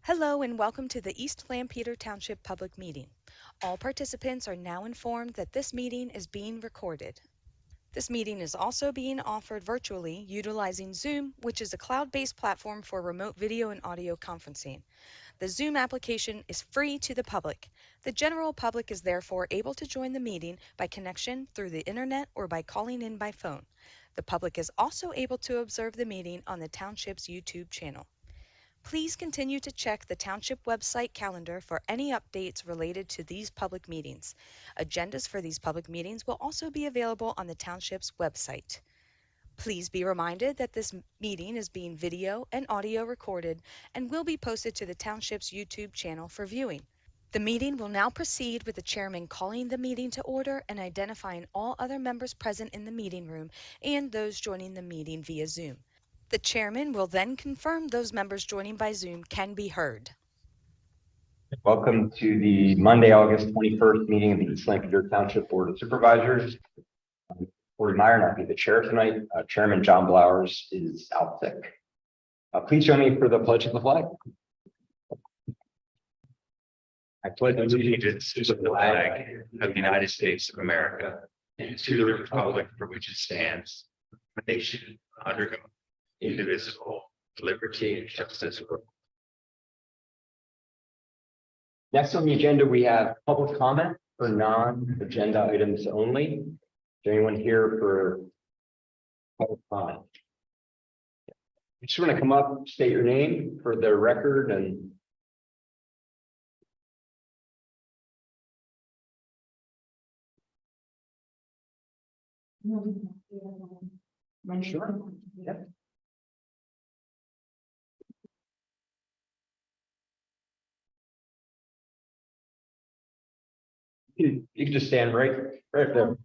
Hello and welcome to the East Lampeter Township Public Meeting. All participants are now informed that this meeting is being recorded. This meeting is also being offered virtually utilizing Zoom, which is a cloud-based platform for remote video and audio conferencing. The Zoom application is free to the public. The general public is therefore able to join the meeting by connection through the internet or by calling in by phone. The public is also able to observe the meeting on the Township's YouTube channel. Please continue to check the Township website calendar for any updates related to these public meetings. Agendas for these public meetings will also be available on the Township's website. Please be reminded that this meeting is being video and audio recorded and will be posted to the Township's YouTube channel for viewing. The meeting will now proceed with the chairman calling the meeting to order and identifying all other members present in the meeting room and those joining the meeting via Zoom. The chairman will then confirm those members joining by Zoom can be heard. Welcome to the Monday, August 21st meeting of the East Lampeter Township Board of Supervisors. Corey Meyer and I'll be the chair tonight. Chairman John Blowers is out sick. Please join me for the pledge of the flag. I pledge Allegiance to the flag of the United States of America and to the republic for which it stands, one nation under God, indivisible, liberty and justice for all. Next on the agenda, we have public comment for non-agenda items only. Is there anyone here for public comment? You just want to come up, state your name for the record and sure. Yep. You can just stand right there.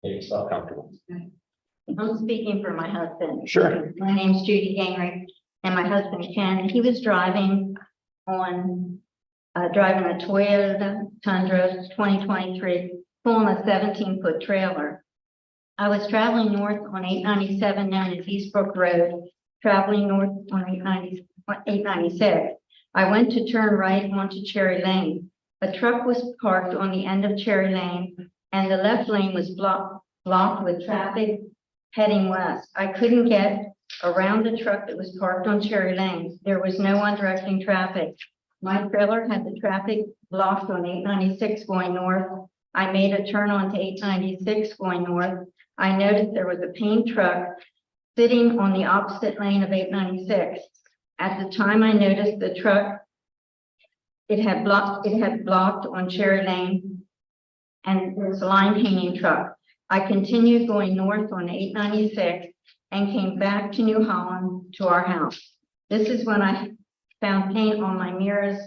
Make yourself comfortable. I'm speaking for my husband. Sure. My name's Judy Gingrich and my husband Ken. He was driving a Toyota Tundra 2023, pulling a 17-foot trailer. I was traveling north on 897, known as Eastbrook Road, traveling north on 896. I went to turn right onto Cherry Lane. A truck was parked on the end of Cherry Lane and the left lane was blocked with traffic heading west. I couldn't get around the truck that was parked on Cherry Lane. There was no one directing traffic. My trailer had the traffic blocked on 896 going north. I made a turn onto 896 going north. I noticed there was a paint truck sitting on the opposite lane of 896. At the time I noticed the truck, it had blocked on Cherry Lane, and there was a line painting truck. I continued going north on 896 and came back to New Holland to our house. This is when I found paint on my mirrors,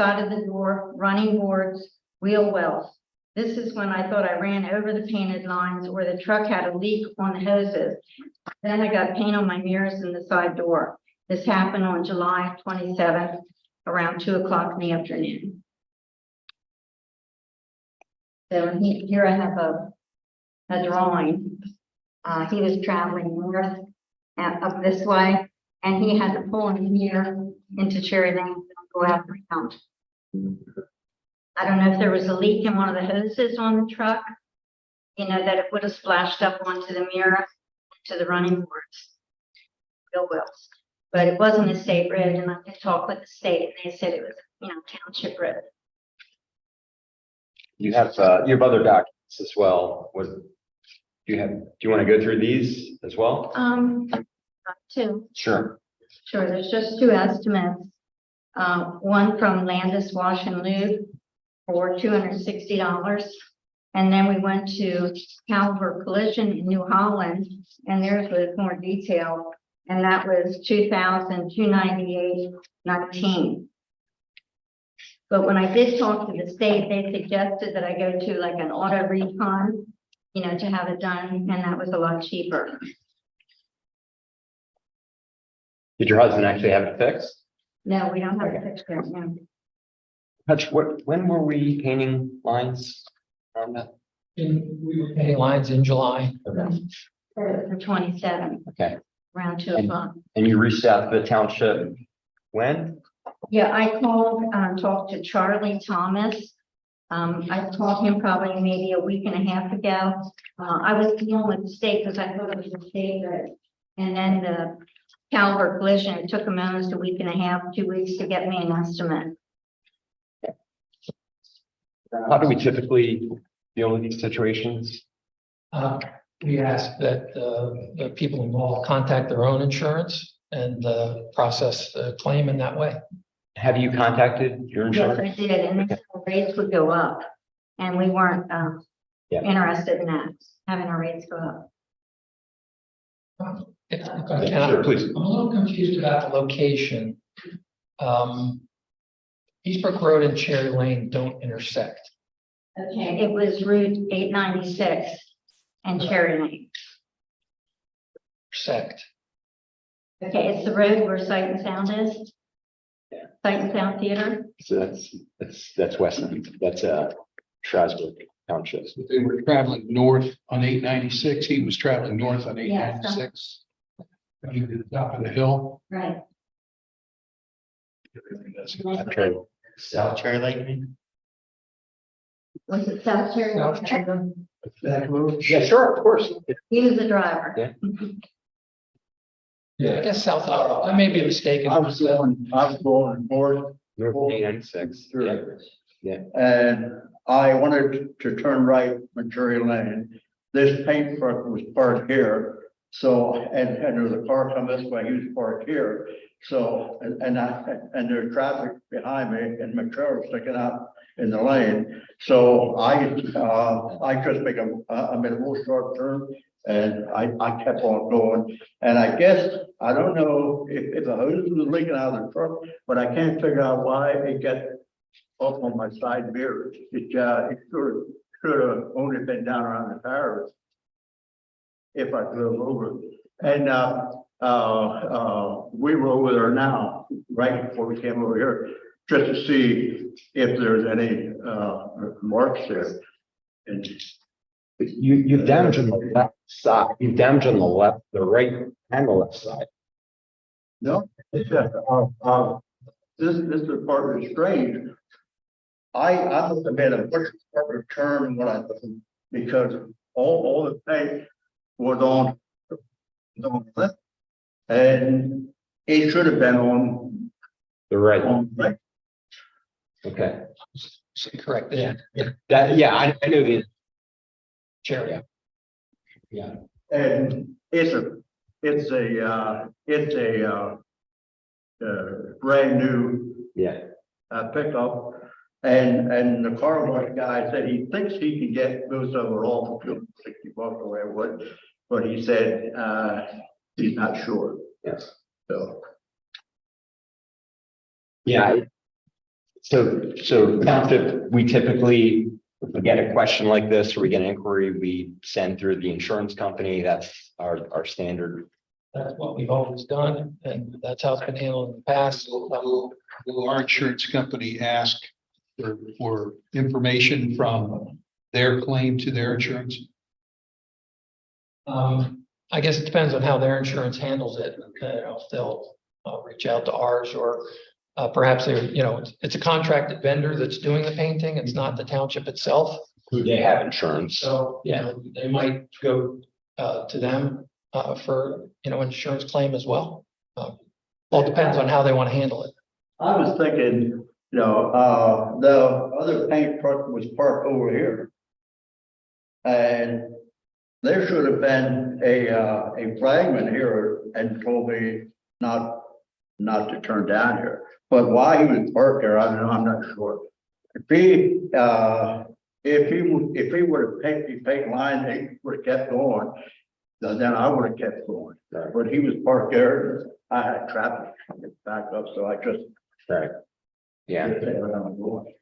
side of the door, running boards, wheel wells. This is when I thought I ran over the painted lines or the truck had a leak on the hoses. Then I got paint on my mirrors and the side door. This happened on July 27th, around 2 o'clock in the afternoon. So here I have a drawing. He was traveling north up this way, and he had to pull in here into Cherry Lane and go after him. I don't know if there was a leak in one of the hoses on the truck, you know, that it would have splashed up onto the mirror, to the running boards, wheel wells. But it wasn't a state road, and I could talk with the state, and they said it was, township road. You have other documents as well. Do you want to go through these as well? Two. Sure. Sure, there's just two estimates. One from Landis Wash and Lube for $260. And then we went to Calver Collision in New Holland, and theirs was more detailed, and that was $2,298.19. But when I did talk to the state, they suggested that I go to like an auto recon, to have it done, and that was a lot cheaper. Did your husband actually have it fixed? No, we don't have a picture. No. Hutch, when were we painting lines on that? We were painting lines in July. Okay. For 27, Okay. around 2 o'clock. And you reached out to the township When? Yeah, I called, talked to Charlie Thomas. I called him probably maybe a week and a half ago. I was dealing with the state because I thought it was a state road. And then the Calvert collision, it took him almost a week and a half, 2 weeks to get me an estimate. How do we typically deal with these situations? We ask that the people involved contact their own insurance and process the claim in that way. Have you contacted your Yes, insurance? I did, and they said the rates would go up. And we weren't Yeah. interested in that, having our rates go up. If I Yeah, can, sure, please. I'm a little confused about the location. Eastbrook Road and Cherry Lane don't intersect. Okay, it was Route 896 and Cherry Lane. Intersect. Okay, it's the road where Sight and Sound is? Yeah. Sight and Sound Theater? So that's Weston. That's Strasburg Township. They were traveling north on 896. He was traveling north on 896. Coming to the top of the hill. Right. Okay. South Cherry Lane. Was it South Cherry? South Cherry. Yeah, sure, of course. He was the driver. Yeah. Yeah, I guess South, I may be mistaken. I was going north, North 896. Yeah. and I wanted to turn right on Cherry Lane. This paint truck was parked here, so, and there was a car coming this way, he was parked here. So, and there's traffic behind me and my trailer sticking out in the lane. So I just made a real short turn and I kept on going. And I guess, I don't know if the hose was leaking out of the truck, but I can't figure out why it got up on my side mirror. It should have only been down around the tires if I drove over. And we were over there now, right before we came over here, just to see if there's any marks there. And You've damaged on the left side. You've damaged on the left, the right and the left side. no, this is the part that's strange. I must have made a much sharper turn when I, because all the paint was on the left. And it should have been on The right. right. Okay. Correct, yeah, That, yeah, I know the. Cherry. Yeah. And it's a brand new Yeah. pickup. And the car wash guy said he thinks he can get most of it off for $60 or whatever it was, but he said, he's not sure, Yes. so. Yeah. So township, we typically, if we get a question like this, or we get an inquiry, we send through the insurance company. That's our standard. That's what we've always done, and that's how it's been handled in the past. Will our insurance company ask for information from their claim to their insurance? I guess it depends on how their insurance handles it. If they'll reach out to ours, or perhaps they're, it's a contracted vendor that's doing the painting. It's not the township itself. They have insurance. So, they might go to them for, insurance claim as well. All depends on how they want to handle it. I was thinking, the other paint truck was parked over here. And there should have been a flagman here and told me not to turn down here. But why he was parked there, I don't know, I'm not sure. If he would have paint line, he would have kept going, then I would have kept going. Right. But he was parked there, I had traffic back up, so I just. Right. Yeah. Going.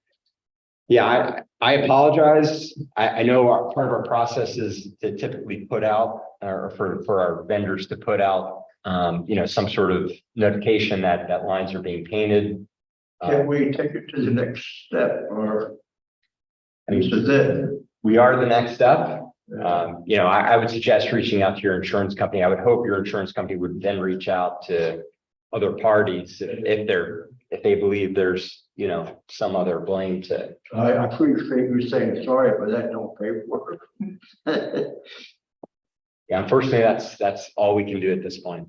Yeah, I apologize. I know part of our process is to typically put out, or for our vendors to put out, some sort of notification that lines are being painted. Can we take it to the next step, or this is it? We are the next step. I would suggest reaching out to your insurance company. I would hope your insurance company would then reach out to other parties if they believe there's, some other blame to. I appreciate you saying sorry, but that don't pay for it. Yeah, unfortunately, that's all we can do at this point.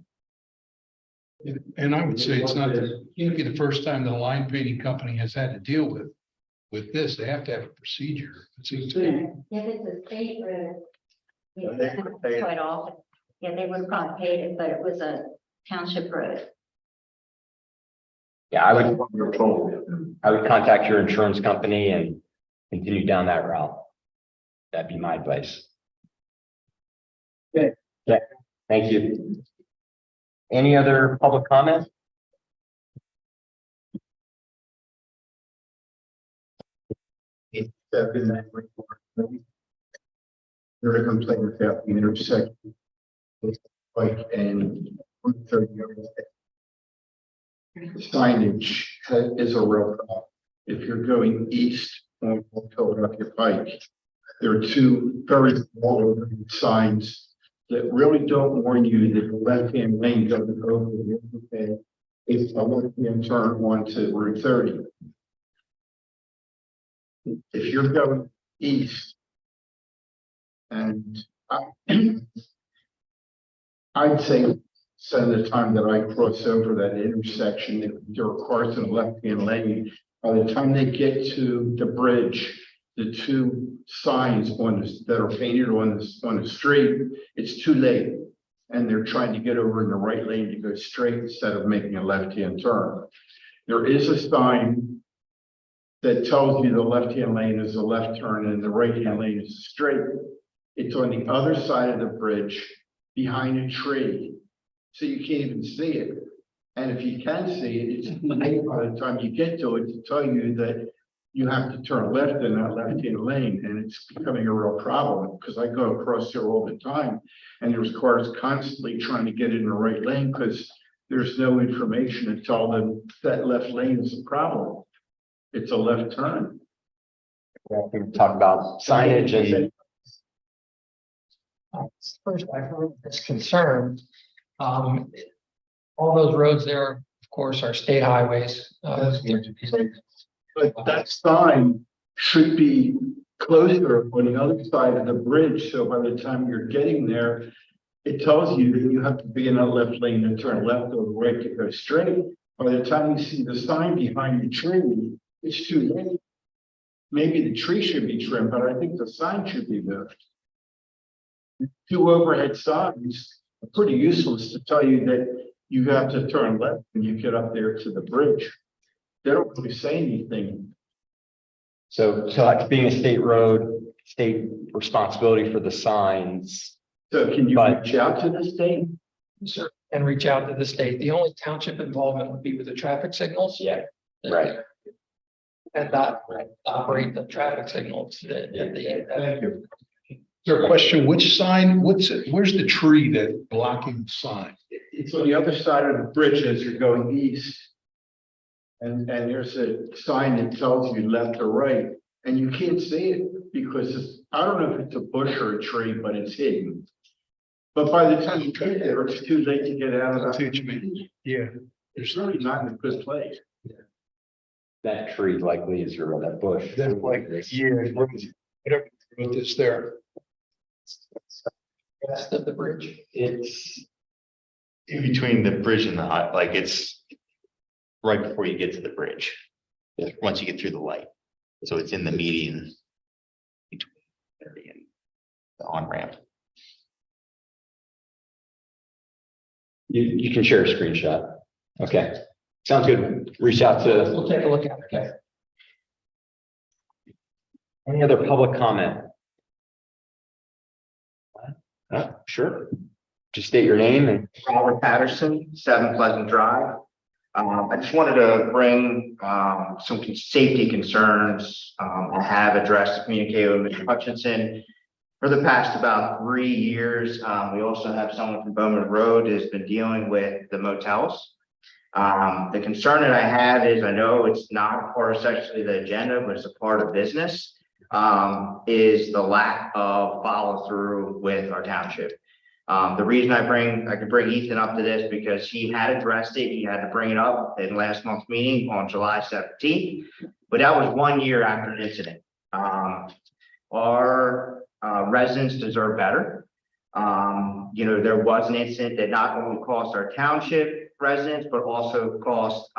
And I would say it's not, can't be the first time the line painting company has had to deal with this. They have to have a procedure. If it's a state road. Yeah, they would pay it. Quite often, yeah, they would have probably paid it, but it was a township road. Yeah, I would You're told. contact your insurance company and continue down that route. That'd be my advice. Okay. Yeah, thank you. Any other public comment? There are complaints about the intersection. Like, and signage is a real problem. If you're going east on Philadelphia Pike, there are two very small signs that really don't warn you that the left-hand lane doesn't open. It's a left-hand turn onto Route 30. If you're going east, and I'd say some of the time that I cross over that intersection, if there are cars in the left-hand lane, by the time they get to the bridge, the two signs that are painted on the street, it's too late. And they're trying to get over in the right lane to go straight instead of making a left-hand turn. There is a sign that tells you the left-hand lane is a left turn and the right-hand lane is a straight. It's on the other side of the bridge behind a tree. So you can't even see it. And if you can see it, it's late by the time you get to it to tell you that you have to turn left in that left-hand lane. And it's becoming a real problem because I go across there all the time and there's cars constantly trying to get in the right lane because there's no information to tell them that left lane is a problem. It's a left turn. We can talk about signage and First, I heard this concern. All those roads there, of course, are state highways. But that sign should be closer on the other side of the bridge, so by the time you're getting there, it tells you that you have to be in a left lane and turn left or right to go straight. By the time you see the sign behind the tree, it's too late. Maybe the tree should be trimmed, but I think the sign should be there. Two overhead signs are pretty useless to tell you that you have to turn left when you get up there to the bridge. They don't really say anything. so it's being a state road, state responsibility for the signs. So can you But- reach out to the state? Sir, and reach out to the state. The only township involvement would be with the traffic signals. Yeah. Right. And that operate the traffic signals. Thank you. Is there a question, which sign, where's the tree that's blocking the sign? It's on the other side of the bridge as you're going east. And there's a sign that tells you left or right, and you can't see it because I don't know if it's a bush or a tree, but it's hidden. But by the time you get there, it's too late to get out of I see that. what you mean. Yeah. It's really not in a good place. That tree likely is your, that bush. That's like, whatever road is there. West of the bridge. It's, In between the bridge and the hot, like it's right before you get to the bridge. Once you get through the light. So it's in the median between 30 and the on-ramp. you can share a screenshot. Okay, sounds good. Reach out to, We'll take a look at it. Okay. any other public comment? Sure. Just state your name and Robert Patterson, 7 Pleasant Drive. I just wanted to bring some safety concerns. I have addressed, communicated with Mr. Hutchinson for the past about 3 years. We also have someone from Bowman Road has been dealing with the motels. The concern that I have is, I know it's not a part of actually the agenda, but it's a part of business, is the lack of follow through with our township. The reason I could bring Ethan up to this because he had addressed it. He had to bring it up in last month's meeting on July 17th, but that was 1 year after an incident. Our residents deserve better. There was an incident that not only cost our township residents, but also cost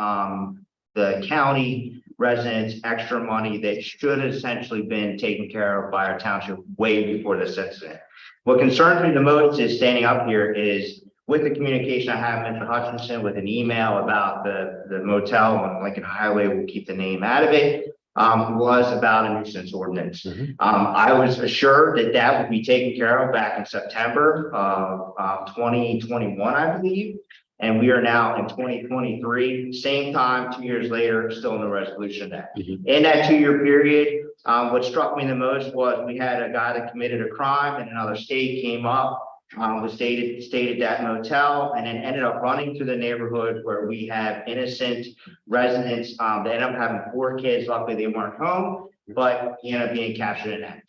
the county residents extra money that should have essentially been taken care of by our township way before this incident. What concerns me the most is standing up here is with the communication I have with Mr. Hutchinson with an email about the motel on Lincoln Highway, we'll keep the name out of it, was about a nuisance ordinance. I was assured that that would be taken care of back in September of 2021, I believe. And we are now in 2023, same time, 2 years later, still no resolution there. In that 2-year period, what struck me the most was we had a guy that committed a crime in another state came up, was stayed at that motel, and then ended up running through the neighborhood where we have innocent residents that ended up having 4 kids. Luckily, they weren't home, but he ended up being captured in that.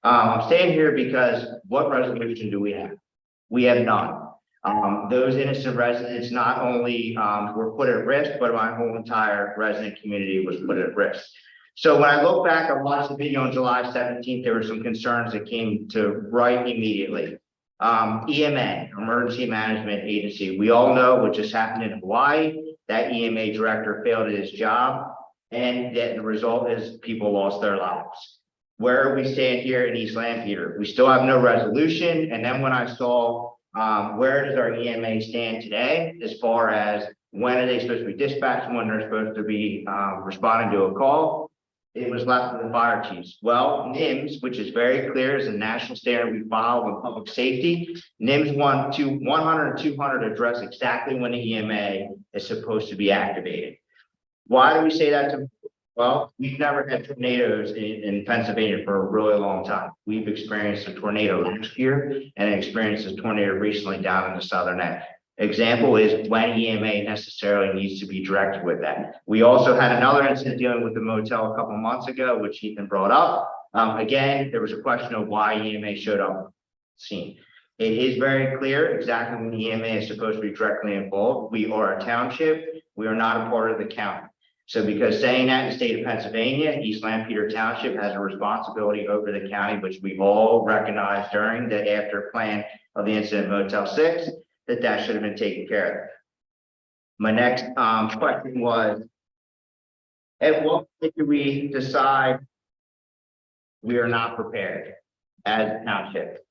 I'm staying here because what resolution do we have? We have none. Those innocent residents not only were put at risk, but my whole entire resident community was put at risk. So when I look back, I watched the video on July 17th, there were some concerns that came to right immediately. EMA, Emergency Management Agency, we all know what just happened in Hawaii. That EMA director failed at his job, and that the result is people lost their lives. Where are we stand here in East Lampeter? We still have no resolution. And then when I saw where does our EMA stand today as far as when are they supposed to be dispatched, when they're supposed to be responding to a call, it was left to the fire chiefs. Well, NIMS, which is very clear, is a national standard we follow in public safety. NIMS 100 and 200 address exactly when the EMA is supposed to be activated. Why do we say that? Well, we've never had tornadoes in Pennsylvania for a really long time. We've experienced a tornado last year and experienced a tornado recently down in the southern end. Example is when EMA necessarily needs to be directed with that. We also had another incident dealing with the motel a couple months ago, which Ethan brought up. Again, there was a question of why EMA showed up on the scene. It is very clear exactly when the EMA is supposed to be directly involved. We are a township. We are not a part of the county. So because saying that in the state of Pennsylvania, East Lampeter Township has a responsibility over the county, which we all recognized during the after plan of the incident Motel 6, that should have been taken care of. My next question was, at what point do we decide we are not prepared as a township?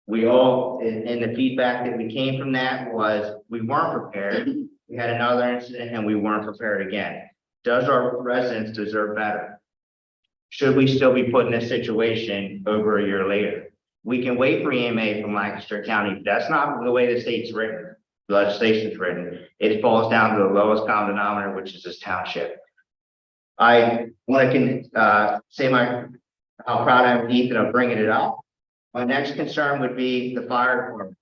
We all, in the feedback that we came from that was we weren't prepared. We had another incident and we weren't prepared again. Does our residents deserve better? Should we still be put in this situation over a year later? We can wait for EMA from Lancaster County, but that's not the way the state's written. The legislation is written. It falls down to the lowest common denominator, which is this township. When I can say how proud I am of Ethan of bringing it up. My next concern would be the fire department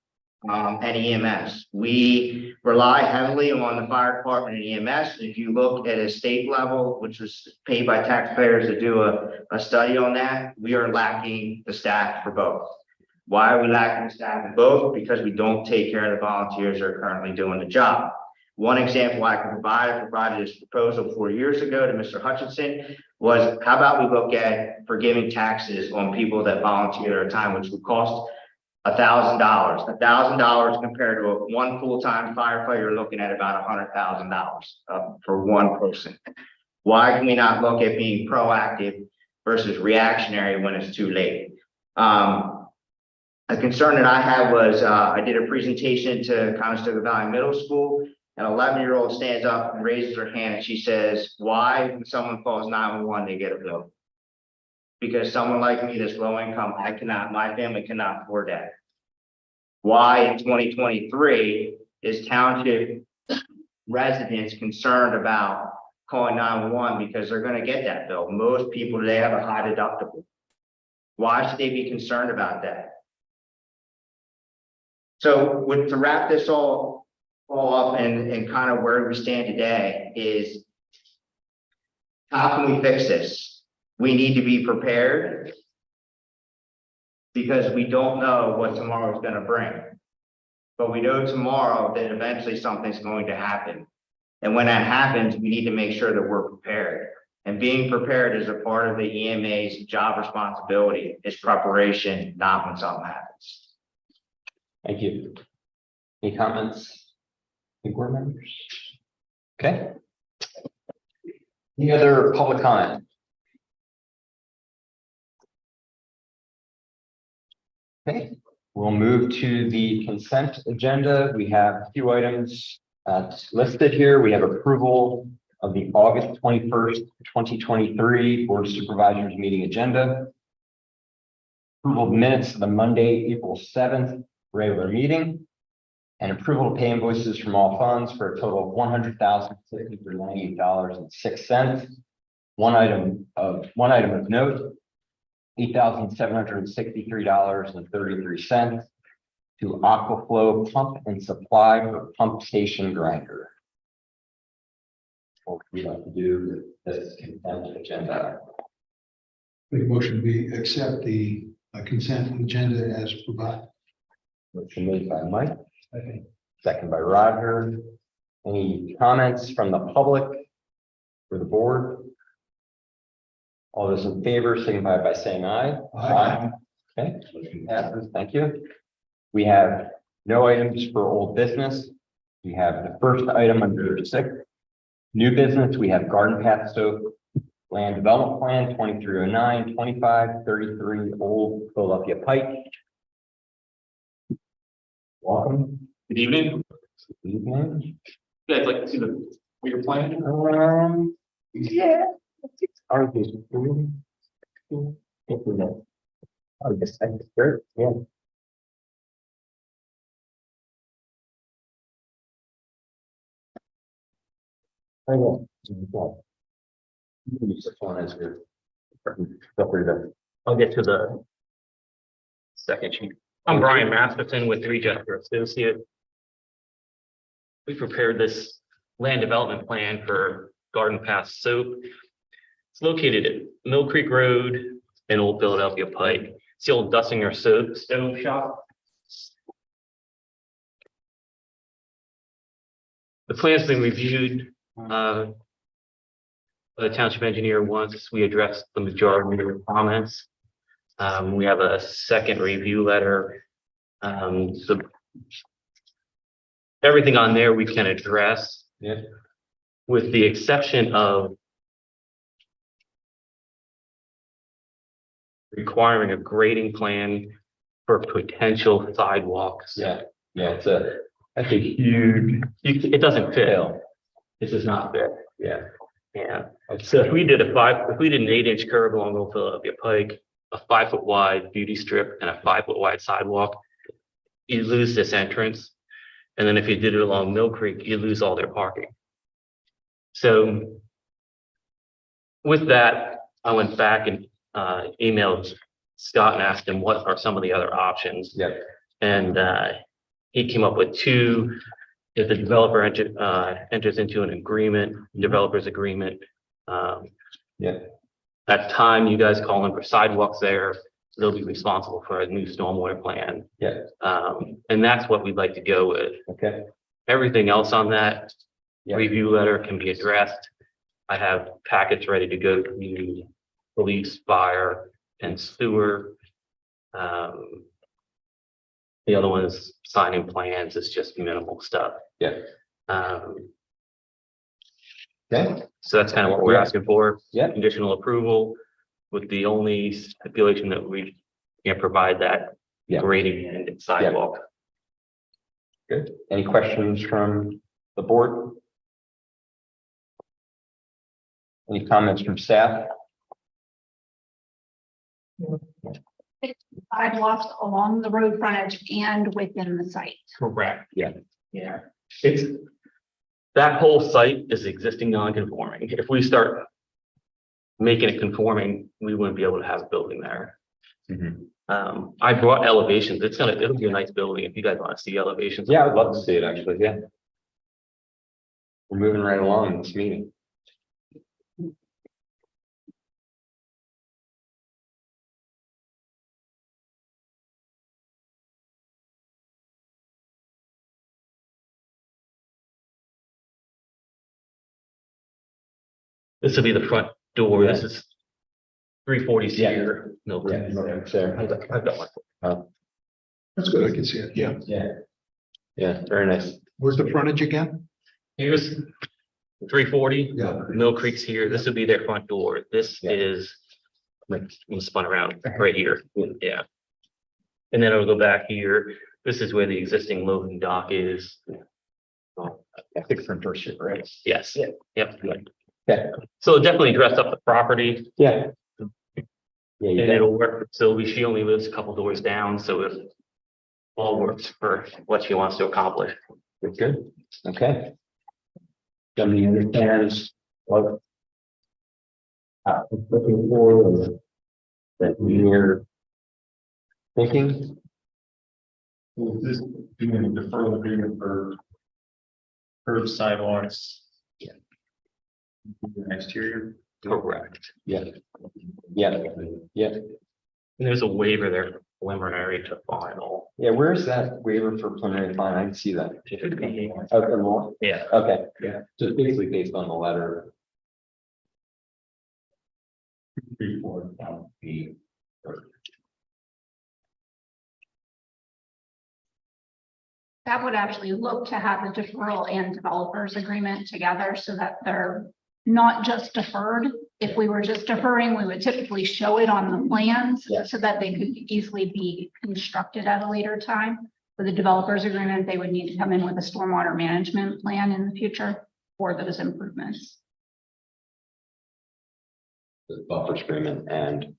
and EMS. We rely heavily on the fire department and EMS. If you look at a state level, which was paid by taxpayers to do a study on that, we are lacking the staff for both. Why are we lacking the staff in both? Because we don't take care of the volunteers that are currently doing the job. One example I can provide, I provided this proposal 4 years ago to Mr. Hutchinson, was how about we look at forgiving taxes on people that volunteer their time, which would cost $1,000. $1,000 compared to one full-time firefighter, you're looking at about $100,000 for one person. Why can we not look at being proactive versus reactionary when it's too late? A concern that I had was I did a presentation to Conestoga Valley Middle School. An 11-year-old stands up and raises her hand and she says, why when someone calls 911, they get a bill? Because someone like me that's low income, my family cannot afford that. Why in 2023 is township residents concerned about calling 911 because they're going to get that bill? Most people today have a high deductible. Why should they be concerned about that? So to wrap this all up and kind of where we stand today is, how can we fix this? We need to be prepared. because we don't know what tomorrow is gonna bring. But we know tomorrow that eventually something's going to happen. And when that happens, we need to make sure that we're prepared. And being prepared is a part of the EMA's job responsibility. It's preparation, not when something happens. Thank you. Any comments? Any board members? Okay. Any other public comment? Okay, we'll move to the consent agenda. We have a few items listed here. We have approval of the August 21st, 2023 Board of Supervisors meeting agenda. Approval of minutes of the Monday, April 7th regular meeting. And approval to pay invoices from all funds for a total of $100,698.06. One item of note, $8,763.33 to Aquaflow Pump and Supply for Pump Station Grinder. What would you like to do with this consent agenda? Make a motion, we accept the consent agenda as provided. Motion made by Mike, second by Roger. Any comments from the public or the board? All those in favor signify by saying aye. Aye. Okay, motion passes. Thank you. We have no items for old business. We have the first item under 6. New business, we have Garden Path Soap Land Development Plan 2309, 2533 Old Philadelphia Pike. Welcome. Good evening. Good evening. You guys like to see the bigger plan? Yeah. Are these? Oh, yes, I just heard, yeah. Oh, yeah. Use this one as your. Feel free to. I'll get to the second sheet. I'm Brian Masterson with Three Jester Associates. We prepared this land development plan for Garden Path Soap. It's located at Mill Creek Road and Old Philadelphia Pike. It's the old Dussinger stove shop. The plan's been reviewed by the township engineer once. We addressed the majority of the comments. We have a second review letter. So everything on there we can address, Yeah. with the exception of requiring a grading plan for potential sidewalks. Yeah, that's a huge. It doesn't fit. Fail. This does not fit. Yeah. Yeah. So if we did an 8-inch curve along Old Philadelphia Pike, a 5-foot wide beauty strip and a 5-foot wide sidewalk, you lose this entrance. And then if you did it along Mill Creek, you lose all their parking. So with that, I went back and emailed Scott and asked him what are some of the other options. Yeah. And he came up with 2. If the developer enters into an agreement, developer's agreement. Yeah. At time you guys call in for sidewalks there, they'll be responsible for a new stormwater plan. Yeah. And that's what we'd like to go with. Okay. Everything else on that Yeah. review letter can be addressed. I have packets ready to go to the police, fire, and sewer. The other one is signing plans. It's just minimal stuff. Yeah. Um, Okay. so that's kind of what we're Yeah. asking for. Yeah. Conditional approval with the only stipulation that we can't provide that Yeah. grading and sidewalk. Good. Any questions from the board? Any comments from staff? Sidewalks along the road frontage and within the site. Correct. Yeah. Yeah. That whole site is existing non-conforming. If we start making it conforming, we wouldn't be able to have a building there. Mhm. I brought elevations. It'll be a nice building if you guys want to see elevations. Yeah, I'd love to see it actually. Yeah. We're moving right along in this meeting. This will be the front door. This is 340 Yeah. here. No, Yeah, it's there. I've got one. That's good. I can see it. Yeah. Yeah, very nice. Where's the frontage again? Here's 340. Yeah. Mill Creek's here. This would be their front door. This Yeah. is like spun around right here. Yeah. And then I'll go back here. This is where the existing loading dock is. I think from first year, right? Yes. Yeah. Yep. Okay. So it'll definitely dress up the property Yeah. Yeah, and you it'll work for Sylvie. She only lives a couple doors down, so it all works for what she wants to accomplish. good. Okay. Somebody understands what looking for that we're thinking. Will this be a deferral agreement for curb sidewalks? Yeah. Next year. Correct. Yeah. Yeah. Yeah. And there's a waiver there for preliminary to final. Yeah. Where's that waiver for preliminary plan? I didn't see that. It should be, Okay, more. yeah. Okay. Yeah. So it's basically based on the letter. 3, 4, down the. That would actually look to have the deferral and developers agreement together so that they're not just deferred. If we were just deferring, we would typically show it on the plans Yeah. so that they could easily be constructed at a later time. With the developers agreement, they would need to come in with a stormwater management plan in the future for those improvements. The buffer agreement and.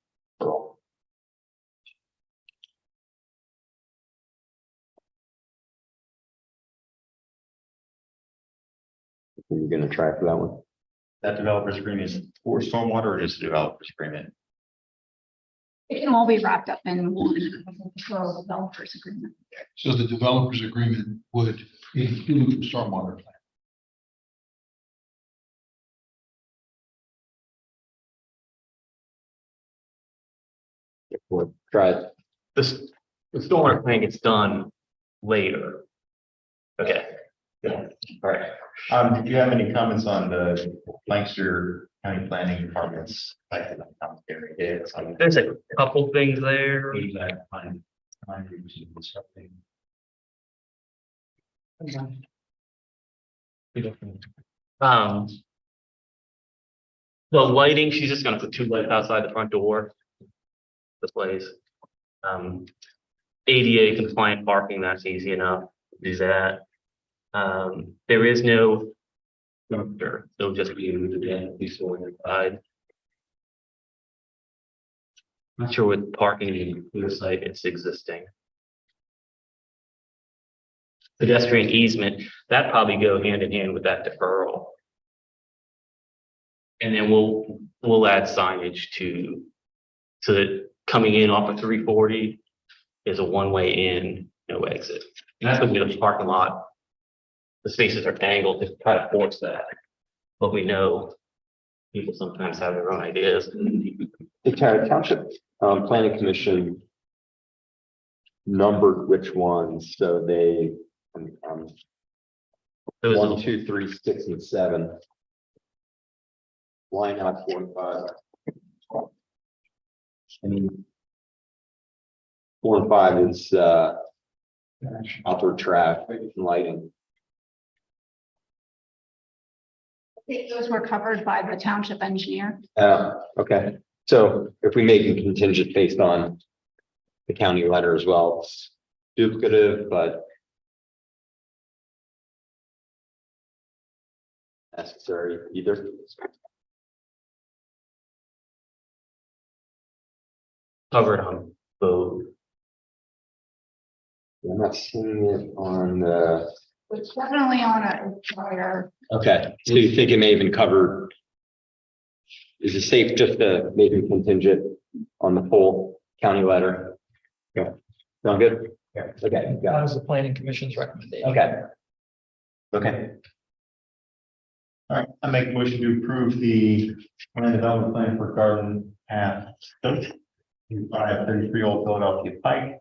You're gonna try for that one. That developer's agreement is for stormwater or just a developer's agreement? It can all be wrapped up in one deferral developers agreement. So the developer's agreement would include the stormwater plan. We'll try it. This, the stormwater plan gets done later. Okay. Yeah. All right. Did you have any comments on the Lancaster County Planning Department's? There's a couple things there. Um. The lighting, she's just gonna put 2 lights outside the front door. This place. ADA compliant parking, that's easy enough, do that. There is no dumpster, it'll just be again, be stored inside. Not sure what parking in the site it's existing. Pedestrian easement, that probably go hand in hand with that deferral. And then we'll add signage to, so that coming in off of 340 is a one-way in, no exit. And that's gonna be the parking lot. The spaces are angled to try to force that. But we know people sometimes have their own ideas. The township planning commission numbered which ones, so they Those 1, 2, 3, 6, and 7. Why not 4 and 5? And 4 and 5 is outdoor traffic and lighting. I think those were covered by the township engineer. Okay, so if we make it contingent based on the county letter as well, it's duplicative, but necessary either. Covered on both. I'm not seeing it on the, It's definitely on a prior. okay, so you think it may even cover? Is it safe just to maybe contingent on the full county letter? Yeah, sound good? Yeah. Okay, That got was the planning commission's it. recommendation. Okay. Okay, All right, I make a motion to approve the land development plan for Garden Path. 33 Old Philadelphia Pike.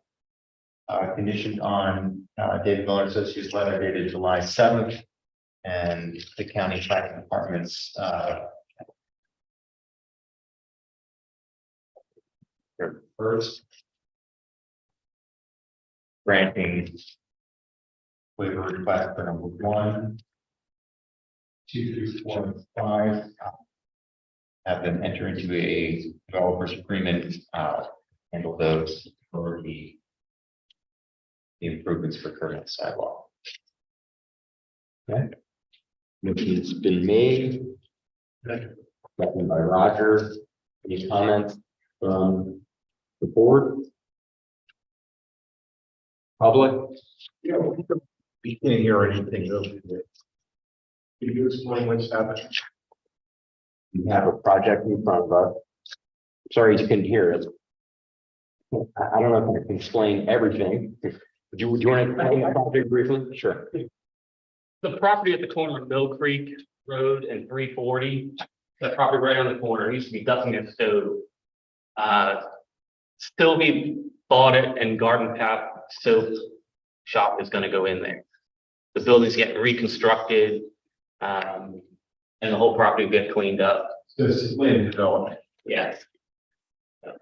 Conditioned on David Miller Associates letter dated July 7th. And the county planning department's First. Granting. Waiver request for number 1. 2 through 4 and 5. Have them enter into a developers agreement, handle those for the improvements for curb and sidewalk. Okay. Motion's been made. Seconded by Roger. Any comments from the board? Public? We can't hear anything. Can you explain what's happening? We have a project in front of us. Sorry you couldn't hear it. I don't know if I can explain everything. Do you want to explain the project briefly? Sure. The property at the corner of Mill Creek Road and 340, that property right on the corner, used to be Duffing and Stove. Sylvie bought it and Garden Path Soap Shop is gonna go in there. The building's getting reconstructed, and the whole property will get cleaned up. This is land development. Yes. Okay,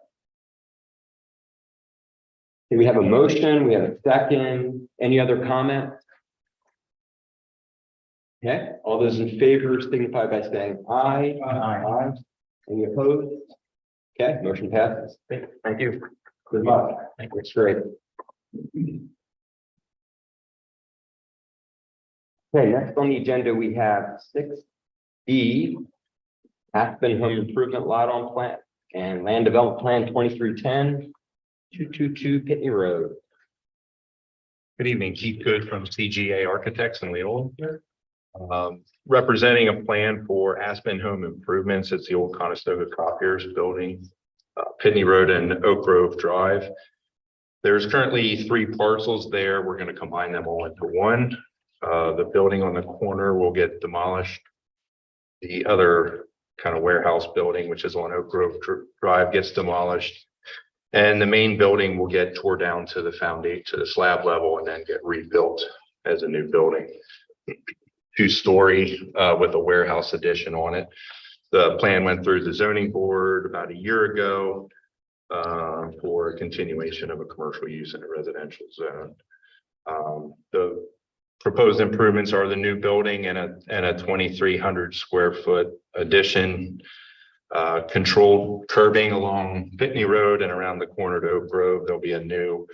we have a motion, we have a second. Any other comment? Okay, all those in favor signify by saying aye. Aye. Any opposed? Okay, motion passes. Thank you. Good luck. That's great. Okay, next on the agenda, we have 6B, Aspen Home Improvement Lot on Plat and Land Development Plan 2310, 222 Pitney Road. Good evening, Keith Good from CGA Architects in Leola. Representing a plan for Aspen Home Improvements. It's the old Conestoga Copiers building, Pitney Road and Oak Grove Drive. There's currently 3 parcels there. We're going to combine them all into one. The building on the corner will get demolished. The other kind of warehouse building, which is on Oak Grove Drive, gets demolished. And the main building will get tore down to the foundation, to the slab level, and then get rebuilt as a new building. 2-story with a warehouse addition on it. The plan went through the zoning board about a year ago for a continuation of a commercial use in a residential zone. The proposed improvements are the new building and a 2,300 square foot addition. Controlled curbing along Pitney Road and around the corner to Oak Grove. There'll be a new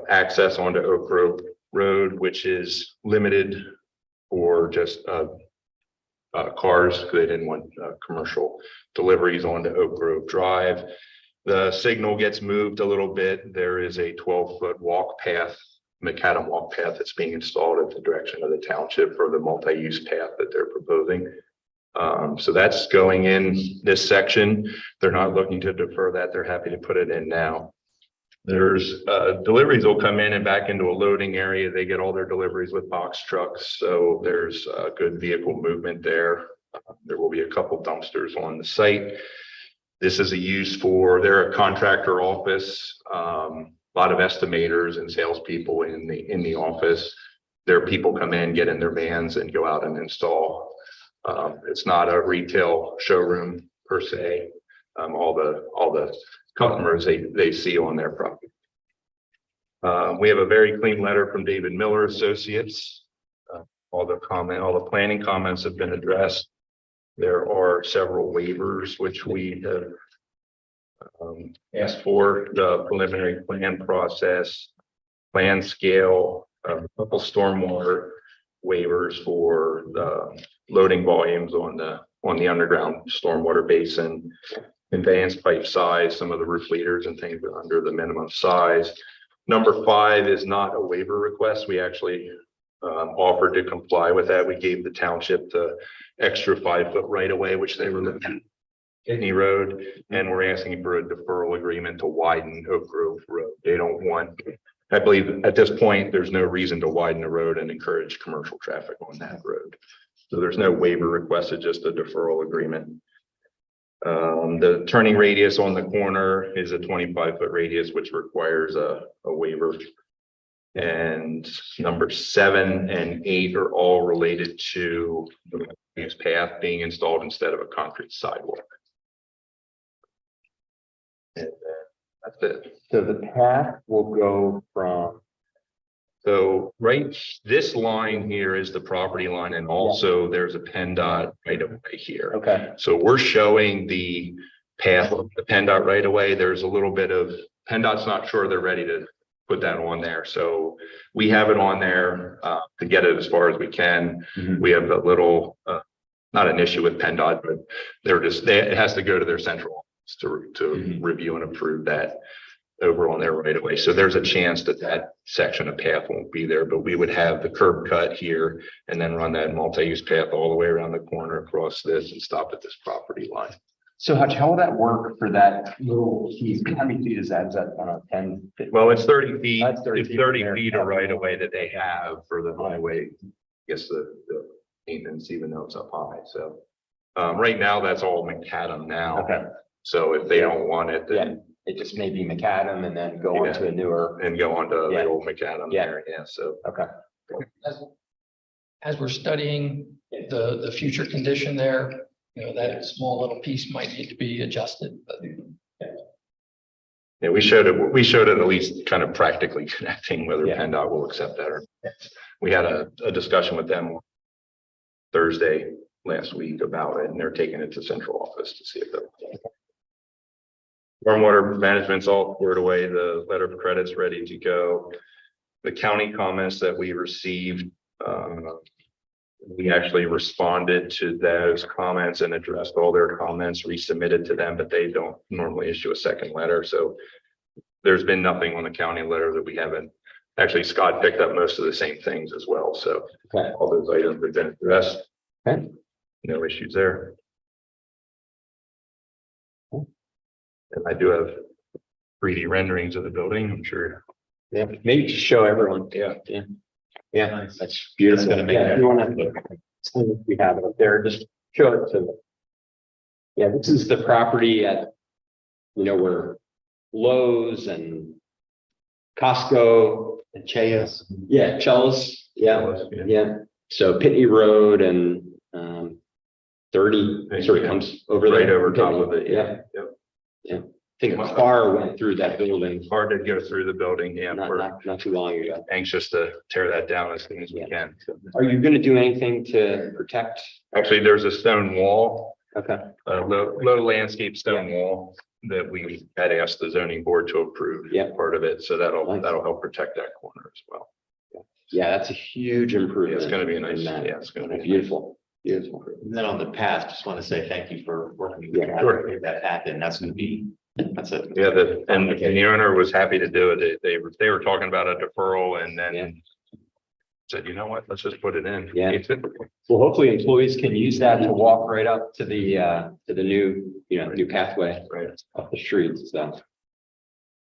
access onto Oak Grove Road, which is limited for just cars, because they didn't want commercial deliveries onto Oak Grove Drive. The signal gets moved a little bit. There is a 12-foot walk path, macadam walk path that's being installed at the direction of the township for the multi-use path that they're proposing. So that's going in this section. They're not looking to defer that. They're happy to put it in now. There's deliveries will come in and back into a loading area. They get all their deliveries with box trucks. So there's good vehicle movement there. There will be a couple dumpsters on the site. This is a use for, they're a contractor office. A lot of estimators and salespeople in the office. Their people come in, get in their vans and go out and install. It's not a retail showroom per se. All the customers they see on their property. We have a very clean letter from David Miller Associates. All the planning comments have been addressed. There are several waivers which we have asked for: the preliminary plan process, plan scale, a couple stormwater waivers for the loading volumes on the underground stormwater basin, conveyance pipe size, some of the roof leaders and things are under the minimum size. Number 5 is not a waiver request. We actually offered to comply with that. We gave the township the extra 5-foot right of way, which they were looking at Pitney Road, and we're asking for a deferral agreement to widen Oak Grove Road. They don't want, I believe at this point, there's no reason to widen the road and encourage commercial traffic on that road. So there's no waiver requested, just a deferral agreement. The turning radius on the corner is a 25-foot radius, which requires a waiver. And number 7 and 8 are all related to the use path being installed instead of a concrete sidewalk. And then That's it. So the path will go from, So right, this line here is the property line, and also there's a PennDOT right away here. okay, So we're showing the path of the PennDOT right away. There's a little bit of, PennDOT's not sure they're ready to put that on there. So we have it on there to get it as far as we can. Mhm. We have a little, not an issue with PennDOT, but it has to go to their central office to Mhm. review and approve that over on there right away. So there's a chance that that section of path won't be there, but we would have the curb cut here and then run that multi-use path all the way around the corner across this and stop at this property line. so Hutch, how will that work for that little piece? How many feet is that? Is that, 10? 15? Well, it's 30 feet. That's 30 It's feet 30 there. feet of right of way that they have for the highway. I guess the maintenance, even though it's up high. So right now, that's all macadam now. Okay, So if they don't want it, yeah, then it just may be macadam and then go on Yeah. to a newer, and go on to Yeah. the old macadam Yeah. there. Yeah, so. okay. As we're studying the future condition there, you know, that small little piece might need to be adjusted, but Yeah, we showed it at least kind of practically connecting whether Yeah. PennDOT will accept that or not. We had a discussion with them Thursday last week about it, and they're taking it to central office to see if they're. Stormwater management's all squared away, the letter of credit's ready to go. The county comments that we received, we actually responded to those comments and addressed all their comments, resubmitted to them, but they don't normally issue a second letter, so there's been nothing on the county letter that we haven't. Actually, Scott picked up most of the same things as well, so Okay. all those items have been addressed. Okay. No issues there. And I do have 3D renderings of the building, I'm sure. Yeah, maybe to show everyone. Yeah. Yeah. Yeah, that's beautiful. That's gonna make Yeah, if it- you wanna, we have it up there, just show it to them. Yeah, this is the property at, where Lowe's and Costco and Cheas. Yeah, Chelas, yeah, yeah. So Pitney Road and 30 sort of comes over Right there. over top of it, Yeah, Yep. I think a car went through that building Hard to go through the building, yeah, we're not too long ago. anxious to tear that down as soon as we can. Are you gonna do anything to protect? Actually, there's a stone wall, Okay, a low landscape stone wall that we had asked the zoning board to approve. Yeah. Part of it, so that'll Nice. help protect that corner as well. yeah, that's a huge Yeah, improvement. it's gonna be a nice, in that. yeah, it's gonna be. Beautiful, beautiful. And then on the path, just want to say thank you for working. with Yeah. us to make that happen. That's going to be, that's it. Yeah, and the owner was happy to do it. They were talking about a deferral and Yeah. then said, you know what, let's just put it in. Yeah. Well, hopefully employees can use that to walk right up to the new, new pathway Right. up the street, so.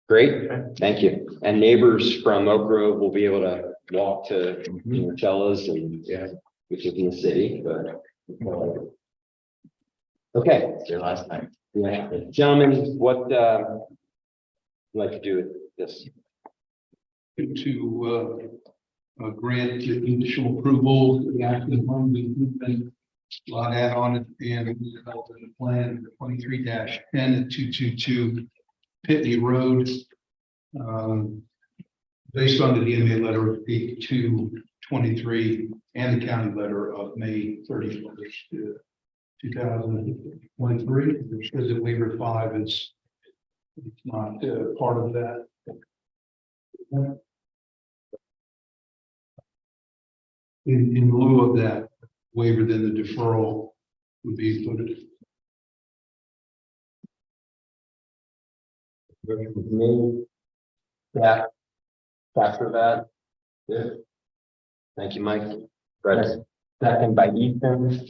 Great, thank you. And neighbors from Oak Grove will be able to walk to, Chella's and, which is in the city, but. Okay, It's your last time. yeah, gentlemen, what, would you like to do with this? To grant the initial approval, the active home improvement lot add-on at the end of the development plan 23-10 at 222 Pitney Road. Based on the DMA letter of 8223 and the county letter of May 31st, 2023, which says that waiver 5 is it's not part of that. In lieu of that waiver, then the deferral would be included. Yeah. After that. Yeah. Thank you, Mike. Right. Second by Ethan.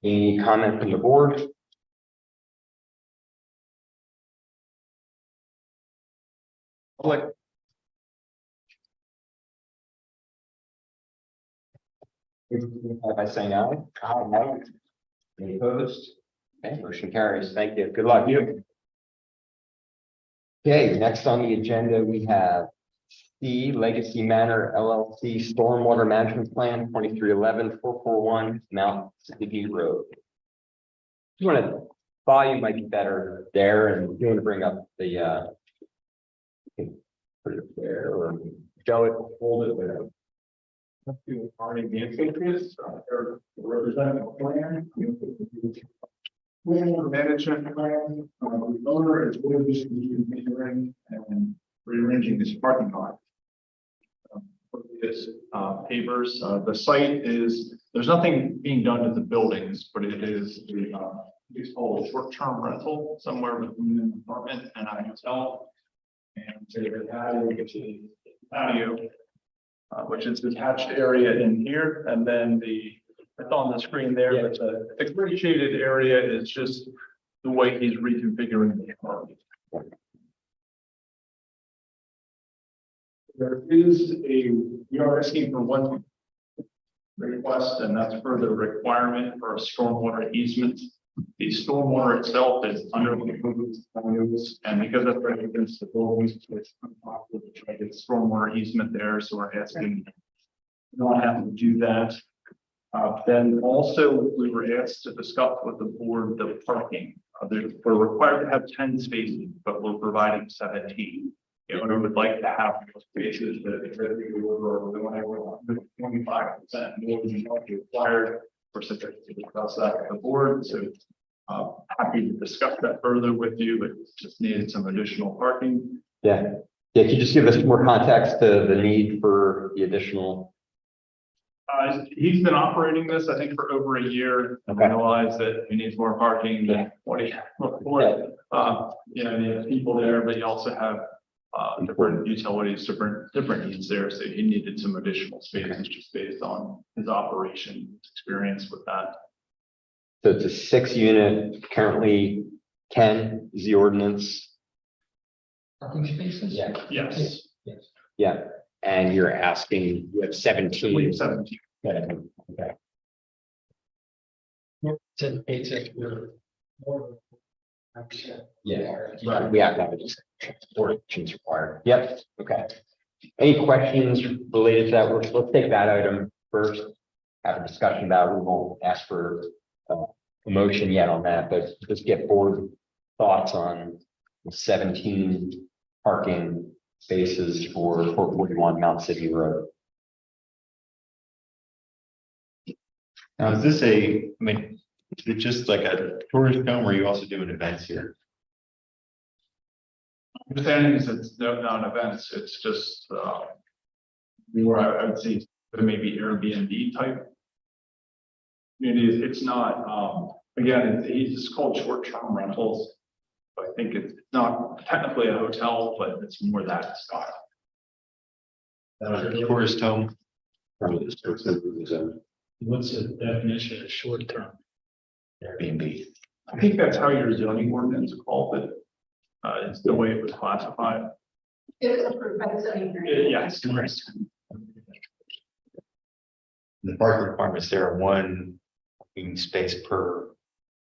Any comment from the board? Public. By saying aye. Aye. Any opposed? Okay, motion carries. Thank you. Good luck. Okay, next on the agenda, we have C Legacy Manor LLC Stormwater Management Plan 2311-441 Mount Sticky Road. You want to volume might be better there, and you want to bring up the, you can put it there, or show it, hold it, whatever. Management plan, the owner is going to be configuring and rearranging this parking lot. Is pavers. The site is, there's nothing being done to the buildings, but it is it's called short-term rental, somewhere between an apartment and a hotel. And there's a patio, which is detached area in here, and then it's on the screen there, but the gray shaded area is just the way he's reconfiguring the apartment. We are asking for one request, and that's for the requirement for a stormwater easement. The stormwater itself is under the rules, and because that's right against the buildings, it's impossible to try to get stormwater easement there, so we're asking not have to do that. Then also, we were asked to discuss with the board the parking. We're required to have 10 spaces, but we're providing 17. You know, we would like to have spaces that are 25% more than what required for such a discuss that at the board. So happy to discuss that further with you, but just needed some additional parking. Yeah. Yeah, can you just give us more context to the need for the additional? He's been operating this, I think, for over a year. And realized that he needs more parking than what he had before. You know, you have people there, but you also have different utilities, different needs there. So he needed some additional spaces just based on his operation experience with that. So it's a 6-unit, currently 10 is the ordinance. Parking spaces? Yeah. Yes. Yeah, and you're asking, you have 17. We have 17. Okay. It's Yeah, right. We have to have a ordinance required. Yep, okay. Any questions related to that? Let's take that item first. Have a discussion about it. We won't ask for a motion yet on that, but just get board thoughts on the 17 parking spaces for 441 Mount City Road. Now, is this is it just like a tourist home, or are you also doing events here? The thing is, it's not events, it's just more, I would say maybe Airbnb type. It's not, again, it's called short-term rentals. I think it's not technically a hotel, but it's more that style. Tourist home. What's the definition of short-term? Airbnb. I think that's how your zoning ordinance called it. It's the way it was classified. It was approved by the zoning hearing. Yes. The parking requirements, there are one parking space per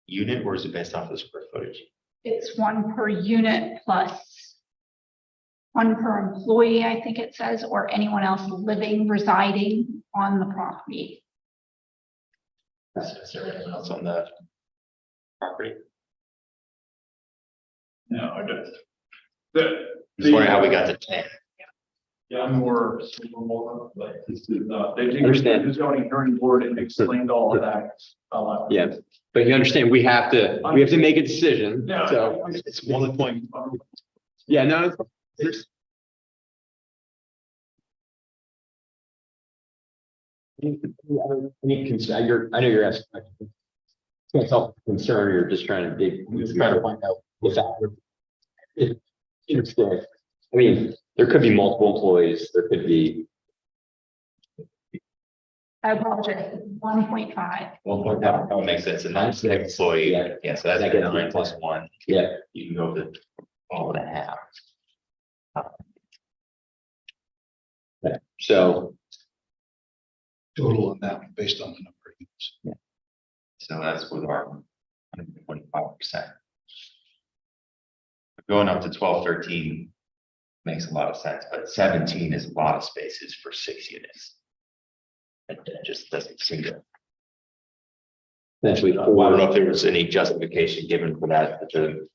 unit, or is it based off the square footage? It's 1 per unit plus 1 per employee, I think it says, or anyone else residing on the property. Is there anyone else on the property? No, I don't. Just wondering how we got to 10. Yeah, I'm more, like, this is, they did Understand. the zoning hearing board and explained all of that. Yeah, but you understand, we have to make a decision, Yeah, so. It's 1 Yeah, no. There's. Any concern, I know you're asking. Can't help concern, you're just trying to dig, trying to find out what's out. Understand. I mean, there could be multiple employees, there could be. I apologize, 1.5. 1.5, that would make sense. And that's the employee. Yeah. Yeah, so that's like 9 plus 1. Yeah. You can go to 12.5. So. Total amount based on the number of units. So that's with our 125%. Going up to 12, 13 makes a lot of sense, but 17 is a lot of spaces for 6 units. It just doesn't seem to. Essentially, I don't know if there was any justification given for that at the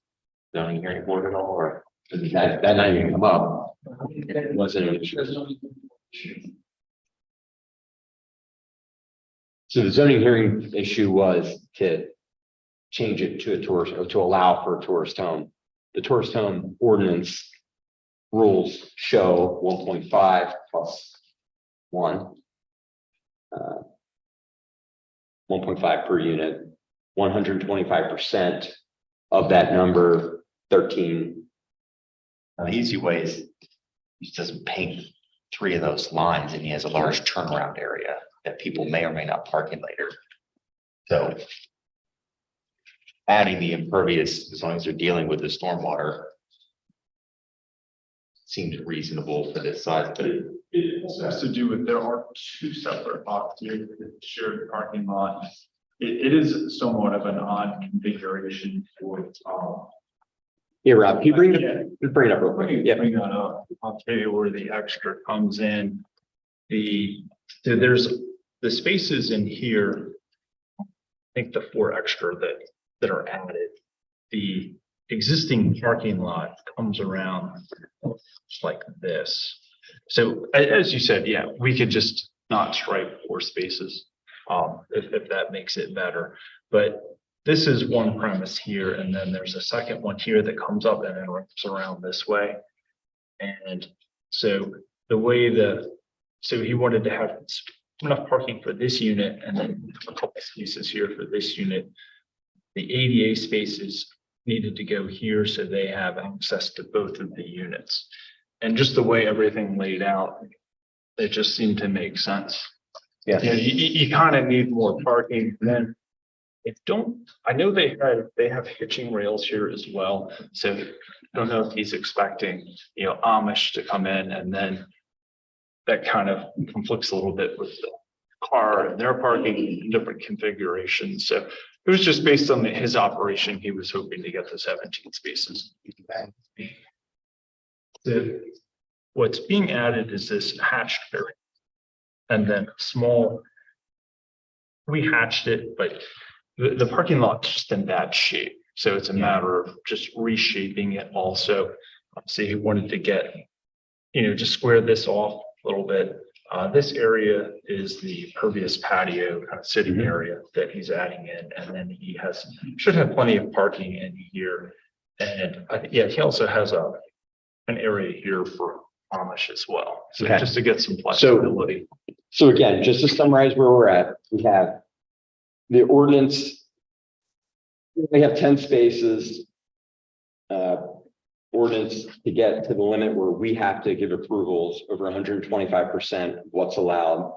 zoning hearing board at all, or that not even come up. It wasn't an issue. So the zoning hearing issue was to change it to a tourist, or to allow for a tourist home. The tourist home ordinance rules show 1.5 plus 1. 1.5 per unit, 125% of that number, 13. An easy way is he just doesn't paint 3 of those lines and he has a large turnaround area that people may or may not park in later. So adding the impervious, as long as they're dealing with the stormwater, seems reasonable for this size, but It also has to do with, there are 2 separate lots here, the shared parking lot. It is somewhat of an odd configuration for, Here, Rob, can you bring Yeah. just bring it up real quick? Yeah. bring that up. I'll tell you where the extra comes in. There's the spaces in here. I think the 4 extra that are added. The existing parking lot comes around just like this. So as you said, yeah, we could just not strike 4 spaces. If that makes it better, but this is one premise here, and then there's a second one here that comes up and then wraps around this way. And so the way so he wanted to have enough parking for this unit and then a couple spaces here for this unit. The ADA spaces needed to go here so they have access to both of the units. And just the way everything laid out, it just seemed to make sense. Yeah. You kind of need more parking. And then I know they have hitching rails here as well. So I don't know if he's expecting, Amish to come in, and then that kind of conflicts a little bit with the car and their parking in different configurations. So it was just based on his operation. He was hoping to get the 17 spaces. What's being added is this hatched area. And then small, we hatched it, but the parking lot's just in bad shape. So it's a matter of just reshaping it also. So he wanted to get, just square this off a little bit. This area is the pervious patio kind of sitting area that he's adding in. And then he should have plenty of parking in here. And he also has an area here for Amish as well. So Okay. just to get some flexibility. So again, just to summarize where we're at, we have the ordinance. We have 10 spaces. Ordinance to get to the limit where we have to give approvals over 125% of what's allowed.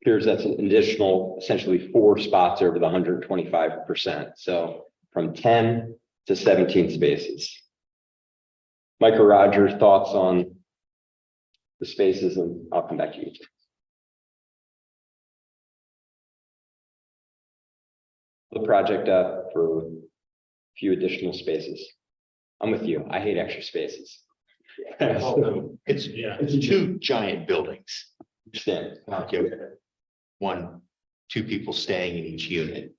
Here's that's an additional essentially 4 spots over the 125%. So from 10 to 17 spaces. Michael Rogers, thoughts on the spaces, and I'll come back to you. The project up for a few additional spaces. I'm with you. I hate extra spaces. It's 2 giant buildings. Understand? Okay. 2 people staying in each unit.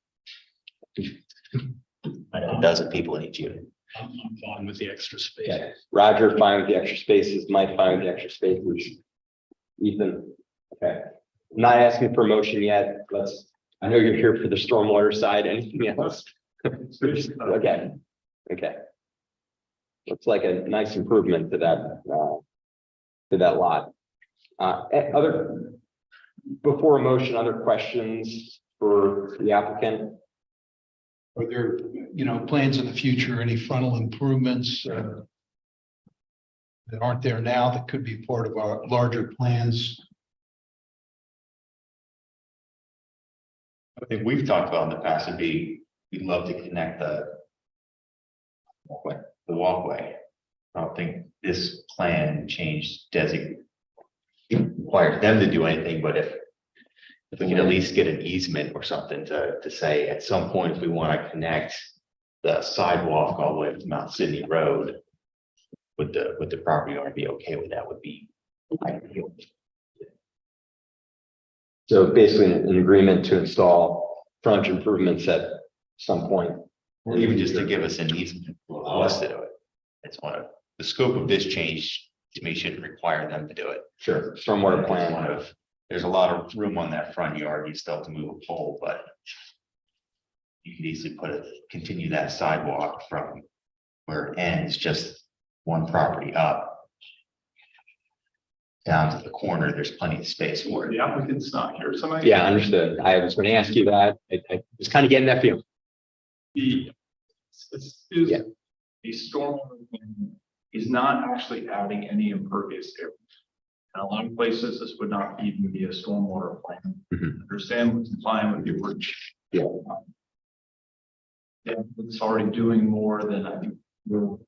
A dozen people in each unit. I'm fine with the extra space. Okay. Roger, fine with the extra spaces. Mike, fine with the extra spaces. Ethan, okay. I'm not asking for a motion yet. I know you're here for the stormwater side. Anything else? Okay. Okay. Looks like a nice improvement to that lot. Before a motion, other questions for the applicant? Are there, plans in the future, any frontal improvements that aren't there now that could be part of our larger plans? I think we've talked about in the past we'd love to connect the walkway. I don't think this plan change requires them to do anything, but if we can at least get an easement or something to say at some point, if we want to connect the sidewalk all the way to Mount Sydney Road, would the property owner be okay with that? Would be ideal. So basically an agreement to install frontage improvements at some point. Or even just to give us an easement for us to do it. It's one of, the scope of this change to me shouldn't require them to do it. Sure, stormwater It's plan. one of, there's a lot of room on that front yard, you still have to move a pole, but you could easily continue that sidewalk from where it ends, just one property up. Down to the corner, there's plenty of space for it. The applicant's not here tonight. Yeah, understood. I was going to ask you that. I was kind of getting that feeling. Yeah. The stormwater plan is not actually adding any impervious area. In a lot of places, this would not even be a stormwater plan. Mhm. Understand what's complying with the ordinance. Yeah. Yeah, it's already doing more than I think will.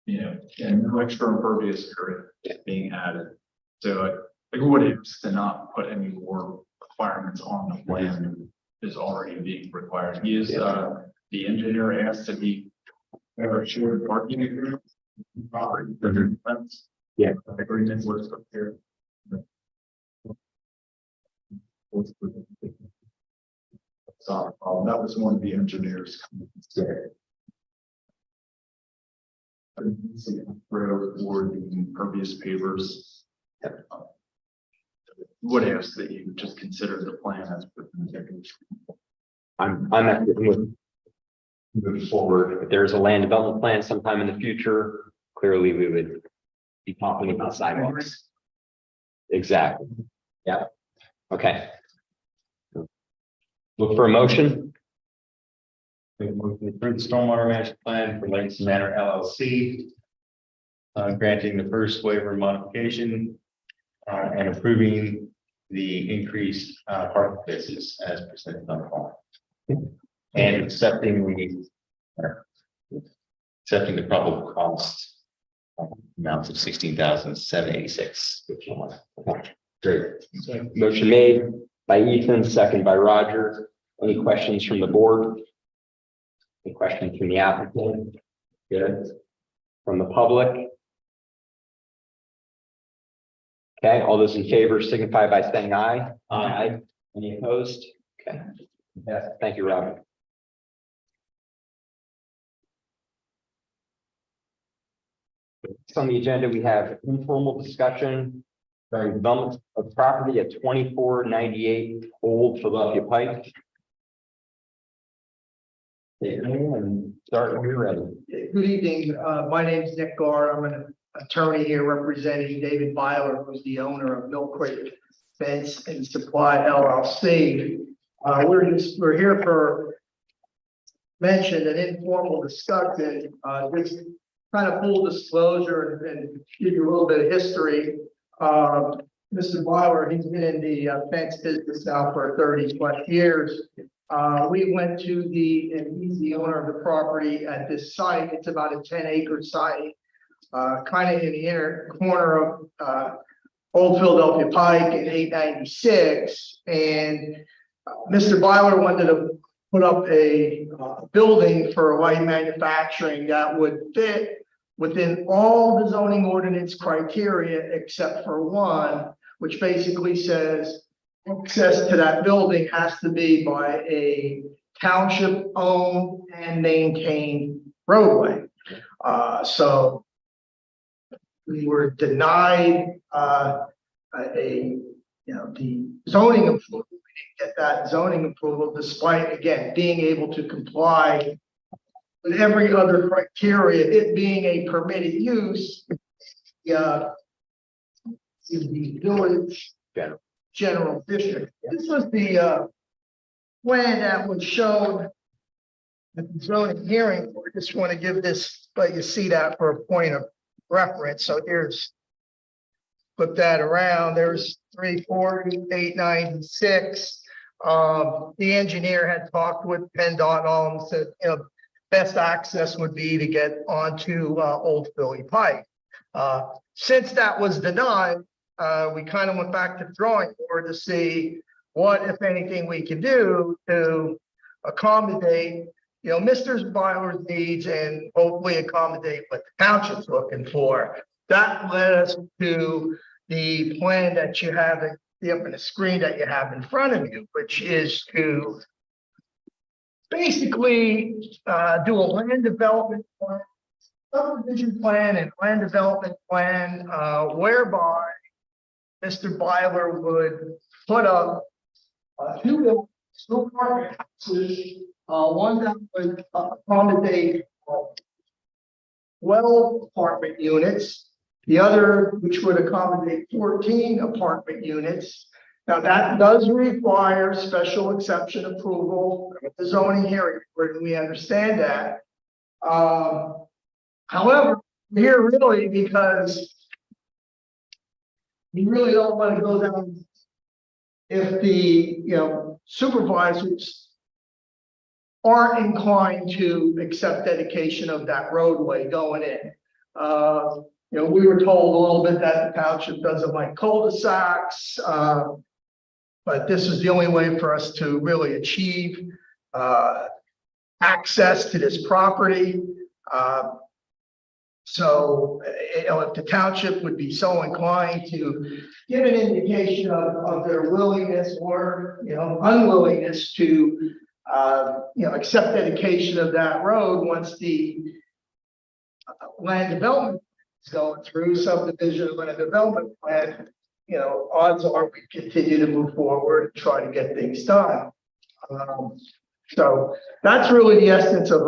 You know, and no extra impervious area being added. So I think what is to not put any more requirements on the plan is already being required. He is, the engineer asked that he ever shared parking agreement. Property. Yeah. Agreement was prepared. So, that was one of the engineers. Road or the impervious pavers. Would ask that you just consider the plan as. I'm happy with moving forward. If there's a land development plan sometime in the future, clearly we would be talking about sidewalks. Exactly. Yeah. Okay. Look for a motion. We move to approve the stormwater management plan for Lakes Manor LLC. Granting the first waiver modification. And approving the increased parking spaces as presented on the form. And accepting the probable cost. Amounts of $16,786. Great. Motion made by Ethan, second by Roger. Any questions from the board? Any questions from the applicant? Good. From the public? Okay, all those in favor signify by saying aye. Aye. Any opposed? Okay. Yeah, thank you, Robert. Next on the agenda, we have informal discussion during development of property at 2498 Old Philadelphia Pike. Okay, and start when you're ready. Good evening. My name is Nick Gar. I'm an attorney here representing David Byler, who's the owner of Mill Creek Fence and Supply LLC. We're here for mention an informal discussion, just kind of full disclosure and give you a little bit of history. Mr. Byler, he's been in the fence business now for 30 plus years. We went to and he's the owner of the property at this site. It's about a 10-acre site, kind of in the inner corner of Old Philadelphia Pike and 896. And Mr. Byler wanted to put up a building for light manufacturing that would fit within all the zoning ordinance criteria except for one, which basically says access to that building has to be by a township owned and maintained roadway. So we were denied the zoning approval. We didn't get that zoning approval despite, again, being able to comply with every other criteria, it being a permitted use. The village general district. This was the plan that was shown at the zoning hearing. I just want to give this, let you see that for a point of reference. So here's, flip that around. There's 340, 896. The engineer had talked with PennDOT and all and said, best access would be to get onto Old Philly Pike. Since that was denied, we kind of went back to the drawing board to see what, if anything, we can do to accommodate, Mr. Byler's needs and hopefully accommodate what the township's looking for. That led us to the plan that you have, up in the screen that you have in front of you, which is to basically do a land development plan, subdivision plan and land development plan, whereby Mr. Byler would put up two apartment houses, one that would accommodate 12 apartment units, the other which would accommodate 14 apartment units. Now, that does require special exception approval at the zoning hearing, and we understand that. However, we're here really because we really don't want to go down if the, supervisors aren't inclined to accept dedication of that roadway going in. We were told a little bit that the township doesn't like cul-de-sacs, but this is the only way for us to really achieve access to this property. So, if the township would be so inclined to give an indication of their willingness or, unwillingness to, accept dedication of that road once the land development is going through subdivision of land development plan, odds are we continue to move forward and try to get things done. So that's really the essence of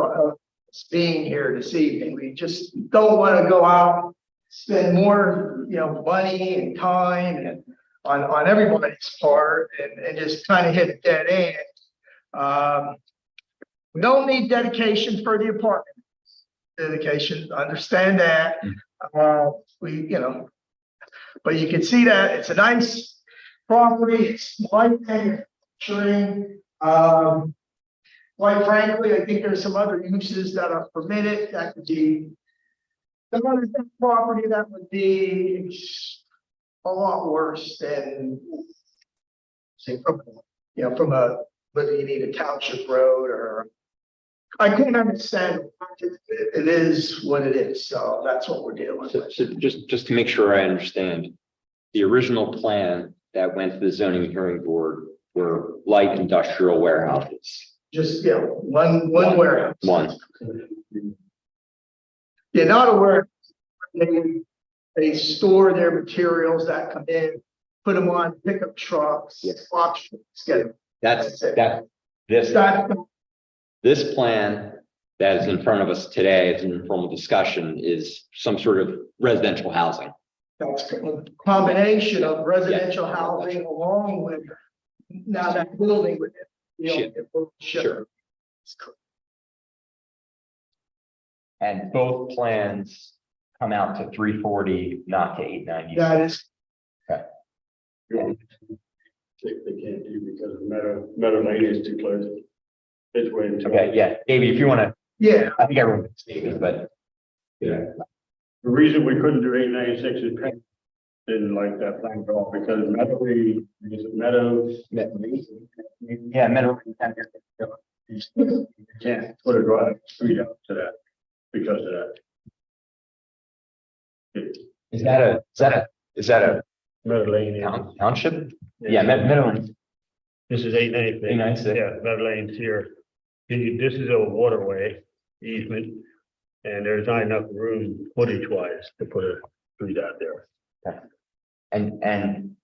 being here this evening. We just don't want to go out, spend more, money and time and on everybody's part and just kind of hit a dead end. We don't need dedication for the apartment. Dedication, understand that. But you can see that it's a nice property. It's light manufacturing. Quite frankly, I think there's some other uses that are permitted that could be another property that would be a lot worse than, say, from a, whether you need a township road or, I couldn't understand. It is what it is. So that's what we're dealing with. So just to make sure I understand, the original plan that went to the zoning hearing board were light industrial warehouses. Just, one warehouse. One. You're not aware, they store their materials that come in, put them on pickup trucks, box trucks, get them. That's it. This plan that is in front of us today, as an informal discussion, is some sort of residential housing. That's a combination of residential housing along with now that building with it. Sure. And both plans come out to 340, not to 890. That is. Okay. They can't do because Meadow Lane is too close. It's way too. Okay, yeah, Davey, if you want to. Yeah. I think everyone knows Davey, but. Yeah. The reason we couldn't do 896 is Penn didn't like that plan at all because Meadow Lane is Meadow. Yeah, Meadow. You can't put a drive street out to that because of that. Is that a Meadow Lane. township? Yeah, Meadow. This is 896. 896. Yeah, Meadow Lane's here. This is a waterway easement. And there's not enough room footage wise to put a street out there. Okay. And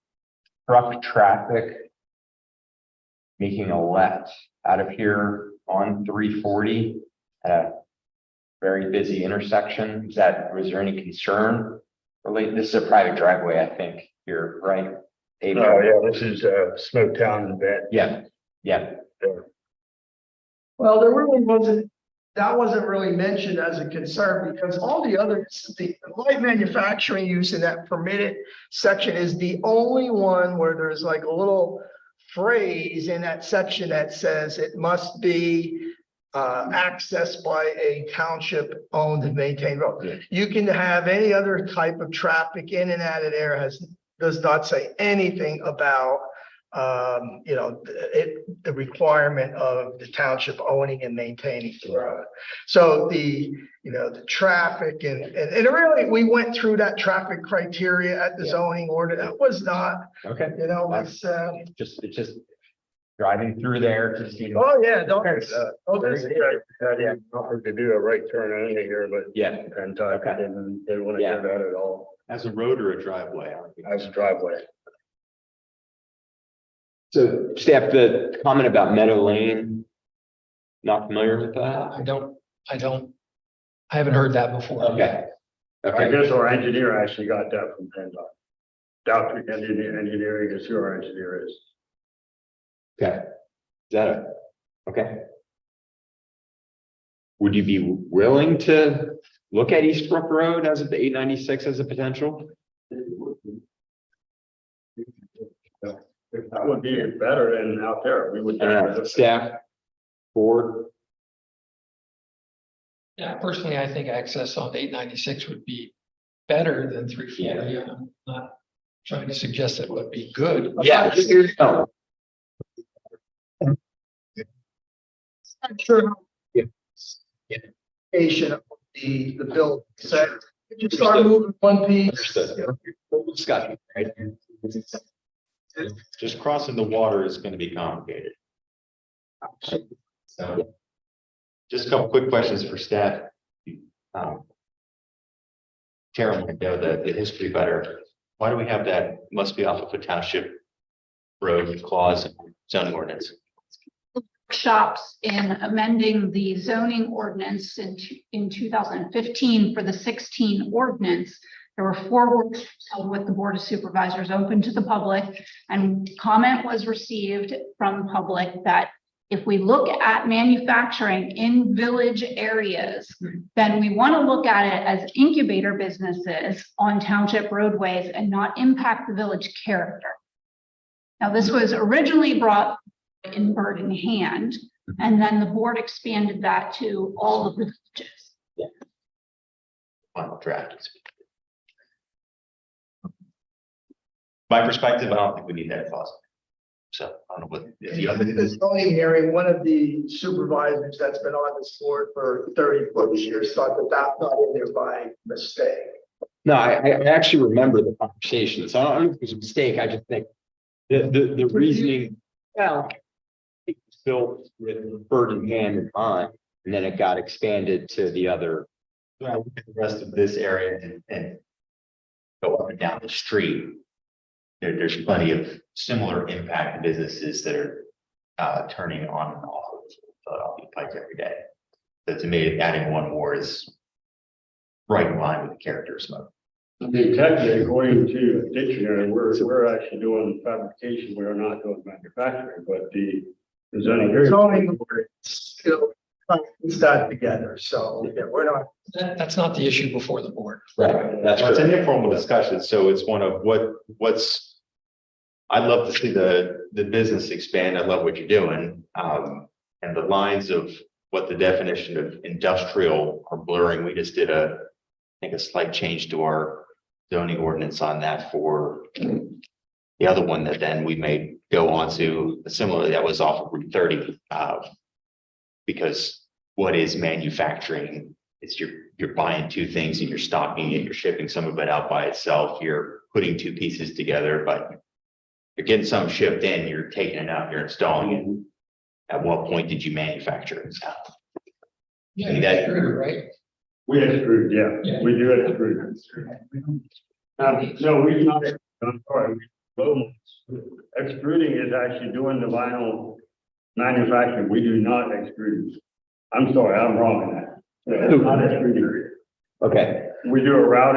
truck traffic making a left out of here on 340 at a very busy intersection. Was there any concern related? This is a private driveway, I think, here, right? Oh, yeah, this is Smoketown and Vet. Yeah. Well, there really wasn't, that wasn't really mentioned as a concern because all the others, the light manufacturing use in that permitted section is the only one where there's like a little phrase in that section that says it must be accessed by a township owned and maintained road. Yeah. You can have any other type of traffic in and out of there does not say anything about the requirement of the township owning and maintaining the road. So the traffic and really, we went through that traffic criteria at the zoning order. That was not, Okay. it's, It's just driving through there to see. oh, yeah, don't. Yeah, offered to do a right turn in here, but. Yeah. And didn't want to Yeah. do that at all. As a road or a driveway? As a driveway. So staff, the comment about Meadow Lane, not familiar with that? I haven't heard that before. Okay. I Okay. guess our engineer actually got that from PennDOT. Dr. Engineering is who our engineer is. Okay. Is that okay? Would you be willing to look at East Brook Road as of the 896 as a potential? That would be better than out there. We would. Staff, board, Yeah, personally, I think access on 896 would be better than 340. I'm not trying to suggest that it would be good. yeah. Oh, I'm sure. Yeah. Patient of the bill said, you start moving one piece. understood. Discussion, right? Just crossing the water is going to be complicated. So, just a couple quick questions for staff. Tara might know the history better. Why do we have that must be off of a township road clause in zoning ordinance? Shops in amending the zoning ordinance in 2015 for the 16 ordinance. There were 4 workshops held with the Board of Supervisors open to the public, and comment was received from the public that if we look at manufacturing in village areas, then we want to look at it as incubator businesses on township roadways and not impact the village character. Now, this was originally brought in bird in hand, and then the board expanded that to all of the villages. Final draft. My perspective, I don't think we need that clause. So I don't know what, if you have In the zoning hearing, one of the supervisors that's been on this board for 30+ years thought that that's not in there by mistake. No, I actually remember the conversation, so I don't know if it was a mistake, I just think the reasoning, well, it was built with bird in hand in mind, and then it got expanded to the other. the rest of this area and go up and down the street. There's plenty of similar impact businesses that are turning on and off of Philadelphia Pike every day. So to me, adding one more is right in line with the character of smoke. I mean, technically, according to the dictionary, we're actually doing fabrication. We are not doing manufacturing, but the zoning here. Zoning board still puts that together, so yeah, we're not. That's not the issue before the board. Right, that's It's an correct. informal discussion, so it's one of what's. I'd love to see the business expand. I love what you're doing. And the lines of what the definition of industrial are blurring. We just did I think a slight change to our zoning ordinance on that for the other one that then we may go on to similarly, that was off of Route 30. Because what is manufacturing? It's you're buying 2 things and you're stocking it, you're shipping some of it out by itself, you're putting 2 pieces together, but you're getting some shipped in, you're taking it out, you're installing it. At what point did you manufacture it? Yeah, Maybe that- right? We extrude, yeah, we do extrude. No, we do not, I'm sorry, extruding is actually doing the vinyl manufacturing. We do not extrude. I'm sorry, I'm wrong in that. It's not extruding. Okay, We do a route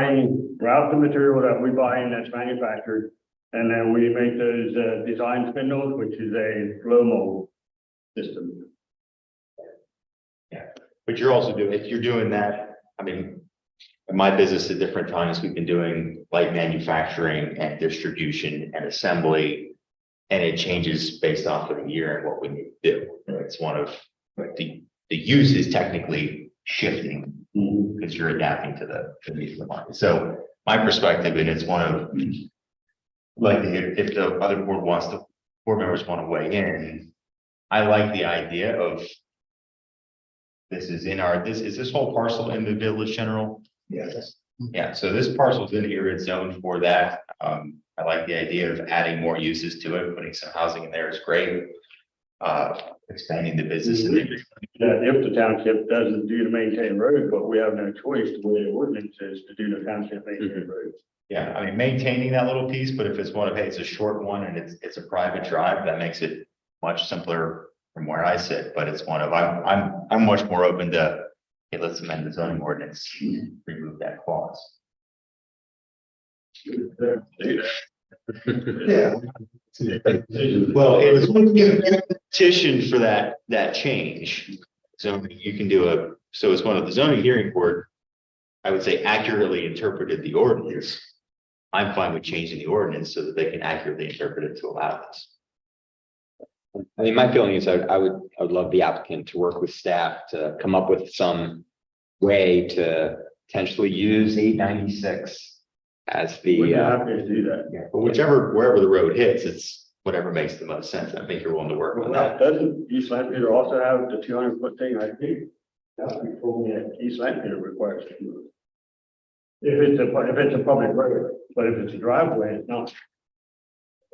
the material that we buy in that's manufactured, and then we make those design spindles, which is a blow mold system. But you're also doing, if you're doing that, I mean, in my business at different times, we've been doing light manufacturing and distribution and assembly. And it changes based off of the year and what we need to do. It's one of the use is technically shifting because you're adapting to the needs of the market. So my perspective, and it's one of like if the other board wants to board members want to weigh in, I like the idea of this is in our, is this whole parcel in the Village General? Yes. Yeah, so this parcel's in here, it's zoned for that. I like the idea of adding more uses to it, putting some housing in there is great. Expanding the business in there. That if the township doesn't do the maintain road, but we have no choice, the way the ordinance is to do the township maintain road. Yeah, I mean, maintaining that little piece, but if it's one of, hey, it's a short one and it's a private drive, that makes it much simpler from where I sit, but it's one of, I'm much more open to, hey, let's amend the zoning ordinance, remove that clause. Yeah. Well, it's when you petition for that change. So you can do so it's one of the zoning hearing board, I would say accurately interpreted the ordinance. I'm fine with changing the ordinance so that they can accurately interpret it to allow this. I mean, my feeling is I would love the applicant to work with staff to come up with some way to potentially use 896 as the. We're happy to do that. Yeah, But wherever the road hits, it's whatever makes the most sense. I think you're willing to work on that. Doesn't East Lampere also have the 200-foot thing I think? East Lampere requires. If it's a public road, but if it's a driveway, it's not.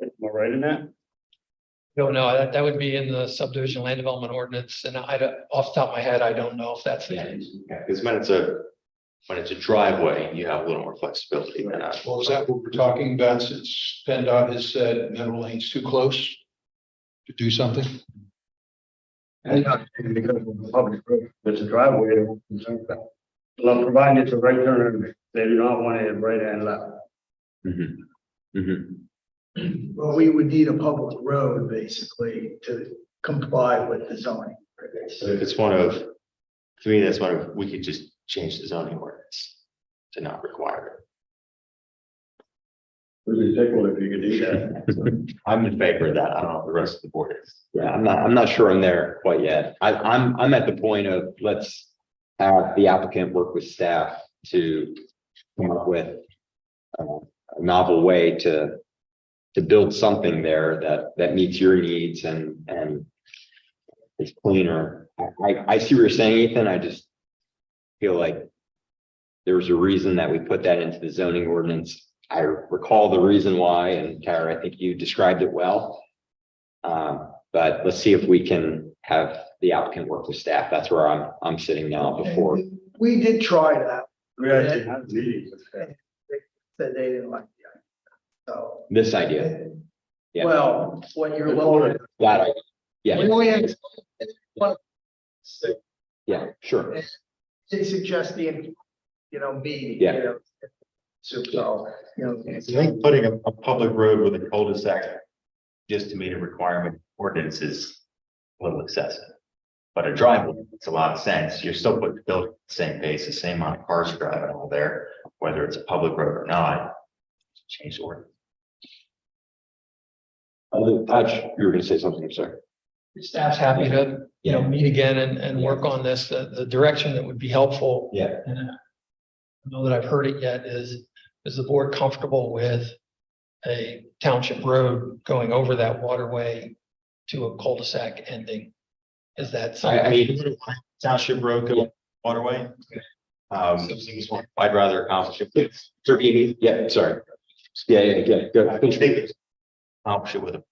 Am I right in that? No, that would be in the subdivision land development ordinance, and off the top of my head, I don't know if that's the case. Because when it's a driveway, you have a little more flexibility than that. Well, is that what we're talking about, since PennDOT has said mineral lane's too close to do something? And not because of the public road, it's a driveway. They're concerned about. Well, providing it's a right turn, they do not want it right and left. Well, we would need a public road basically to comply with the zoning. So if it's one of, to me, that's one of, we could just change the zoning ordinance to not require it. Would be tickled if you could do that. I'm in favor of that. I don't know if the rest of the board is. Yeah, I'm not sure I'm there quite yet. I'm at the point of let's have the applicant work with staff to come up with a novel way to build something there that meets your needs and is cleaner. I see what you're saying, Ethan. I just feel like there was a reason that we put that into the zoning ordinance. I recall the reason why, and Tara, I think you described it well. But let's see if we can have the applicant work with staff. That's where I'm sitting now before. We did try that. We actually have meetings with that. They said they didn't like the idea. So, This idea. Yeah. well, when you're looking That idea. Yeah. We only had one. Yeah, sure. They suggest the, meeting. Yeah. So, I think putting a public road with a cul-de-sac just to meet a requirement ordinance is a little excessive. But a driveway makes a lot of sense. You're still putting the building at the same pace, the same amount of cars driving all there, whether it's a public road or not. Change the ordinance. You were going to say something, sir. Staff's happy to, meet again and work on this. The direction that would be helpful. Yeah. And I don't know that I've heard it yet is the board comfortable with a township road going over that waterway to a cul-de-sac ending? Is that something? I mean, township road go waterway. I'd rather accomplish it. Yeah, sorry. Yeah. Go. Accomplish it with a.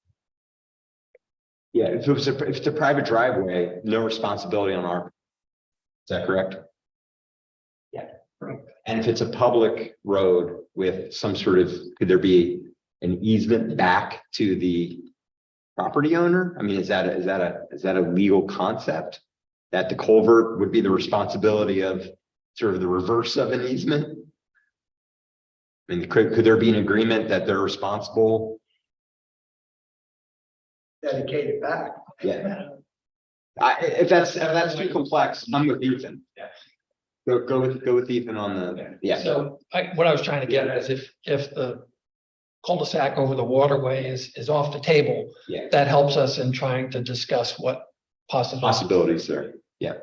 Yeah, if it's a private driveway, no responsibility on our. Is that correct? Yeah. And if it's a public road with some sort of, could there be an easement back to the property owner? I mean, is that a legal concept? That the culvert would be the responsibility of sort of the reverse of an easement? I mean, could there be an agreement that they're responsible? dedicated back. Yeah. If that's too complex, I'm with Ethan. Yeah. Go with Ethan on the, yeah. So what I was trying to get at is if the cul-de-sac over the waterway is off the table, Yeah. that helps us in trying to discuss what Possibilities there. Yeah.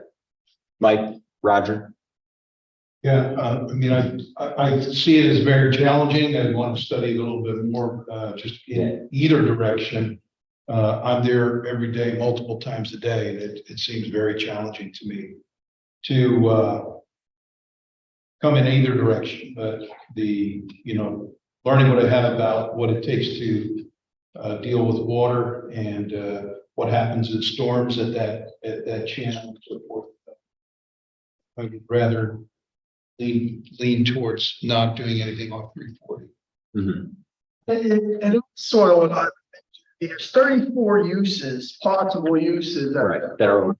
Mike, Roger. Yeah, I mean, I see it as very challenging. I want to study it a little bit more, just in either direction. I'm there every day, multiple times a day, and it seems very challenging to me to come in either direction, but learning what I have about what it takes to deal with water and what happens in storms at that channel and so forth. I would rather lean towards not doing anything off 340. And sort of what there's 34 uses, possible uses Right, that are,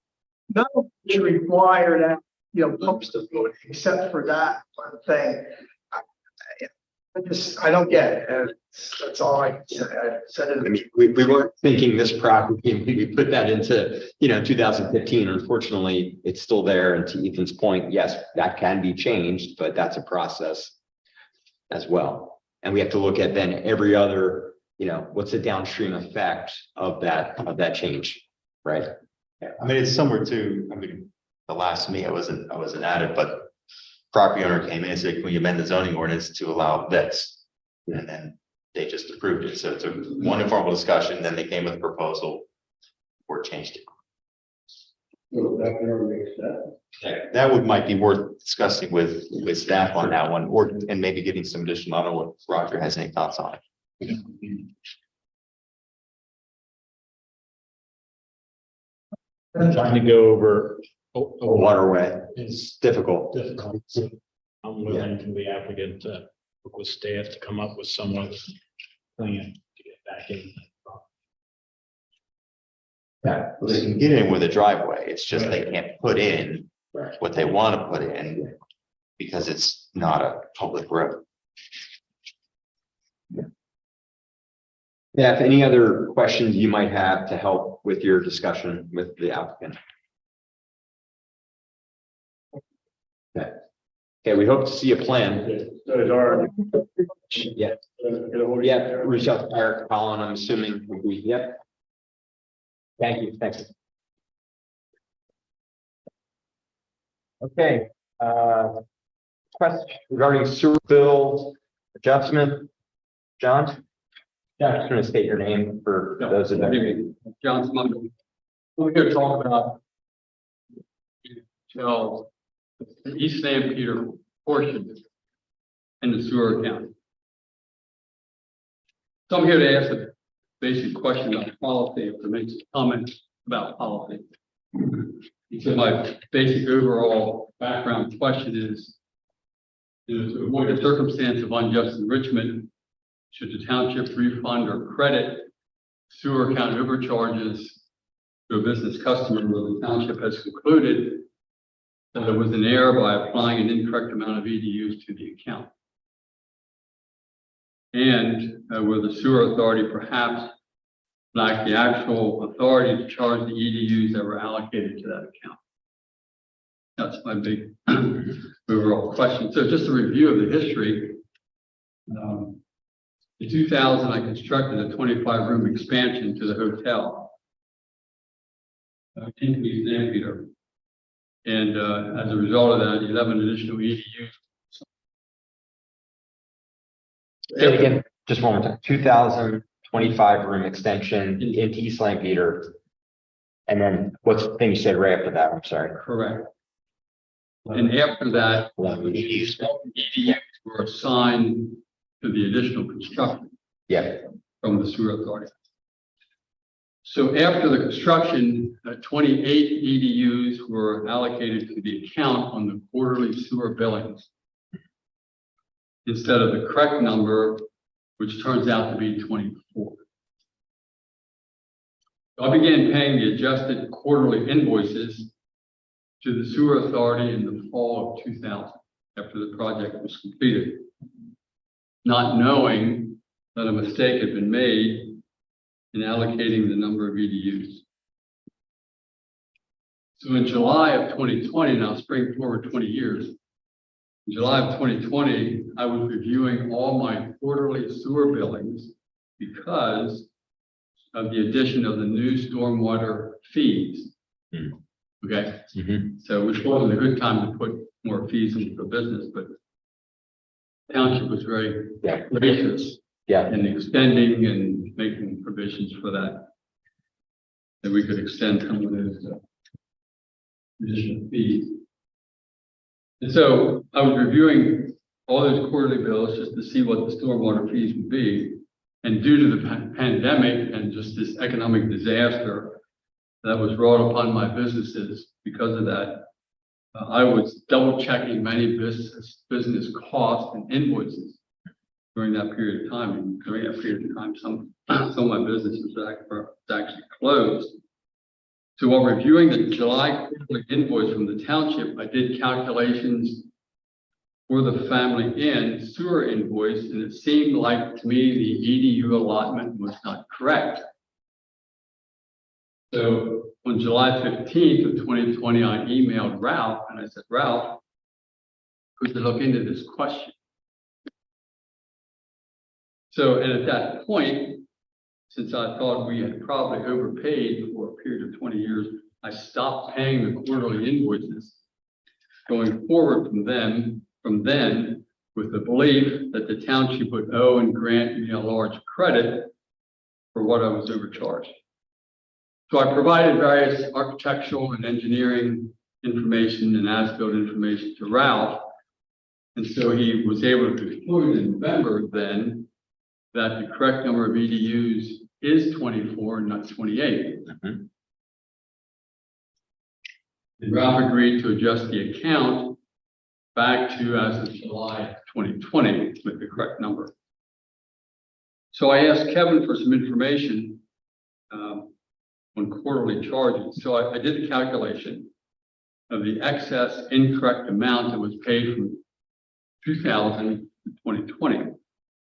none of which require that, pumps to put, except for that one thing. I don't get it. That's all I can say. I said it. I mean, we weren't thinking this property, and we put that into, 2015. Unfortunately, it's still there. And to Ethan's point, yes, that can be changed, but that's a process as well. And we have to look at then every other, what's the downstream effect of that change, right? Yeah, I mean, it's similar to, the last meeting, I wasn't at it, but property owner came in and said, can you amend the zoning ordinance to allow vets? And then they just approved it. So it's one informal discussion, then they came with a proposal or changed it. That might be worth discussing with staff on that one, and maybe getting some additional, I don't know what Roger has any thoughts on it. Trying to go over A waterway is difficult. difficult. So I'm willing to the applicant to work with staff to come up with some other plan to get back in. Yeah. They can get in with a driveway, it's just they can't put in what they want to put in because it's not a public road. Yeah, if any other questions you might have to help with your discussion with the applicant. Okay, we hope to see a plan. Yeah. Yeah, reach out to Eric Collin, I'm assuming. Yep. Thank you, thanks. Okay, question regarding sewer bill adjustment. John? Yeah, I'm just gonna state your name for those of you. John Smuggle. We're here to talk about the East San Peter portion in the sewer account. So I'm here to ask a basic question about policy, or to make some comments about policy. So my basic overall background question is, to avoid the circumstance of unjust enrichment, should the township refund or credit sewer account overcharges to a business customer where the township has concluded that there was an error by applying an incorrect amount of EDUs to the account? And where the sewer authority perhaps lacked the actual authority to charge the EDUs that were allocated to that account? That's my big overall question. So just a review of the history. In 2000, I constructed a 25-room expansion to the hotel in East San Peter. And as a result of that, 11 additional EDUs. Say it again, just one more time. 2025 room extension into East St. Peter. And then what's the thing you said right after that? I'm sorry. Correct. And after that, EDUs were assigned to the additional construction. Yeah. From the sewer authority. So after the construction, 28 EDUs were allocated to the account on the quarterly sewer billings, instead of the correct number, which turns out to be 24. So I began paying the adjusted quarterly invoices to the sewer authority in the fall of 2000, after the project was completed, not knowing that a mistake had been made in allocating the number of EDUs. So in July of 2020, now spring forward 20 years, in July of 2020, I was reviewing all my quarterly sewer billings because of the addition of the new stormwater fees. Okay, so which wasn't a good time to put more fees into the business, but the township was very gracious in extending and making provisions for that. that we could extend some of those additional fees. And so I was reviewing all those quarterly bills just to see what the stormwater fees would be. And due to the pandemic and just this economic disaster that was wrought upon my businesses because of that, I was double checking many business costs and invoices during that period of time. And during that period of time, some of my businesses were actually closed. So while reviewing the July quarterly invoice from the township, I did calculations for the family inn sewer invoice, and it seemed like to me the EDU allotment was not correct. So on July 15th of 2020, I emailed Ralph and I said, Ralph, could you look into this question? So, and at that point, since I thought we had probably overpaid for a period of 20 years, I stopped paying the quarterly invoices going forward from then, with the belief that the township would owe and grant me a large credit for what I was overcharged. So I provided various architectural and engineering information and as-built information to Ralph. And so he was able to conclude in November then that the correct number of EDUs is 24 and not 28. And Ralph agreed to adjust the account back to as of July 2020 with the correct number. So I asked Kevin for some information on quarterly charges. So I did a calculation of the excess incorrect amount that was paid from 2000 to 2020,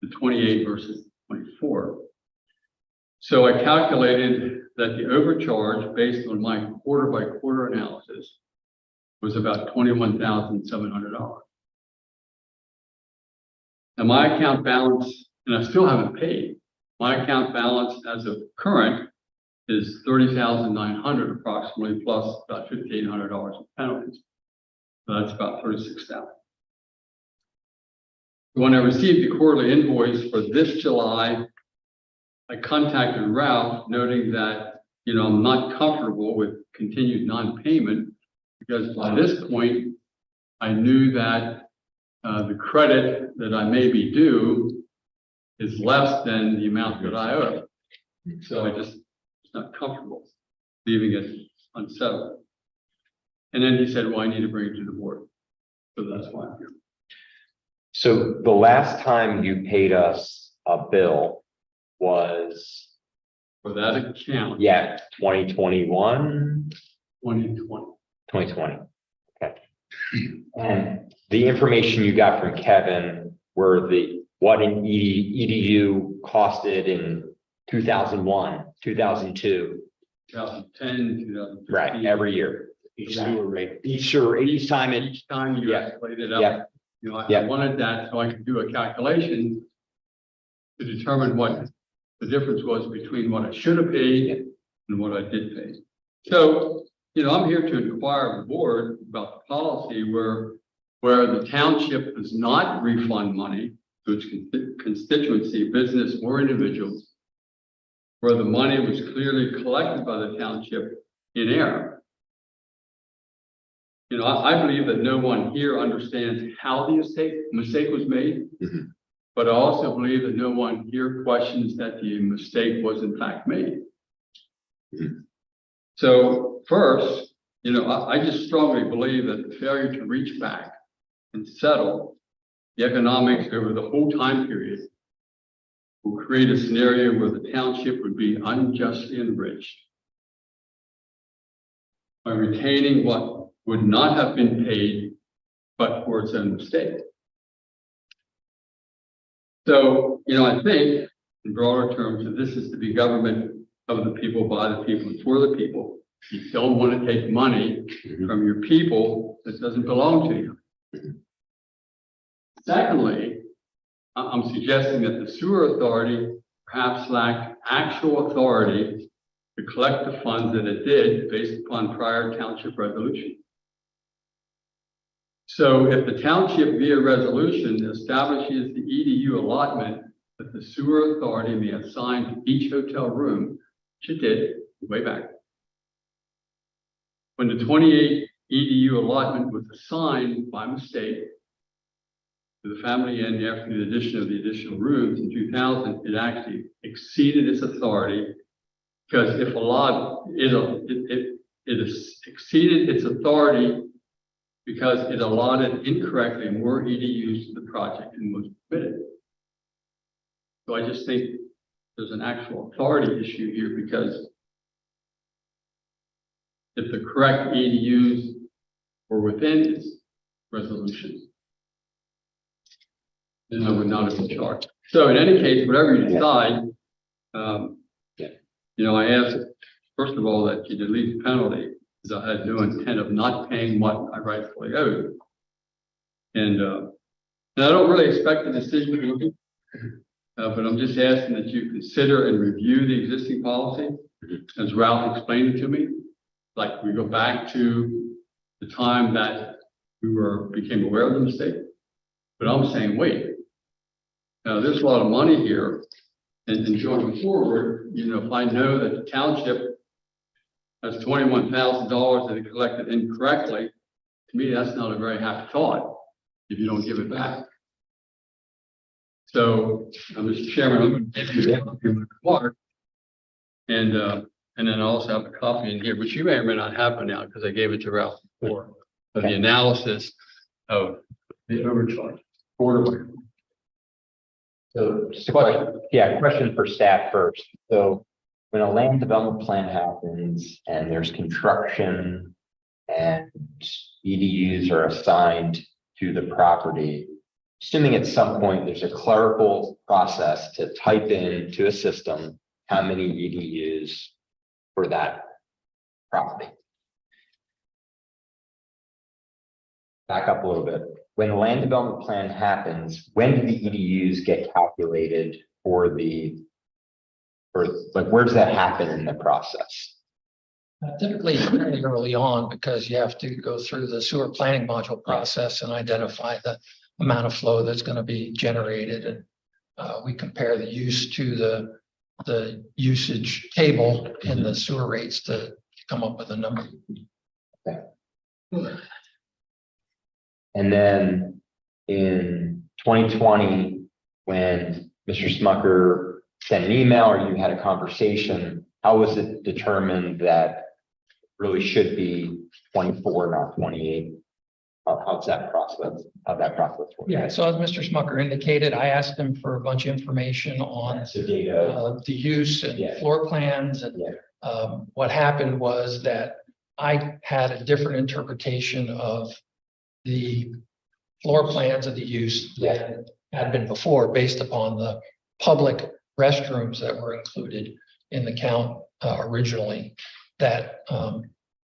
the 28 versus 24. So I calculated that the overcharge based on my quarter by quarter analysis was about $21,700. Now my account balance, and I still haven't paid, my account balance as of current is $30,900 approximately, plus about $1,500 in penalties. So that's about $36,000. When I received the quarterly invoice for this July, I contacted Ralph noting that, I'm not comfortable with continued non-payment because by this point, I knew that the credit that I may be due is less than the amount that I owe. So I just not comfortable leaving it unsettled. And then he said, well, I need to bring it to the board. So that's why I'm here. So the last time you paid us a bill was? For that account. Yeah, 2021? 2020. 2020, okay. And the information you got from Kevin were what an EDU costed in 2001, 2002. 2010, 2015. Right, every year. Each sewer rate. Each time you escalate it up. Yeah. I wanted that so I could do a calculation to determine what the difference was between what I should have paid and what I did pay. So, I'm here to inquire of the board about the policy where the township does not refund money to its constituency, business or individuals, where the money was clearly collected by the township in error. I believe that no one here understands how the mistake was made, but I also believe that no one here questions that the mistake was in fact made. So first, I just strongly believe that the failure to reach back and settle the economics over the whole time period will create a scenario where the township would be unjustly enriched by retaining what would not have been paid but for its own mistake. So, I think in broader terms that this is to be government of the people, by the people, and for the people. You don't want to take money from your people that doesn't belong to you. Secondly, I'm suggesting that the sewer authority perhaps lacked actual authority to collect the funds that it did based upon prior township resolution. So if the township via resolution establishes the EDU allotment that the sewer authority may assign to each hotel room, which it did, way back. When the 28 EDU allotment was assigned by mistake to the family inn after the addition of the additional rooms in 2000, it actually exceeded its authority, because if a lot, it has exceeded its authority because it allotted incorrectly more EDUs to the project than was permitted. So I just think there's an actual authority issue here, because if the correct EDUs were within its resolution, then I would not have been charged. So in any case, whatever you decide, you know, I asked, first of all, that you delete the penalty, because I had no intent of not paying what I rightfully owed. And I don't really expect a decision, but I'm just asking that you consider and review the existing policy, as Ralph explained it to me. Like, we go back to the time that we became aware of the mistake. But I'm saying, wait, now there's a lot of money here, and going forward, you know, if I know that the township has $21,000 that it collected incorrectly, to me, that's not a very happy thought if you don't give it back. So, Mr. Chairman, I'm going to give you that report. And then I also have a copy in here, which you may or may not have by now, because I gave it to Ralph before, of the analysis of the overcharge. So just a question for staff first. So when a land development plan happens and there's construction and EDUs are assigned to the property, assuming at some point there's a clerical process to type into a system how many EDUs for that property. Back up a little bit. When the land development plan happens, when do the EDUs get calculated for like, where does that happen in the process? Typically fairly early on, because you have to go through the sewer planning module process and identify the amount of flow that's going to be generated. And we compare the use to the usage table in the sewer rates to come up with a number. Okay. And then in 2020, when Mr. Smucker sent an email or you had a conversation, how was it determined that really should be 24, not 28? How's that process? How'd that process work? Yeah, so as Mr. Smucker indicated, I asked him for a bunch of information on the use and floor plans. And what happened was that I had a different interpretation of the floor plans of the use that had been before, based upon the public restrooms that were included in the count originally, that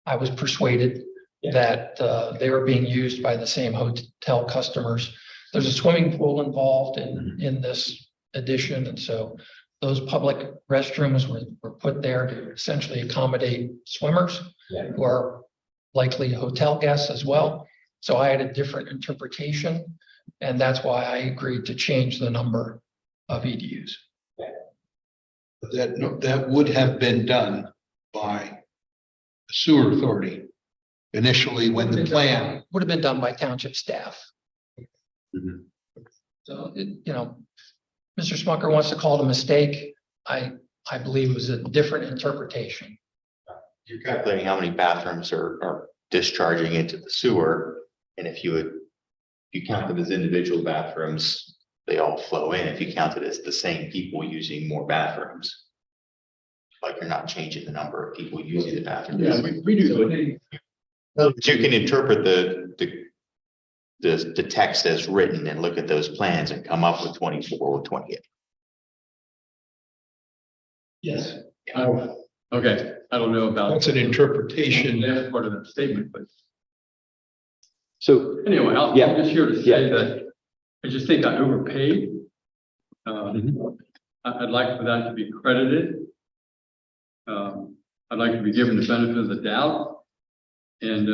I was persuaded that they were being used by the same hotel customers. There's a swimming pool involved in this addition, and so those public restrooms were put there to essentially accommodate swimmers who are likely hotel guests as well. So I had a different interpretation, and that's why I agreed to change the number of EDUs. That would have been done by the sewer authority initially when the plan would have been done by township staff. So, you know, Mr. Smucker wants to call it a mistake. I believe it was a different interpretation. You're calculating how many bathrooms are discharging into the sewer. And if you count them as individual bathrooms, they all flow in. If you count it as the same people using more bathrooms, like, you're not changing the number of people using the bathroom. Yeah, we do. But you can interpret the text as written and look at those plans and come up with 24 or 28. Yes. Okay. I don't know about. That's an interpretation. That's part of that statement, but. So anyway, I'm just here to say that I just think I overpaid. I'd like for that to be credited. I'd like to be given the benefit of the doubt. And,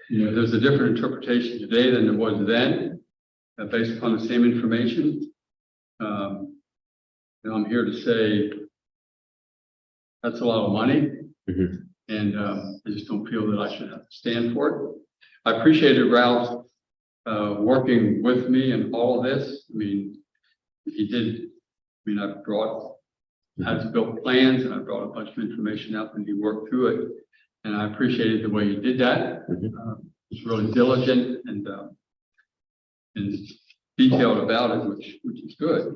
you know, there's a different interpretation today than there was then, based upon the same information. And I'm here to say That's a lot of money. Mhm. And I just don't feel that I should have to stand for it. I appreciated Ralph working with me in all of this. I mean, he did, I brought as-built plans and I brought a bunch of information up and he worked through it. And I appreciated the way he did that. He's really diligent and detailed about it, which is good.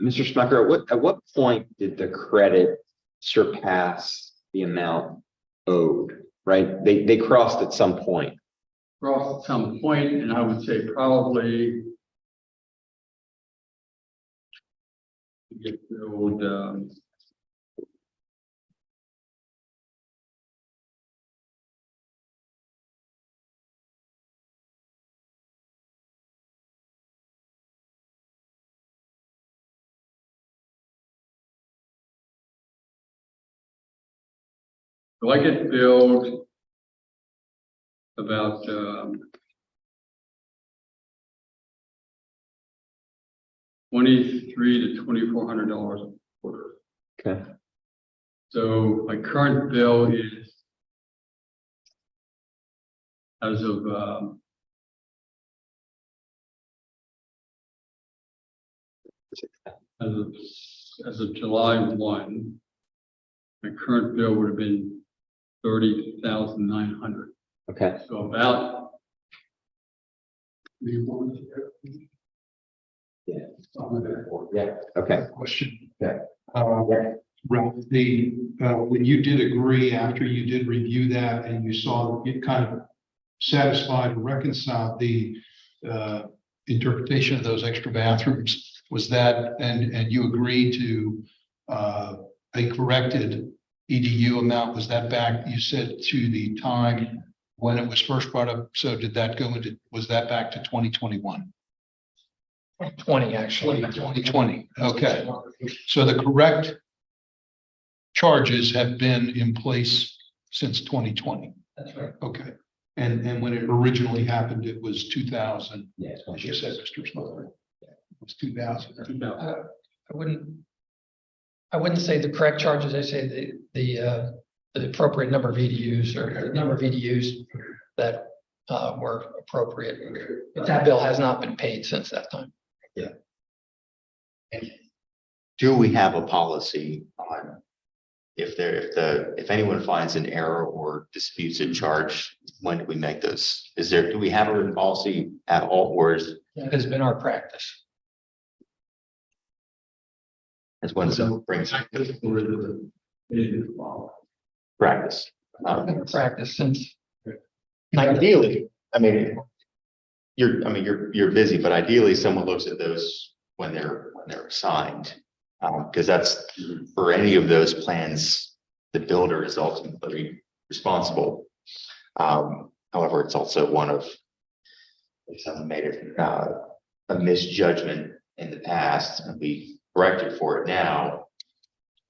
Mr. Smucker, at what point did the credit surpass the amount owed, right? They crossed at some point. Crossed at some point, and I would say probably get the old so I get billed about $2,300 to $2,400 a quarter. Okay. So my current bill is as of July 1, my current bill would have been $30,900. Okay. So about Yeah. Okay. Question. Yeah. Ralph, when you did agree, after you did review that and you saw it kind of satisfied or reconciled the interpretation of those extra bathrooms, was that, and you agreed to a corrected EDU amount, was that back, you said, to the time when it was first brought up? So did that go into, was that back to 2021? 20, actually. 2020, okay. So the correct charges have been in place since 2020. That's right. Okay. And when it originally happened, it was 2000. Yes. As you said, Mr. Smoker. It was 2000. I wouldn't say the correct charges. I say the appropriate number of EDUs or the number of EDUs that were appropriate. But that bill has not been paid since that time. Yeah. Do we have a policy on if anyone finds an error or disputes a charge, when do we make those? Do we have a written policy at all, or is That has been our practice. as when someone brings practice? Practice since. Ideally, I mean, you're busy, but ideally someone looks at those when they're assigned. Because that's for any of those plans, the builder is ultimately responsible. However, it's also one of, if someone made a misjudgment in the past and we corrected for it now.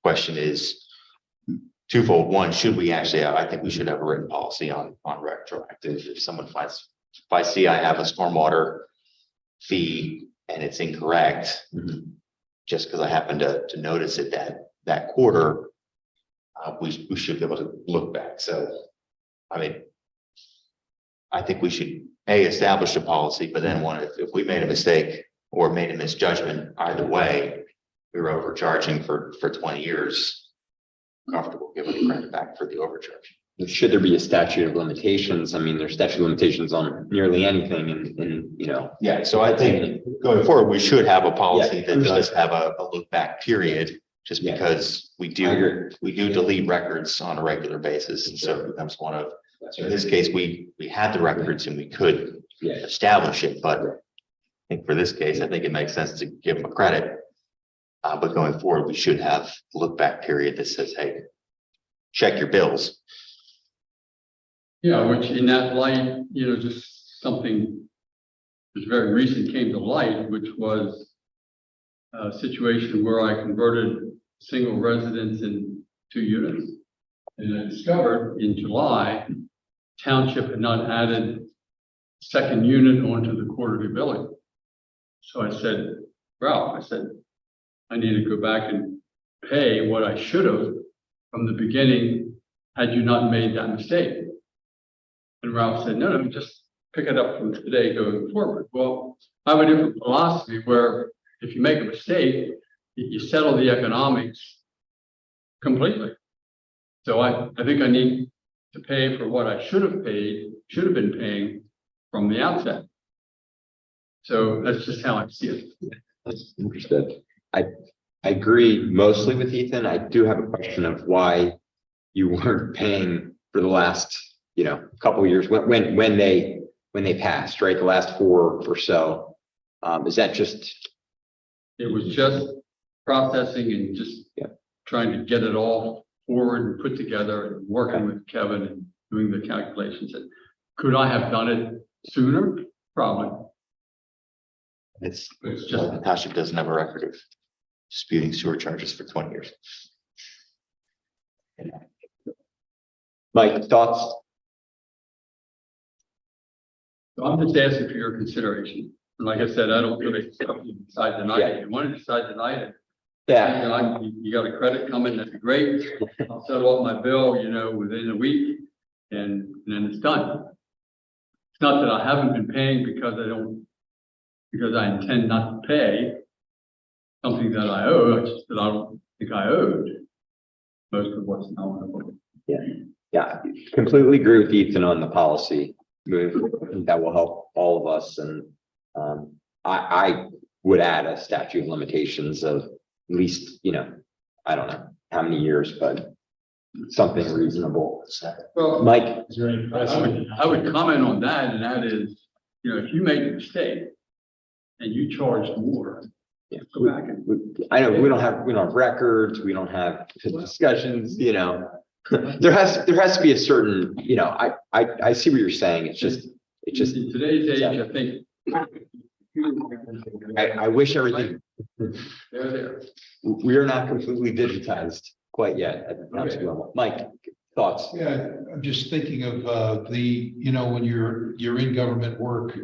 Question is twofold. One, should we actually, I think we should have a written policy on retroactive. If someone finds, if I see I have a stormwater fee and it's incorrect, just because I happen to notice it that quarter, we should be able to look back. So, I mean, I think we should establish a policy, but then if we made a mistake or made a misjudgment, either way, we were overcharging for 20 years. Comfortable giving the credit back for the overcharge. Should there be a statute of limitations? I mean, there's statute of limitations on nearly anything and Yeah, so I think going forward, we should have a policy that does have a look back period, just because we do delete records on a regular basis. And so it becomes one of, in this case, we had the records and we could establish it, but I think for this case, I think it makes sense to give them a credit. But going forward, we should have a look back period that says, hey, check your bills. Yeah, which in that light, just something that's very recent came to light, which was a situation where I converted single residence in 2 units. And I discovered in July, township had not added second unit onto the quarterly billing. So I said, Ralph, I need to go back and pay what I should have from the beginning had you not made that mistake. And Ralph said, no, just pick it up from today going forward. Well, I have a different philosophy where if you make a mistake, you settle the economics completely. So I think I need to pay for what I should have been paying from the outset. So that's just how I see it. Understood. I agree mostly with Ethan. I do have a question of why you weren't paying for the last, couple of years when they passed, right? The last 4 or so. Is that just? It was just processing and just trying to get it all forward and put together and working with Kevin and doing the calculations. And could I have done it sooner? Probably. It's just- the township doesn't have a record of disputing sewer charges for 20 years. Mike, thoughts? So I'm just asking for your consideration. And like I said, I don't really decide tonight. If you want to decide tonight, Yeah. you got a credit coming, that'd be great. I'll settle up my bill, within a week and then it's done. It's not that I haven't been paying because I intend not to pay something that I owe, it's just that I don't think I owed most of what's now on the book. Yeah, completely agree with Ethan on the policy move. I think that will help all of us. And I would add a statute of limitations of at least, I don't know how many years, but something reasonable. Well, Mike? I would comment on that, and that is, if you make a mistake and you charge more, go back and. I know we don't have records, we don't have discussions, there has to be a certain, I see what you're saying. It's just In today's age, I think. I wish everything, They're there. we are not completely digitized quite yet at the township level. Mike, thoughts? Yeah, I'm just thinking of when you're in government work,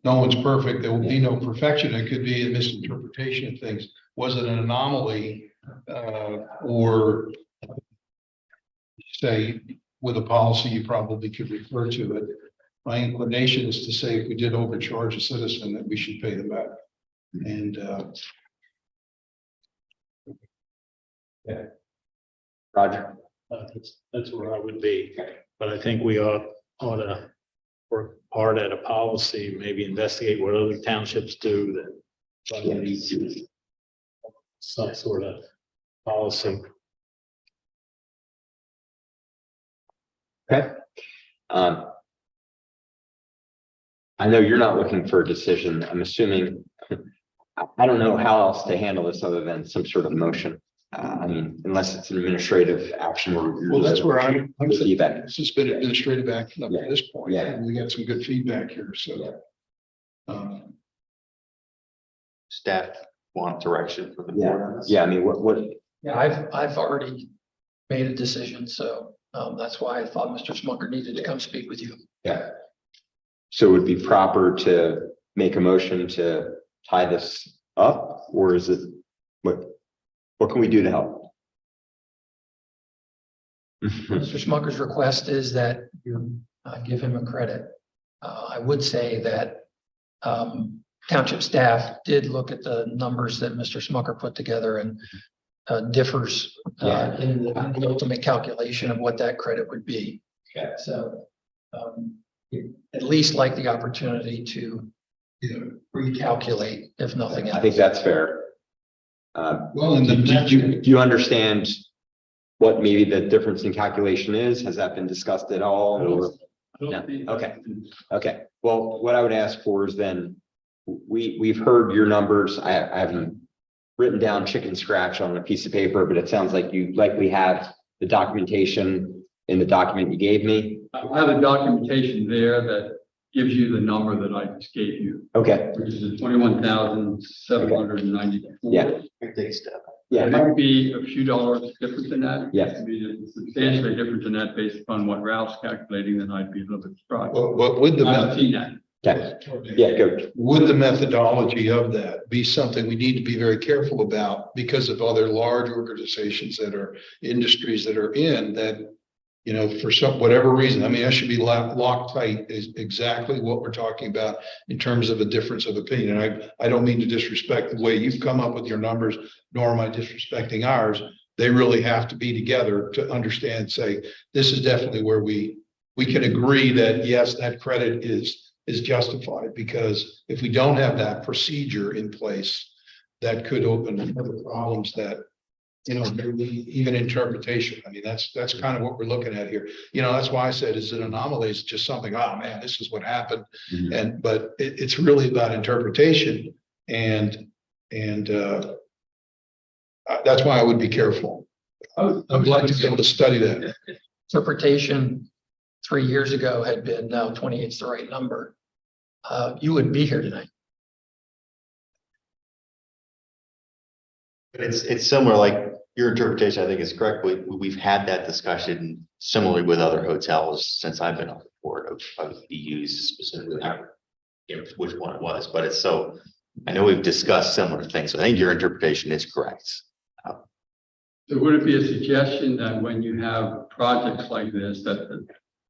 no one's perfect. There will be no perfection. It could be a misinterpretation of things. Was it an anomaly or say with a policy you probably could refer to it? My inclination is to say if we did overcharge a citizen that we should pay them back. And Roger? That's where I would be, but I think we ought to work hard at a policy, maybe investigate what other townships do that probably needs some sort of policy. Okay. I know you're not looking for a decision. I'm assuming, I don't know how else to handle this other than some sort of motion. I mean, unless it's an administrative action. well, that's where I'm feedback. It's just been administrative action up to this point. Yeah. And we got some good feedback here, so. Staff want direction from the board on this? Yeah, I mean, what? Yeah, I've already made a decision, so that's why I thought Mr. Smucker needed to come speak with you. Yeah. So it would be proper to make a motion to tie this up, or is it, what can we do to help? Mr. Smucker's request is that you give him a credit. I would say that township staff did look at the numbers that Mr. Smucker put together and differs in the ultimate calculation of what that credit would be. Okay. So at least like the opportunity to recalculate, if nothing else. I think that's fair. Well, in the do you understand what maybe the difference in calculation is? Has that been discussed at all? Or? No? Okay. Well, what I would ask for is then we've heard your numbers. I haven't written down chicken scratch on a piece of paper, but it sounds like you likely have the documentation in the document you gave me. I have a documentation there that gives you the number that I just gave you. Okay. Which is 21,794. Yeah. Big step. It might be a few dollars different than that. Yes. I mean, it's substantially different than that based upon what Ralph's calculating, then I'd be a little bit surprised. Well, with the I haven't seen that. Okay. Yeah, go. Would the methodology of that be something we need to be very careful about because of other large organizations that are industries that are in that, you know, for some, whatever reason, I mean, that should be locked tight is exactly what we're talking about in terms of a difference of opinion. I don't mean to disrespect the way you've come up with your numbers, nor am I disrespecting ours. They really have to be together to understand, say, this is definitely where we can agree that, yes, that credit is justified, because if we don't have that procedure in place, that could open other problems that, you know, maybe even interpretation. I mean, that's kind of what we're looking at here. You know, that's why I said, is it an anomaly? It's just something, oh man, this is what happened. Mhm. But it's really about interpretation and that's why I would be careful. I'd like to be able to study that. Interpretation 3 years ago had been, no, 28 is the right number. You wouldn't be here tonight. But it's similar, like your interpretation, I think is correct. We've had that discussion similarly with other hotels since I've been on the board of EUs specifically. I don't know which one it was, but it's so, I know we've discussed similar things. So I think your interpretation is correct. So would it be a suggestion that when you have projects like this, that the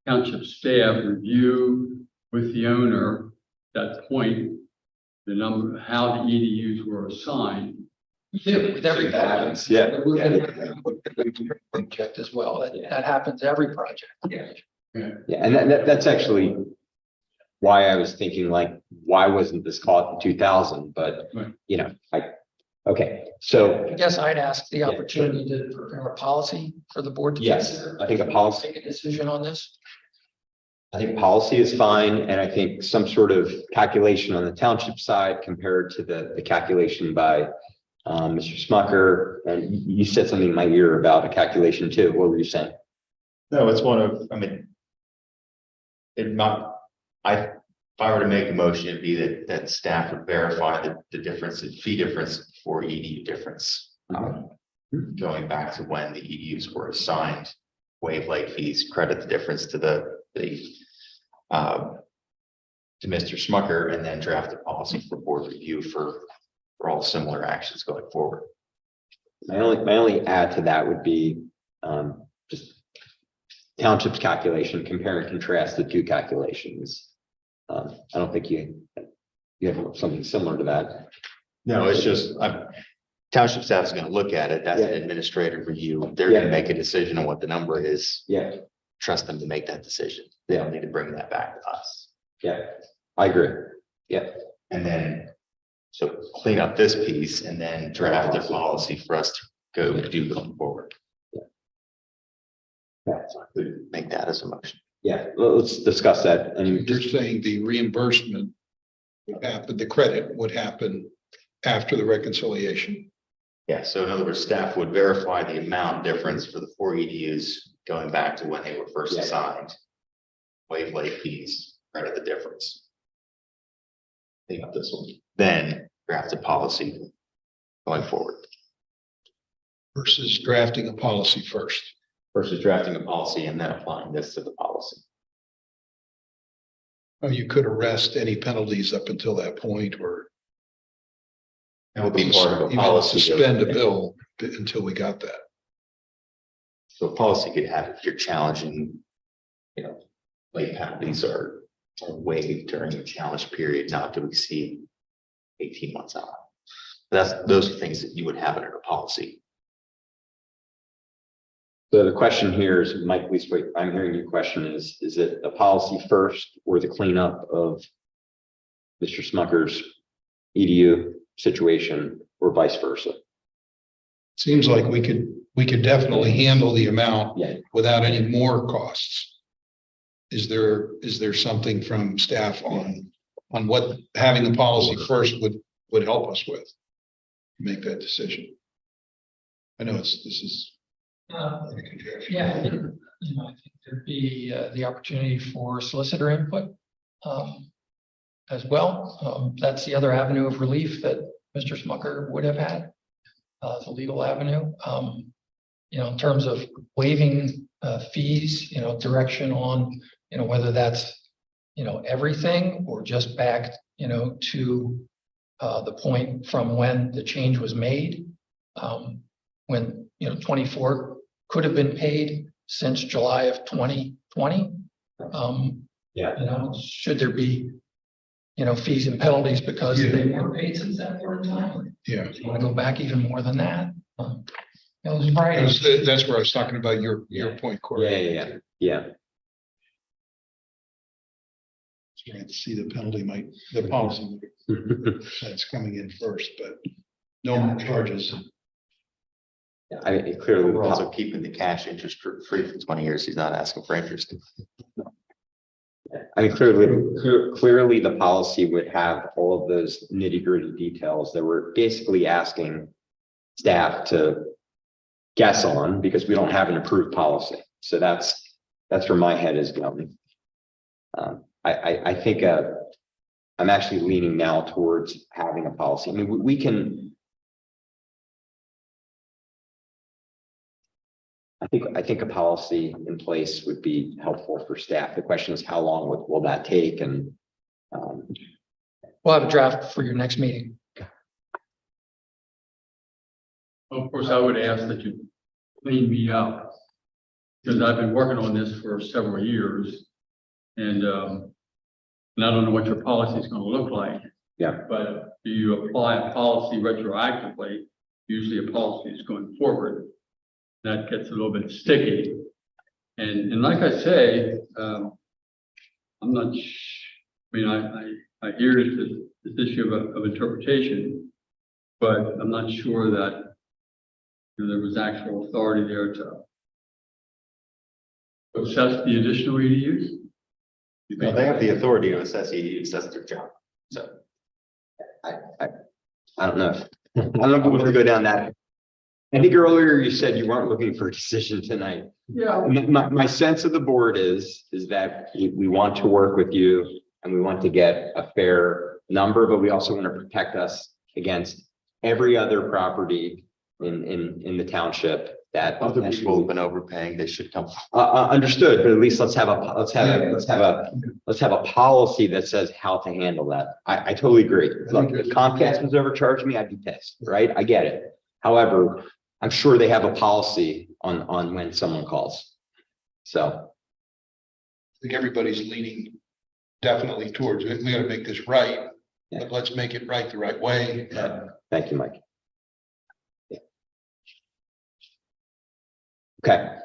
township staff review with the owner that point, the number, how the EDUs were assigned? With every Happens, yeah. project as well. That happens every project. Yeah, and that's actually why I was thinking, like, why wasn't this caught in 2000? But, Right. you know, okay, so I guess I'd ask the opportunity to prepare a policy for the board to yes, consider. I think a policy. Make a decision on this. I think policy is fine, and I think some sort of calculation on the township side compared to the calculation by Mr. Smucker, and you said something in my ear about a calculation too. What were you saying? No, it's one of, I mean, if I were to make a motion, it'd be that staff would verify the difference in fee difference for EDU difference. Going back to when the EDUs were assigned, waive late fees, credit the difference to to Mr. Smucker, and then draft a policy for board review for all similar actions going forward. My only add to that would be just township's calculation, compare and contrast the two calculations. I don't think you have something similar to that. No, it's just, township staff is going to look at it. That's an administrative review. They're Yeah. going to make a decision on what the number is. Yeah, Trust them to make that decision. They don't need to bring that back to us. yeah, I agree. Yeah, And then, so clean up this piece and then draft a policy for us to go do going forward. So I could make that as a motion. yeah. Let's discuss that. And You're saying the reimbursement would happen, the credit would happen after the reconciliation. Yeah, so in other words, staff would verify the amount difference for the 4 EDUs going back to when they were first Yeah. assigned. Waive late fees, credit the difference. Think of this one, then draft a policy going forward Versus drafting a policy first. versus drafting a policy and then applying this to the policy. Oh, you could arrest any penalties up until that point, or That would be part of a even policy. suspend a bill until we got that. So a policy could have, if you're challenging, late penalties are waived during the challenge period, not to exceed 18 months out. Those are things that you would have in a policy. so the question here is, Mike, at least what I'm hearing your question is it a policy first or the cleanup of Mr. Smucker's EDU situation or vice versa? Seems like we could definitely handle the amount Yeah. without any more costs. Is there something from staff on what having the policy first would help us with? Make that decision. I know this is. Yeah, I think there'd be the opportunity for solicitor input as well. That's the other avenue of relief that Mr. Smucker would have had, the legal avenue. In terms of waiving fees, direction on, whether that's everything or just back, to the point from when the change was made. When, 24 could have been paid since July of 2020. Should there be, fees and penalties because they weren't paid since that point in time? Yeah. Do you want to go back even more than that? There's a variety. That's where I was talking about your point, Corey. Yeah. Trying to see the penalty the policy that's coming in first, but no more charges. I mean, clearly, We're also keeping the cash interest free for 20 years. He's not asking for interest. I mean, clearly the policy would have all of those nitty gritty details that we're basically asking staff to guess on because we don't have an approved policy. So that's where my head is going. I think I'm actually leaning now towards having a policy. I mean, we can. I think a policy in place would be helpful for staff. The question is, how long will that take? And We'll have a draft for your next meeting. Of course, I would ask that you clean me up. Because I've been working on this for several years. And I don't know what your policy is going to look like. Yeah. But do you apply a policy retroactively? Usually a policy is going forward. That gets a little bit sticky. And like I say, I'm not, I hear this issue of interpretation, but I'm not sure that there was actual authority there to assess the additional EDUs. Well, they have the authority to assess EDUs. That's their job. So I don't know. I don't know if we want to go down that. I think earlier you said you weren't looking for a decision tonight. Yeah. My sense of the board is that we want to work with you and we want to get a fair number, but we also want to protect us against every other property in the township that other people have been overpaying. They should come. Understood, but at least let's have a policy that says how to handle that. I totally agree. Look, if Comcast was overcharging me, I'd be pissed, right? I get it. However, I'm sure they have a policy on when someone calls. So. I think everybody's leaning definitely towards it. We got to make this right, but let's make it right the right way. Thank you, Mike. Yeah. Okay.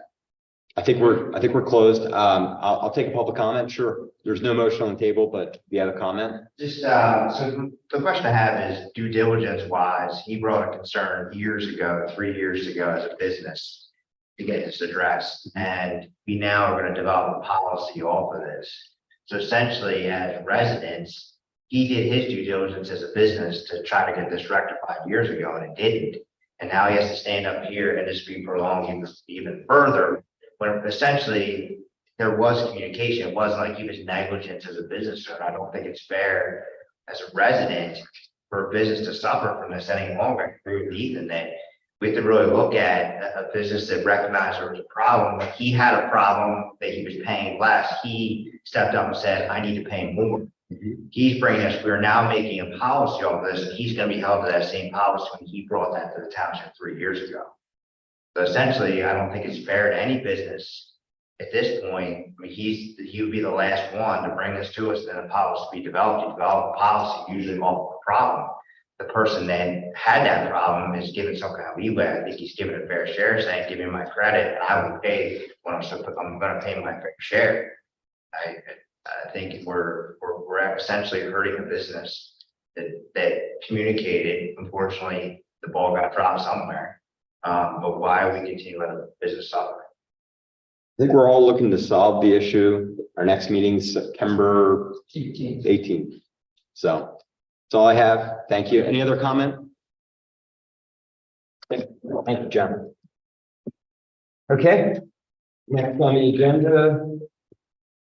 I think we're closed. I'll take a public comment. Sure. There's no motion on the table, but do you have a comment? Just, so the question I have is due diligence wise, he brought a concern years ago, 3 years ago as a business to get this addressed. And we now are going to develop a policy off of this. So essentially as residents, he did his due diligence as a business to try to get this rectified years ago and it didn't. And now he has to stand up here and this be prolonged even further when essentially there was communication. It wasn't like he was negligent as a business owner. I don't think it's fair as a resident for a business to suffer from this any longer. I agree with Ethan that we have to really look at a business that recognized there was a problem. He had a problem that he was paying less. He stepped up and said, I need to pay more. He's bringing us, we're now making a policy of this, and he's going to be held to that same policy when he brought that to the township 3 years ago. So essentially, I don't think it's fair to any business at this point. I mean, he would be the last one to bring this to us, then a policy be developed. You develop a policy, usually involve a problem. The person that had that problem is given some kind of leeway. I think he's given a fair share, saying, give me my credit, and I will pay when I'm going to pay my fair share. I think we're essentially hurting a business that communicated. Unfortunately, the ball got dropped somewhere. But why we continue to let a business suffer? I think we're all looking to solve the issue. Our next meeting is September 18th. So that's all I have. Thank you. Any other comment? Thank you, John. Okay. Next on the agenda,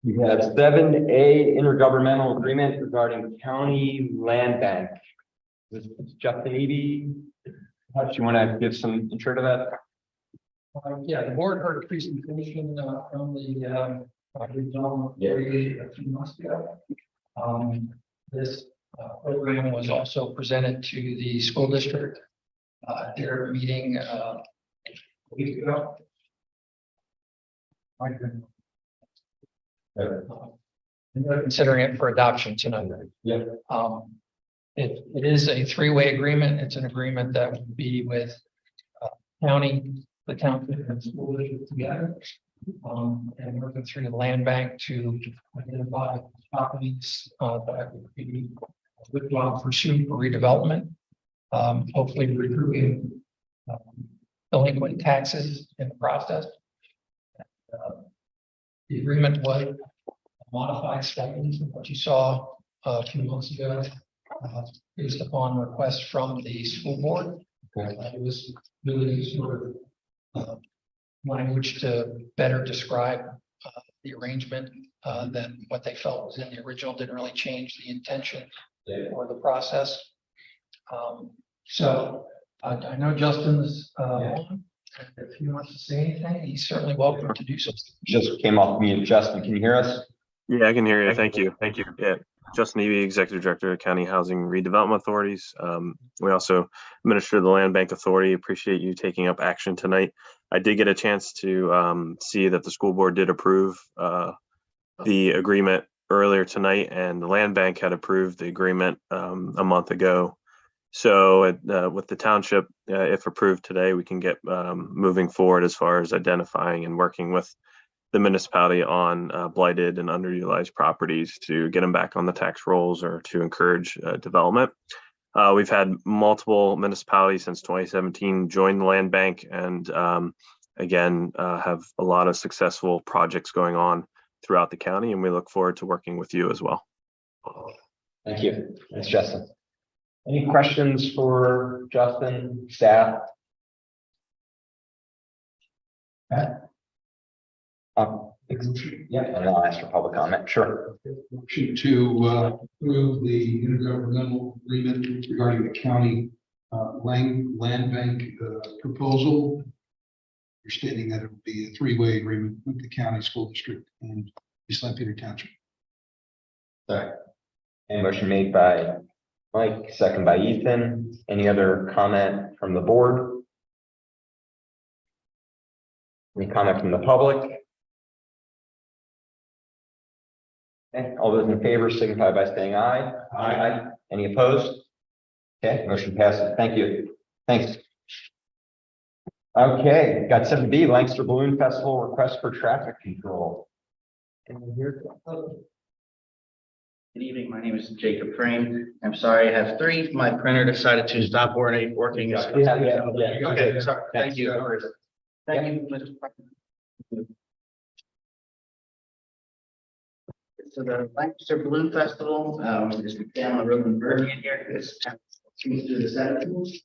we have 7A intergovernmental agreement regarding county land bank. This is Justin Eby. Do you want to give some intro to that? Yeah, the board heard a presentation from a few months ago. This program was also presented to the school district at their meeting a week ago. And they're considering it for adoption tonight. Yeah. It is a three-way agreement. It's an agreement that would be with county, the township, and school district together. And working through the land bank to identify properties that would be worthwhile pursuit for redevelopment. Hopefully recouping delinquent taxes in the process. The agreement was modified slightly from what you saw a few months ago, based upon request from the school board. It was really sort of language to better describe the arrangement than what they felt was in the original. Didn't really change the intention or the process. So I know Justin's on. If he wants to say anything, he's certainly welcome to do so. Just came off mute. Justin, can you hear us? Yeah, I can hear you. Thank you. Thank you. Yeah. Justin Eby, Executive Director of County Housing Redevelopment Authorities. We also administer the Land Bank Authority. Appreciate you taking up action tonight. I did get a chance to see that the school board did approve the agreement earlier tonight, and the Land Bank had approved the agreement a month ago. So with the township, if approved today, we can get moving forward as far as identifying and working with the municipality on blighted and underutilized properties to get them back on the tax rolls or to encourage development. We've had multiple municipalities since 2017 join the land bank, and again, have a lot of successful projects going on throughout the county, and we look forward to working with you as well. Thank you. Thanks, Justin. Any questions for Justin, staff? Okay. Yeah, and then I'll ask for public comment. Sure. Motion to approve the intergovernmental agreement regarding the county land bank proposal. You're stating that it will be a three-way agreement with the county, school district, and East Lampeder Township. Sorry. And motion made by Mike, second by Ethan. Any other comment from the board? Any comment from the public? Okay, all those in favor signify by saying aye. Aye. Any opposed? Okay, motion passes. Thank you. Thanks. Okay, got 7B, Lancaster Balloon Festival request for traffic control. Anyone here? Good evening, my name is Jacob Frame. I'm sorry, I have three. My printer decided to stop working. Okay, sorry. Thank you. Thank you, Mr. President. So the Lancaster Balloon Festival is down the road in Bergen here. It's through the 17th.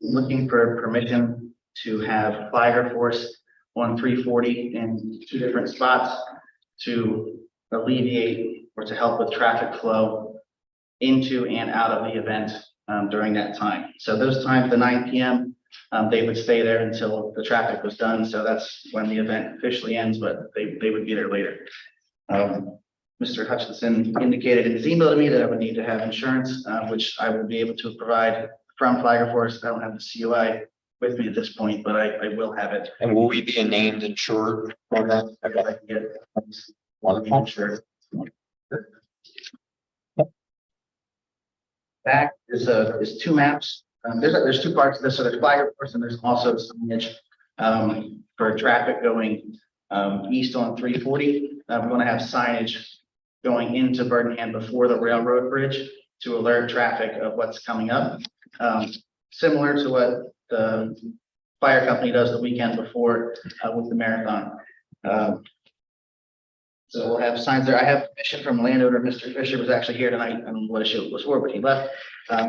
Looking for permission to have Flagger Force on 340 in two different spots to alleviate or to help with traffic flow into and out of the event during that time. So those times, the 9 p.m., they would stay there until the traffic was done. So that's when the event officially ends, but they would be there later. Mr. Hutchinson indicated in his email to me that I would need to have insurance, which I will be able to provide from Flagger Force. I don't have the COI with me at this point, but I will have it. And will we be named insured on that? Okay. Wonderful. Sure. Back is two maps. There's two parts to this. So there's Flagger Force and there's also signage for traffic going east on 340. We're going to have signage going into Birmingham before the railroad bridge to alert traffic of what's coming up. Similar to what the fire company does the weekend before with the marathon. So we'll have signs there. I have permission from landowner. Mr. Fisher was actually here tonight. I don't know what issue it was for, but he left.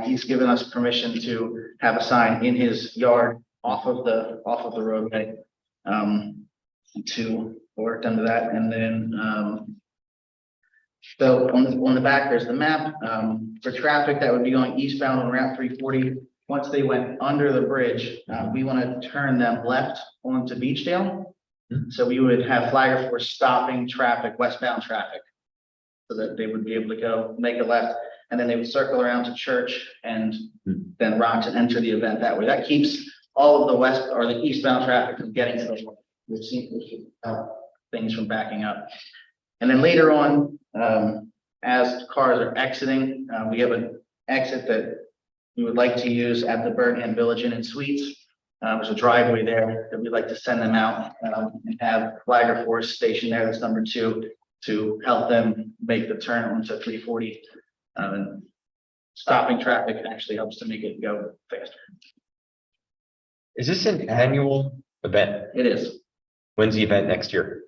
He's given us permission to have a sign in his yard off of the roadway to work under that. And then so on the back, there's the map for traffic that would be going eastbound on Route 340. Once they went under the bridge, we want to turn them left onto Beachdale So we would have flagger force stopping traffic, westbound traffic. So that they would be able to go make a left, and then they would circle around to Church and then Rock to enter the event that way. That keeps all of the west or the eastbound traffic from getting to the, which things from backing up. And then later on, as cars are exiting, we have an exit that we would like to use at the Birmingham Village Inn and Suites. There's a driveway there that we'd like to send them out and have flagger force stationed there. That's number 2 to help them make the turn onto 340. And stopping traffic actually helps to make it go faster. Is this an annual event? It is. When's the event next year?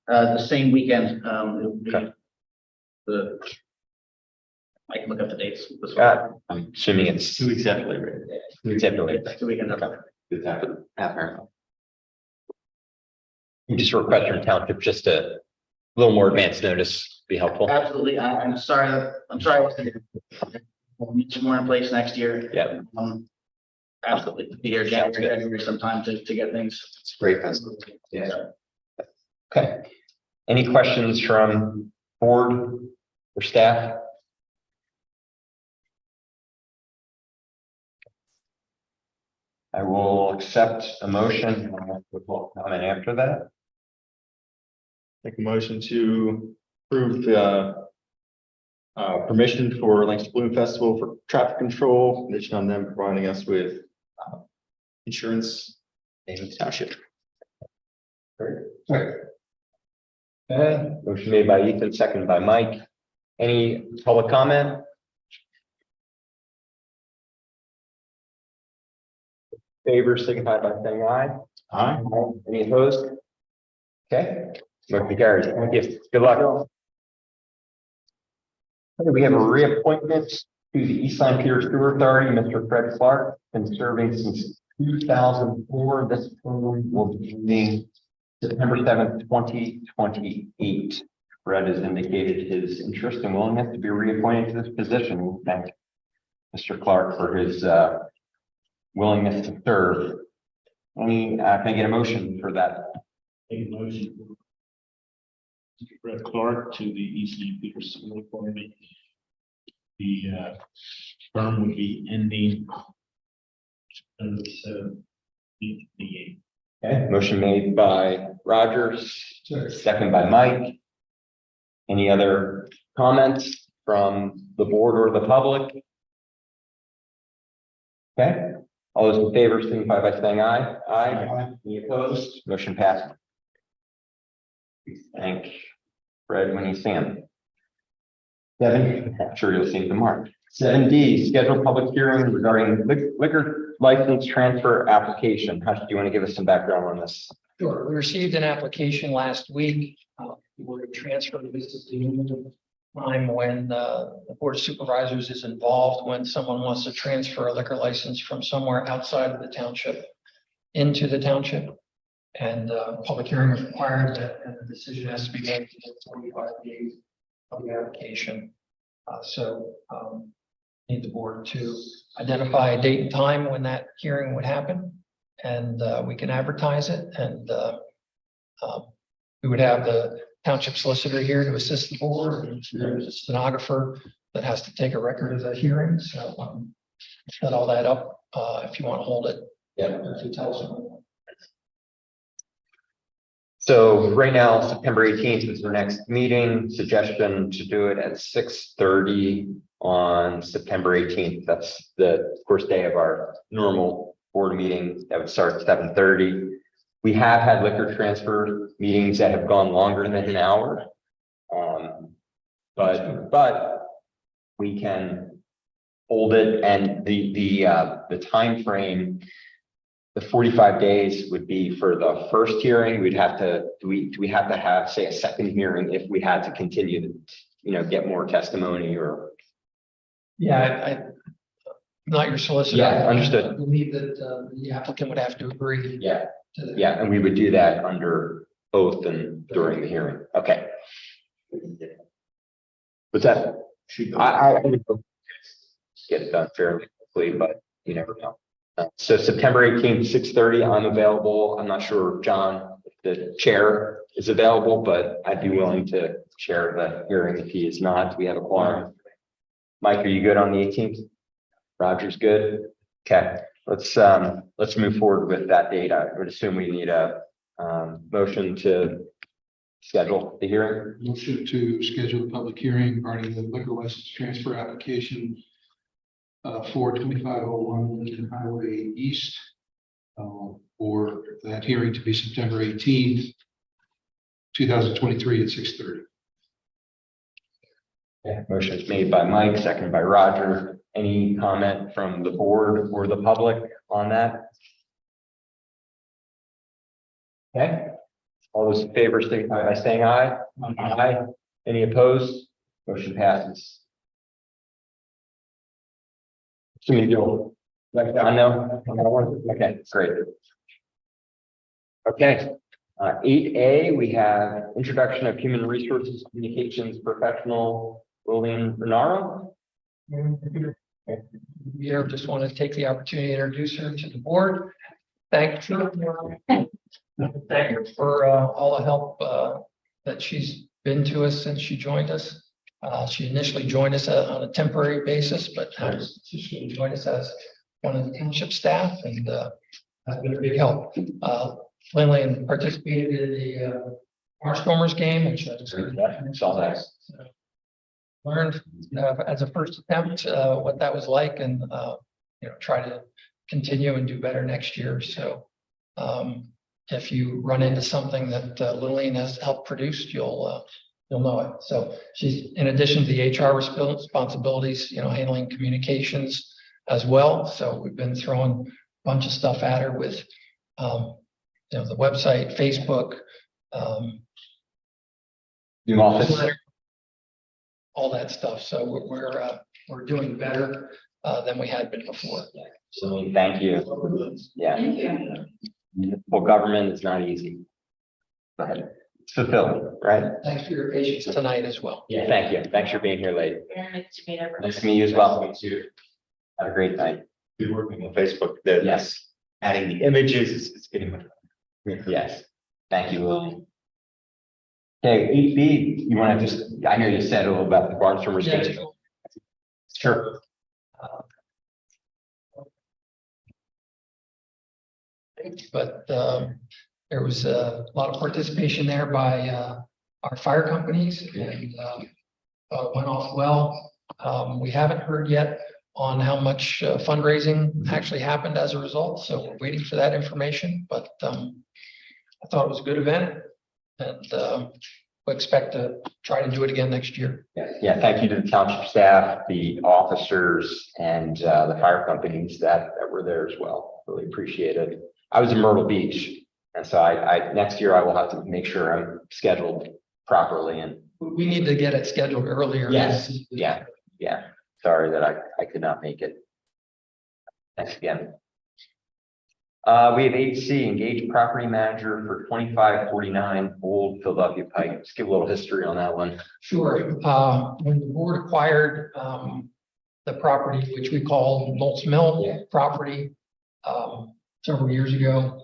The same weekend. It will be I can look up the dates. I'm assuming it's 2 weeks after Labor Day. 2 weeks after Labor Day. 2 weekends after. It's after the half marathon. You just request from township just a little more advance notice be helpful. Absolutely. I'm sorry. I wasn't here. We'll need some more in place next year. Yeah. Absolutely. Be here January sometime to get things. It's great. Yeah. Okay. Any questions from board or staff? I will accept a motion. We'll comment after that. Make a motion to approve the permission for Langston Balloon Festival for traffic control, condition on them providing us with insurance in the township. Okay, motion made by Ethan, seconded by Mike. Any public comment? Favor signify by saying aye. Aye. Any opposed? Okay, motion carries. Thank you. Good luck. Okay, we have a reappointment to the East Line Pier Sewer Authority. Mr. Fred Clark, been serving since 2004. This term will be ending September 7th, 2028. Fred has indicated his interest and willingness to be reappointed to this position. We thank Mr. Clark for his willingness to serve. Can I get a motion for that? Make a motion. Brett Clark to the East Line Pier Sewer Authority. The term would be ending September 7th, 2028. Okay, motion made by Rogers, second by Mike. Any other comments from the board or the public? Okay, all those in favor signify by saying aye. Aye. Any opposed? Motion passed. Thank Fred when you see him. 7, I'm sure you'll see him tomorrow. 7D, scheduled public hearing regarding liquor license transfer application. How do you want to give us some background on this? Sure. We received an application last week. We're transferring this is the time when the Board of Supervisors is involved when someone wants to transfer a liquor license from somewhere outside of the township into the township. And public hearing is required and the decision has to be made within 45 days of the application. Need the board to identify a date and time when that hearing would happen. And we can advertise it and we would have the township solicitor here to assist the board. And there's a stenographer that has to take a record of the hearing. So set all that up if you want to hold it. Yeah. If you tell someone. So right now, September 18th is our next meeting. Suggestion to do it at 6:30 on September 18th. That's the first day of our normal board meeting. That would start at 7:30. We have had liquor transfer meetings that have gone longer than an hour. But we can hold it, and the time frame. The 45 days would be for the first hearing. We'd have to, do we have to have, say, a second hearing if we had to continue to, get more testimony or? Yeah, I'm not your solicitor. Yeah, understood. I believe that the applicant would have to agree. Yeah, yeah, and we would do that under oath and during the hearing. Okay. But that, I would get it done fairly quickly, but you never know. So September 18th, 6:30, I'm available. I'm not sure, John, if the chair is available, but I'd be willing to chair the hearing if he is not. We have a quorum. Mike, are you good on the 18th? Roger's good. Okay, let's move forward with that date. I would assume we need a motion to schedule the hearing. Motion to schedule a public hearing regarding the liquor license transfer application for 2501 Lincoln Highway East. For that hearing to be September 18th, 2023 at 6:30. Yeah, motion is made by Mike, seconded by Roger. Any comment from the board or the public on that? Okay, all those in favor signify by saying aye. Aye. Any opposed? Motion passes. Jimmy, you'll like that? I know. Okay, great. Okay, 8A, we have introduction of human resources communications professional Lillian Renaro. Here, just want to take the opportunity to introduce her to the board. Thank her for all the help that she's been to us since she joined us. She initially joined us on a temporary basis, but she joined us as one of the township staff and has been a big help. Lillian participated in the Barnstormers game, which I saw that. Learned as a first attempt what that was like, and try to continue and do better next year. So if you run into something that Lillian has helped produce, you'll know it. So she's, in addition to the HR responsibilities, handling communications as well. So we've been throwing a bunch of stuff at her with the website, Facebook, New office. all that stuff. So we're doing better than we had been before. So thank you. Yeah. Thank you. Municipal government is not easy, but it's fulfilling, right? Thanks for your patience tonight as well. Yeah, thank you. Thanks for being here late. Very nice to meet everyone. Nice to meet you as well. Have a great night. Be working on Facebook, that Yes, adding the images is getting much. yes. Thank you, Lillian. Okay, 8B, you want to just, I know you said a little about the Barnstormers. Yeah. Sure. But there was a lot of participation there by our fire companies, and thought it went off well. We haven't heard yet on how much fundraising actually happened as a result, so we're waiting for that information. But I thought it was a good event, and we expect to try to do it again next year. Yeah, thank you to the township staff, the officers, and the fire companies that were there as well. Really appreciate it. I was in Myrtle Beach, and so I next year I will have to make sure I'm scheduled properly. And We need to get it scheduled earlier. yes, yeah. Sorry that I could not make it. Thanks again. We have 8C, engage property manager for 2549 Old Philadelphia Pike. Let's give a little history on that one. Sure. When the board acquired the property, which we call Moltz Mill property, several years ago,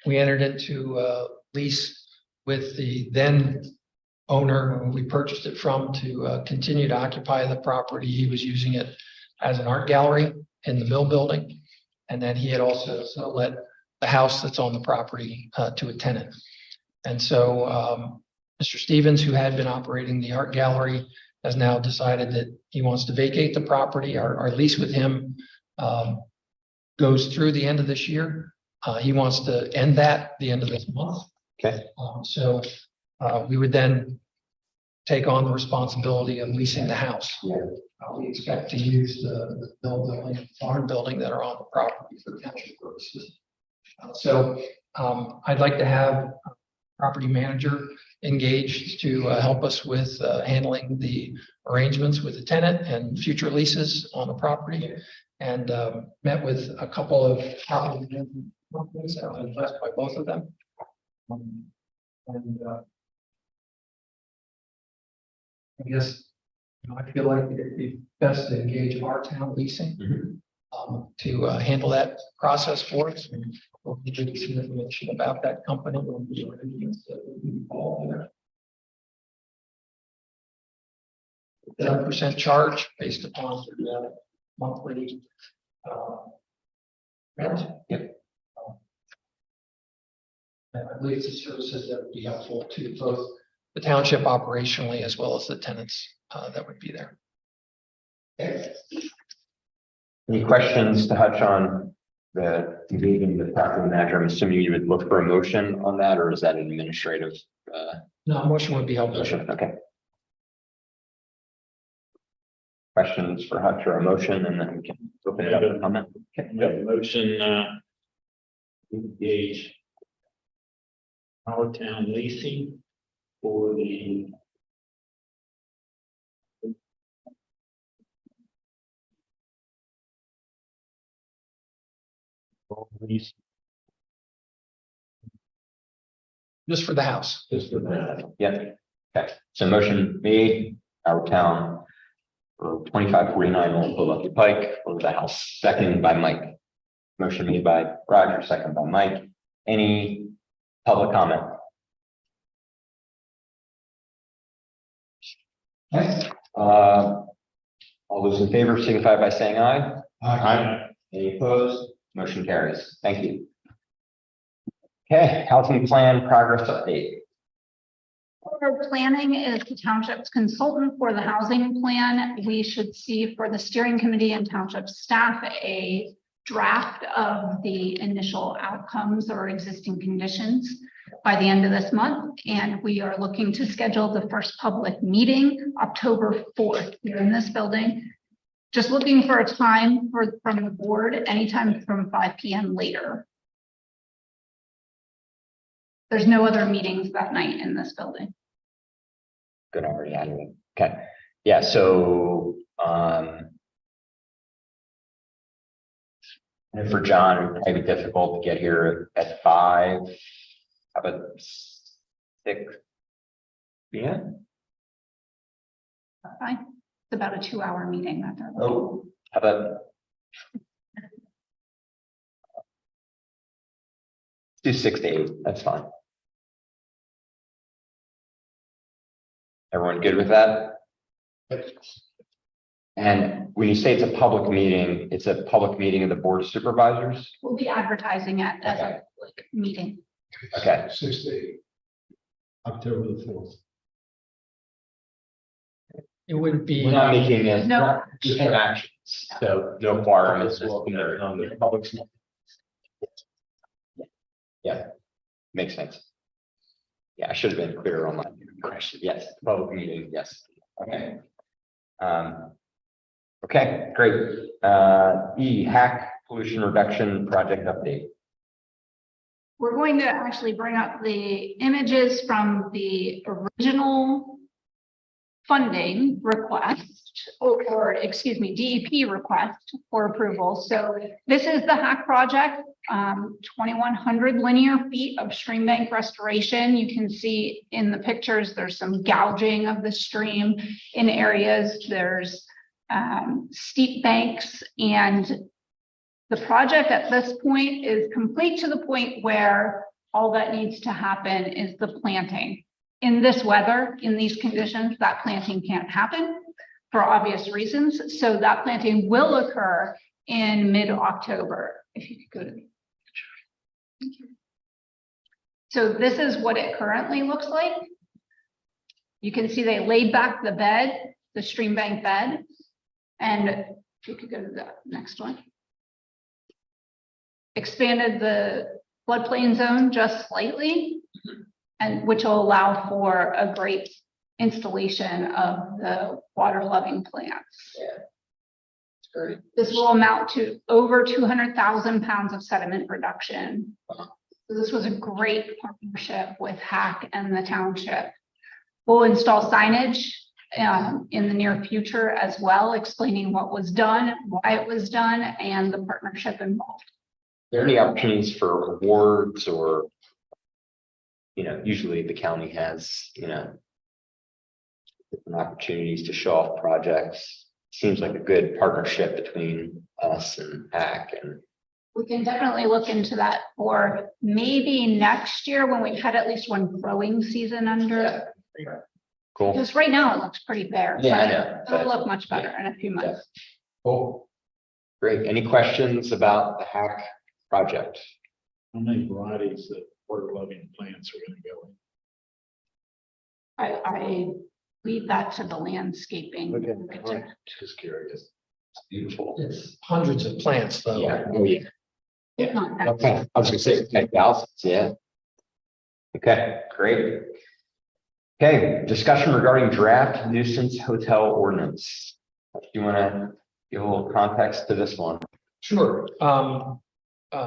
we entered into a lease with the then owner who we purchased it from to continue to occupy the property. He was using it as an art gallery in the mill building. And then he had also let the house that's on the property to a tenant. And so Mr. Stevens, who had been operating the art gallery, has now decided that he wants to vacate the property. Our lease with him goes through the end of this year. He wants to end that the end of this month. Okay. So we would then take on the responsibility of leasing the house. We expect to use the building, farm building that are on the property for township purposes. So I'd like to have a property manager engaged to help us with handling the arrangements with the tenant and future leases on the property. And met with a couple of property management companies. I was impressed by both of them. I guess I feel like it'd be best to engage our town leasing to handle that process for us. And We'll give you some information about that company. We'll be involved in it. 7% charge based upon the monthly rent. Yep. And I believe the services that would be helpful to both the township operationally as well as the tenants that would be there. Okay. Any questions to Hutch on the leaving the property manager? I'm assuming you would look for a motion on that, or is that an administrative? No, motion would be helpful. Motion, okay. Questions for Hutch or a motion, and then we can open it up to comment. Okay. Yeah, motion, engage our town leasing for the lease. Just for the house. Just for that. Yeah. Okay. So motion made, our town for 2549 Old Philadelphia Pike for the house, seconded by Mike. Motion made by Roger, second by Mike. Any public comment? Okay. All those in favor signify by saying aye. Aye. Any opposed? Motion carries. Thank you. Okay, housing plan progress update. Our planning is the township's consultant for the housing plan. We should see for the steering committee and township staff a draft of the initial outcomes or existing conditions by the end of this month. And we are looking to schedule the first public meeting October 4th here in this building. Just looking for a time from the board, anytime from 5 p.m. later. There's no other meetings that night in this building. Good, already added it. Okay, yeah, so and for John, it would probably be difficult to get here at 5. How about 6 p.m.? Fine. It's about a 2-hour meeting that they're looking. Oh, how about do 6 to 8? That's fine. Everyone good with that? And when you say it's a public meeting, it's a public meeting of the Board of Supervisors? We'll be advertising it as Okay. a public meeting. Okay. 6 to 8. October the 4th. It would be. We're not making it, No. just have actions, so no requirements. Yeah, makes sense. Yeah, I should have been clearer on my question. Yes, public meeting, yes. Okay. Okay, great. Hack pollution reduction project update. We're going to actually bring up the images from the original funding request, or excuse me, DEP request for approval. So this is the hack project, 2,100 linear feet of stream bank restoration. You can see in the pictures, there's some gouging of the stream in areas. There's steep banks, and the project at this point is complete to the point where all that needs to happen is the planting. In this weather, in these conditions, that planting can't happen for obvious reasons. So that planting will occur in mid-October. If you could go to the picture. So this is what it currently looks like. You can see they laid back the bed, the stream bank bed. And if you could go to the next one. Expanded the floodplain zone just slightly, and which will allow for a great installation of the water loving plants. Great. This will amount to over 200,000 pounds of sediment reduction. So this was a great partnership with HAC and the township. We'll install signage in the near future as well, explaining what was done, why it was done, and the partnership involved. Are there any opportunities for awards, or, usually the county has, different opportunities to show off projects? Seems like a good partnership between us and HAC, and We can definitely look into that for maybe next year when we've had at least one growing season under. Cool. Because right now it looks pretty bare. Yeah, I but know. It'll look much better in a few months. Cool. Great. Any questions about the hack project? How many varieties of water loving plants are going to go in? I leave that to the landscaping. Okay. Just curious. It's beautiful. It's hundreds of plants though. Yeah. Oh, yeah. If not that. Okay. I was gonna say 10,000. Yeah. Okay, great. Okay, discussion regarding draft nuisance hotel ordinance. Do you want to give a little context to this one? Sure.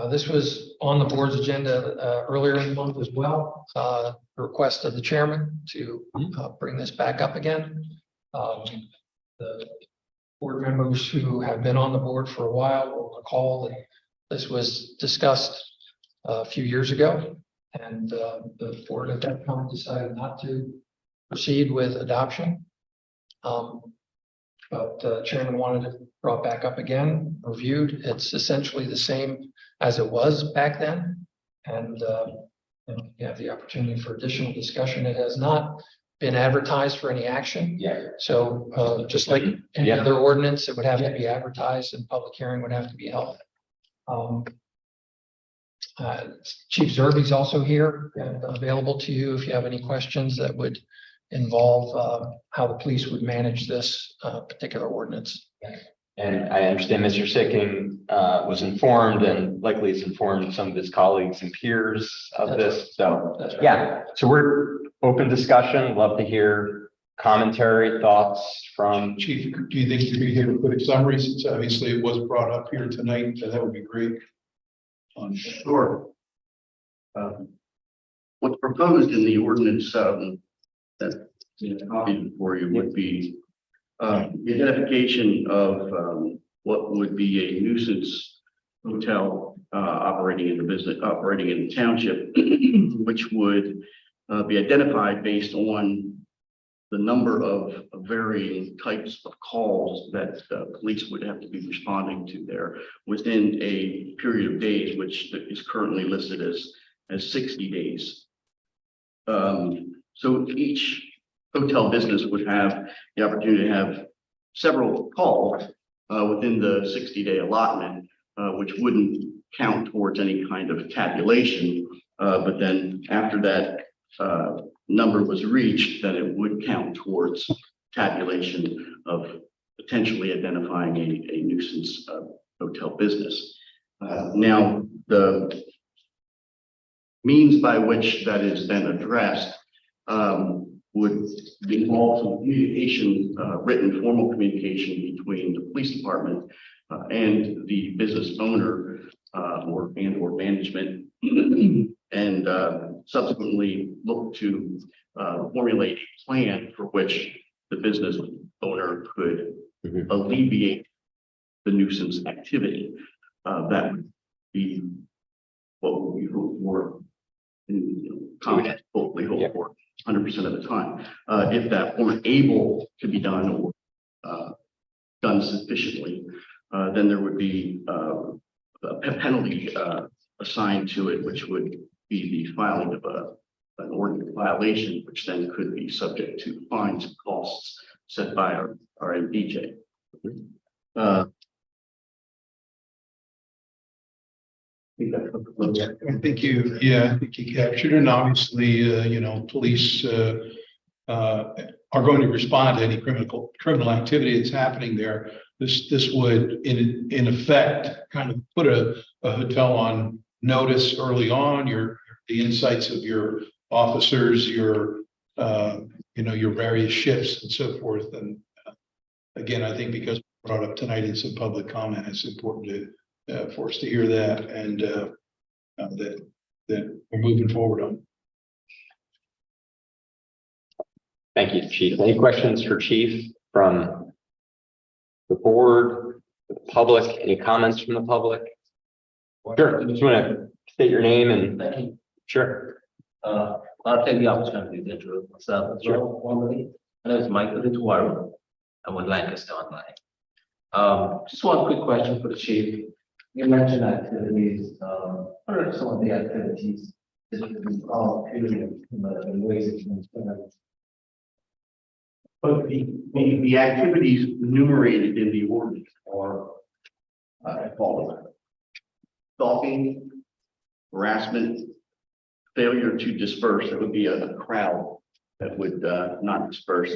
This was on the board's agenda earlier in the month as well. The request of the chairman to bring this back up again. The board members who have been on the board for a while will recall that this was discussed a few years ago, and the board at that time decided not to proceed with adoption. But the chairman wanted it brought back up again, reviewed. It's essentially the same as it was back then. And you have the opportunity for additional discussion. It has not been advertised for any action. Yeah. So just like any other ordinance, it would have to be advertised and public hearing would have to be held. Chief Zerby's also here and available to you if you have any questions that would involve how the police would manage this particular ordinance. And I understand Mr. Sicking was informed and likely has informed some of his colleagues and peers of this. So That's right. yeah, so we're open discussion. Love to hear commentary, thoughts from. Chief, do you think you'd be here to put a summary, since obviously it was brought up here tonight? That would be great. Sure. What's proposed in the ordinance, that copied for you would be the identification of what would be a nuisance hotel operating in the township, which would be identified based on the number of varying types of calls that police would have to be responding to there within a period of days, which is currently listed as 60 days. So each hotel business would have the opportunity to have several calls within the 60-day allotment, which wouldn't count towards any kind of tabulation. But then after that number was reached, then it would count towards tabulation of potentially identifying a nuisance hotel business. Now, the means by which that is then addressed would involve some communication, written formal communication between the police department and the business owner or management, and subsequently look to formulate a plan for which the business owner could alleviate the nuisance activity. That would be what we hope for, hopefully hope for 100% of the time. If that weren't able to be done or done sufficiently, then there would be a penalty assigned to it, which would be the filing of an ordinance violation, which then could be subject to fines and costs set by our MDJ. I think you captured it. And obviously, police are going to respond to any criminal activity that's happening there. This would, in effect, kind of put a hotel on notice early on. The insights of your officers, your various shifts and so forth. And again, I think because we brought up tonight in some public comment, it's important for us to hear that, and that we're moving forward on. Thank you, Chief. Any questions for Chief from the board, the public? Any comments from the public? Sure. Just want to state your name and sure. I'll take the opportunity to introduce myself as well formally. My name is Michael Lituaro. I'm with Lancaster Online. Just one quick question for the chief. You mentioned activities, what are some of the activities that you can call in ways that you can? But the activities enumerated in the ordinance are following: stalking, harassment, failure to disperse, that would be a crowd that would not disperse,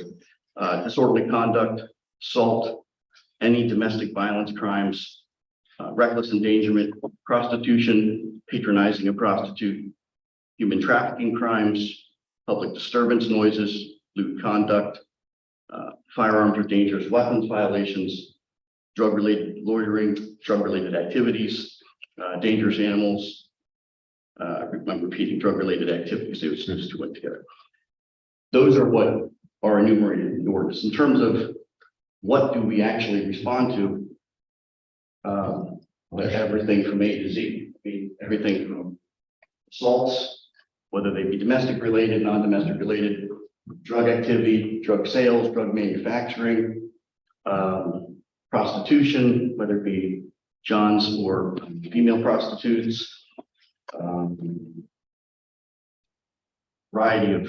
disorderly conduct, assault, any domestic violence crimes, reckless endangerment, prostitution, patronizing a prostitute, human trafficking crimes, public disturbance noises, lewd conduct, firearms or dangerous weapons violations, drug-related loitering, drug-related activities, dangerous animals. I'm repeating drug-related activities. Those two went together. Those are what are enumerated in the ordinance. In terms of what do we actually respond to, everything from A to Z. I mean, everything from assaults, whether they be domestic related, non-domestic related, drug activity, drug sales, drug manufacturing, prostitution, whether it be Johns or female prostitutes, variety of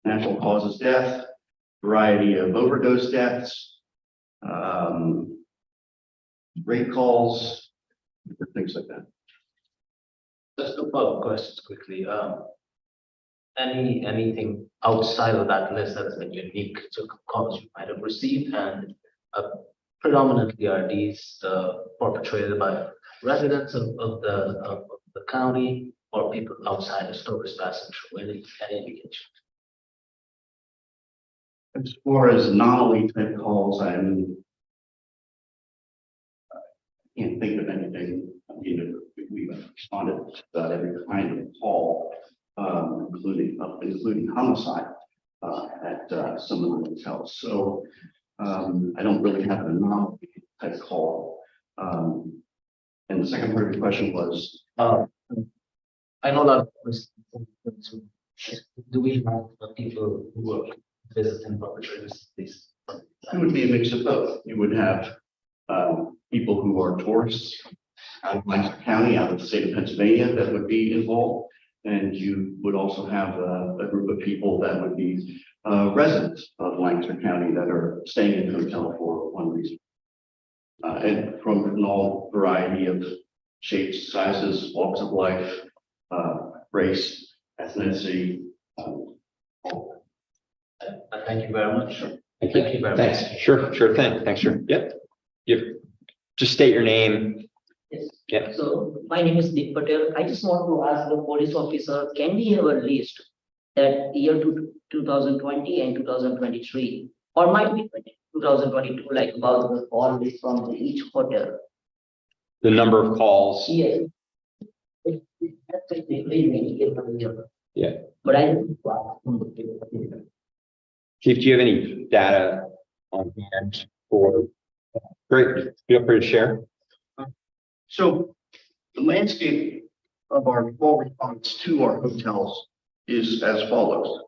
natural causes death, variety of overdose deaths, rape calls, things like that. Just a couple of questions quickly. Anything outside of that list that is a unique to calls you might have received, and predominantly are these perpetrated by residents of the county or people outside the Stories Passage? Any indication? As far as anomaly type calls, I can't think of anything. I mean, we've responded to about every kind of call, including homicide at some of the hotels. So I don't really have an anomaly type call. And the second part of your question was, I know that do we have people who are visiting perpetrators? This it would be a mix of both. You would have people who are tourists out of Lancaster County, out of the state of Pennsylvania, that would be involved. And you would also have a group of people that would be residents of Lancaster County that are staying in the hotel for one reason. And from an all variety of shapes, sizes, walks of life, race, ethnicity. Thank you very much. Thank you very much. Thanks. Sure thing. Thanks, sure. Yep. Just state your name. Yes. Yeah. So my name is Deep Patel. I just want to ask the police officer, can we have a list that year 2020 and 2023, or might be 2022, like about the call list from each hotel? The number of calls. Yes. Yeah. But I Chief, do you have any data on hand for? Great. Feel free to share. So the landscape of our call response to our hotels is as follows.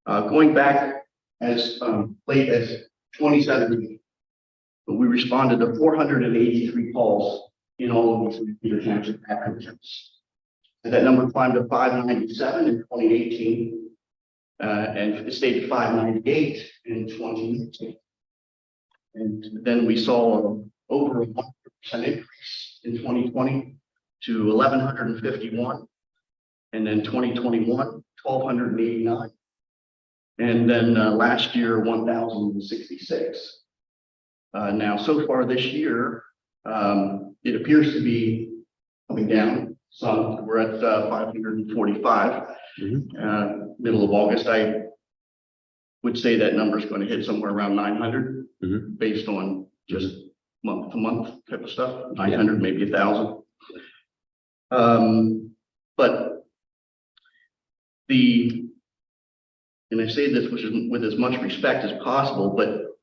Going back as late as 2017, we responded to 483 calls in all of these Peter Township hotels. And that number climbed to 597 in 2018, and it stayed at 598 in 2019. And then we saw over a 1% increase in 2020 to 1,151. And then 2021, 1,289. And then last year, 1,066. Now, so far this year, it appears to be coming down some. We're at 545. Middle of August, I would say that number is going to hit somewhere around 900, based on just month to month type of stuff. 900, maybe 1,000. But and I say this with as much respect as possible, but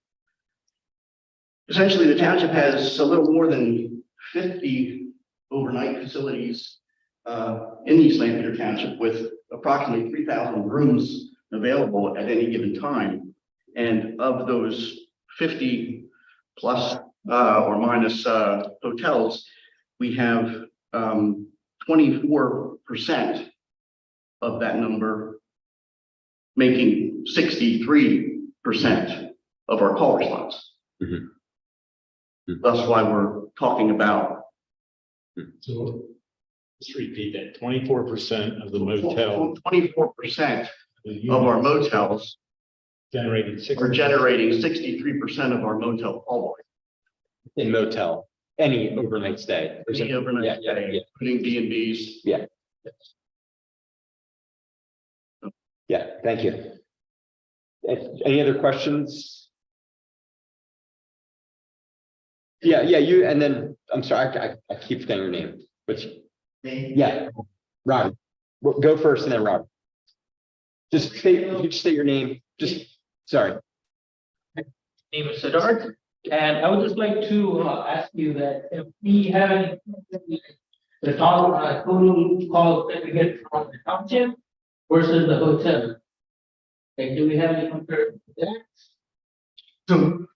essentially the township has a little more than 50 overnight facilities in East Lampeter Township, with approximately 3,000 rooms available at any given time. And of those 50 plus or minus hotels, we have 24% of that number, making 63% of our call response. Mhm. That's why we're talking about So let's repeat that, 24% of the motel 24% of our motels generated are generating 63% of our motel call volume. In motel, any overnight stay. Any overnight Yeah, stay, yeah, including B&Bs. yeah. Yeah, thank you. Any other questions? Yeah, you, and then, I'm sorry, I keep forgetting your name, but yeah, Rob, go first and then Rob. Just state your name, sorry. Name is Siddharth, and I would just like to ask you that if we have any, the total calls that we get from the township versus the hotel. Like, do we have any comparison to that? So,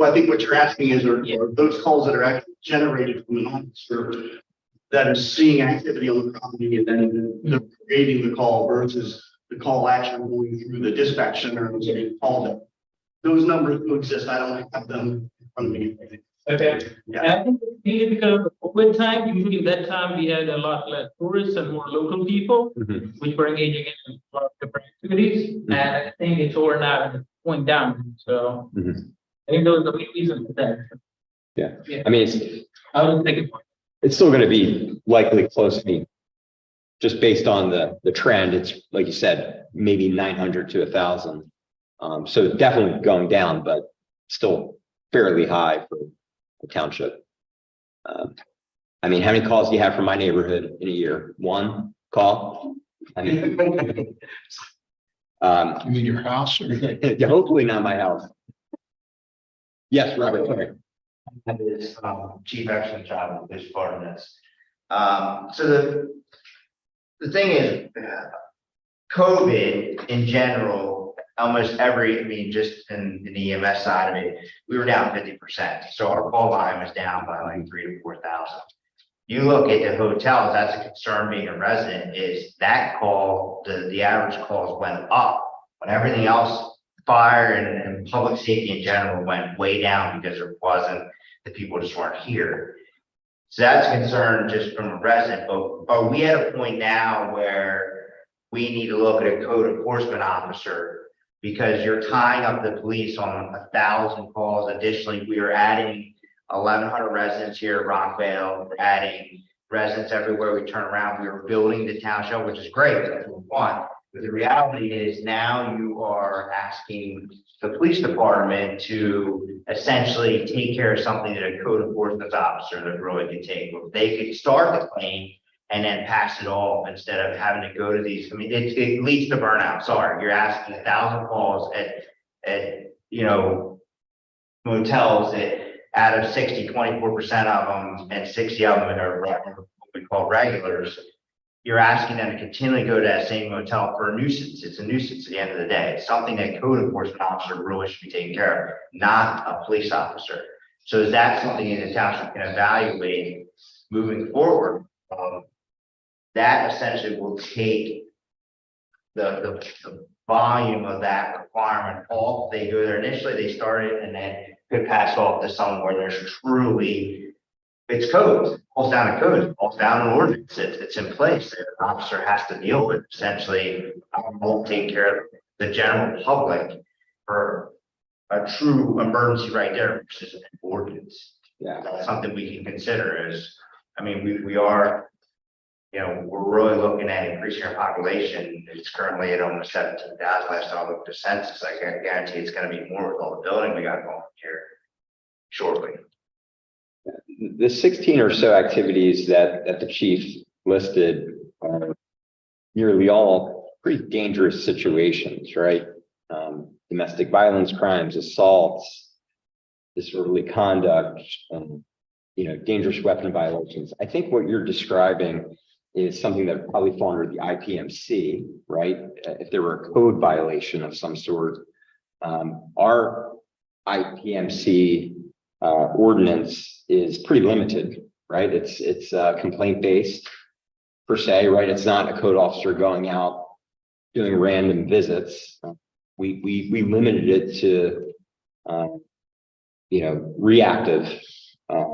I think what you're asking is, are those calls that are actually generated from an officer that is seeing activity on the property and then they're creating the call versus the call actually going through the dispatch center and getting called in. Those numbers do exist. I don't have them in front of me. Okay. Yeah. And I think maybe because of the COVID time, usually that time we had a lot less tourists and more local people, which were engaging in a lot of different activities. And I think it's over now and it's going down. So I think those are the main reasons for that. Yeah, I mean, I was thinking. it's still gonna be likely close to me. Just based on the trend, it's like you said, maybe 900 to 1,000. So definitely going down, but still fairly high for the township. I mean, how many calls do you have from my neighborhood in a year? One call? I mean, You mean your house or? yeah, hopefully not my house. Yes, Robert, sorry. That is, chief excellent job with this part of this. So the thing is, COVID in general, almost every, I mean, just in the EMS side of it, we were down 50%. So our call volume was down by like 3,000 to 4,000. You look at the hotels, that's a concern being a resident, is that call, the average calls went up when everything else, fire and public safety in general went way down because there wasn't, the people just weren't here. So that's a concern just from a resident, but are we at a point now where we need to look at a code enforcement officer? Because you're tying up the police on 1,000 calls. Additionally, we are adding 1,100 residents here at Rockvale. We're adding residents everywhere we turn around. We are building the township, which is great. That's what we want. But the reality is now you are asking the police department to essentially take care of something that a code enforcement officer that really could take. If they could start the claim and then pass it off instead of having to go to these. I mean, it leads to burnout. Sorry, you're asking 1,000 calls at motels that out of 60, 24% of them and 60 of them are what we call regulars. You're asking them to continually go to that same motel for a nuisance. It's a nuisance at the end of the day. It's something that code enforcement officer really should be taking care of, not a police officer. So is that something in the township can evaluate moving forward? That essentially will take the volume of that requirement off. They go there initially, they start it and then could pass off to someone where there's truly, it's code, it falls down to code, it falls down an ordinance, it's in place. The officer has to deal with essentially, won't take care of the general public for a true emergency right there, which is an ordinance. Yeah. That's something we can consider is, I mean, we are, we're really looking at increasing our population. It's currently at almost 17,000 last time I looked at the census. I can guarantee it's going to be more with all the building we got going here shortly. The 16 or so activities that the chief listed are nearly all pretty dangerous situations, right? Domestic violence crimes, assaults, disorderly conduct, dangerous weapon violations. I think what you're describing is something that would probably fall under the IPMC, right? If there were a code violation of some sort. Our IPMC ordinance is pretty limited, right? It's complaint based per se, right? It's not a code officer going out doing random visits. We limited it to, reactive.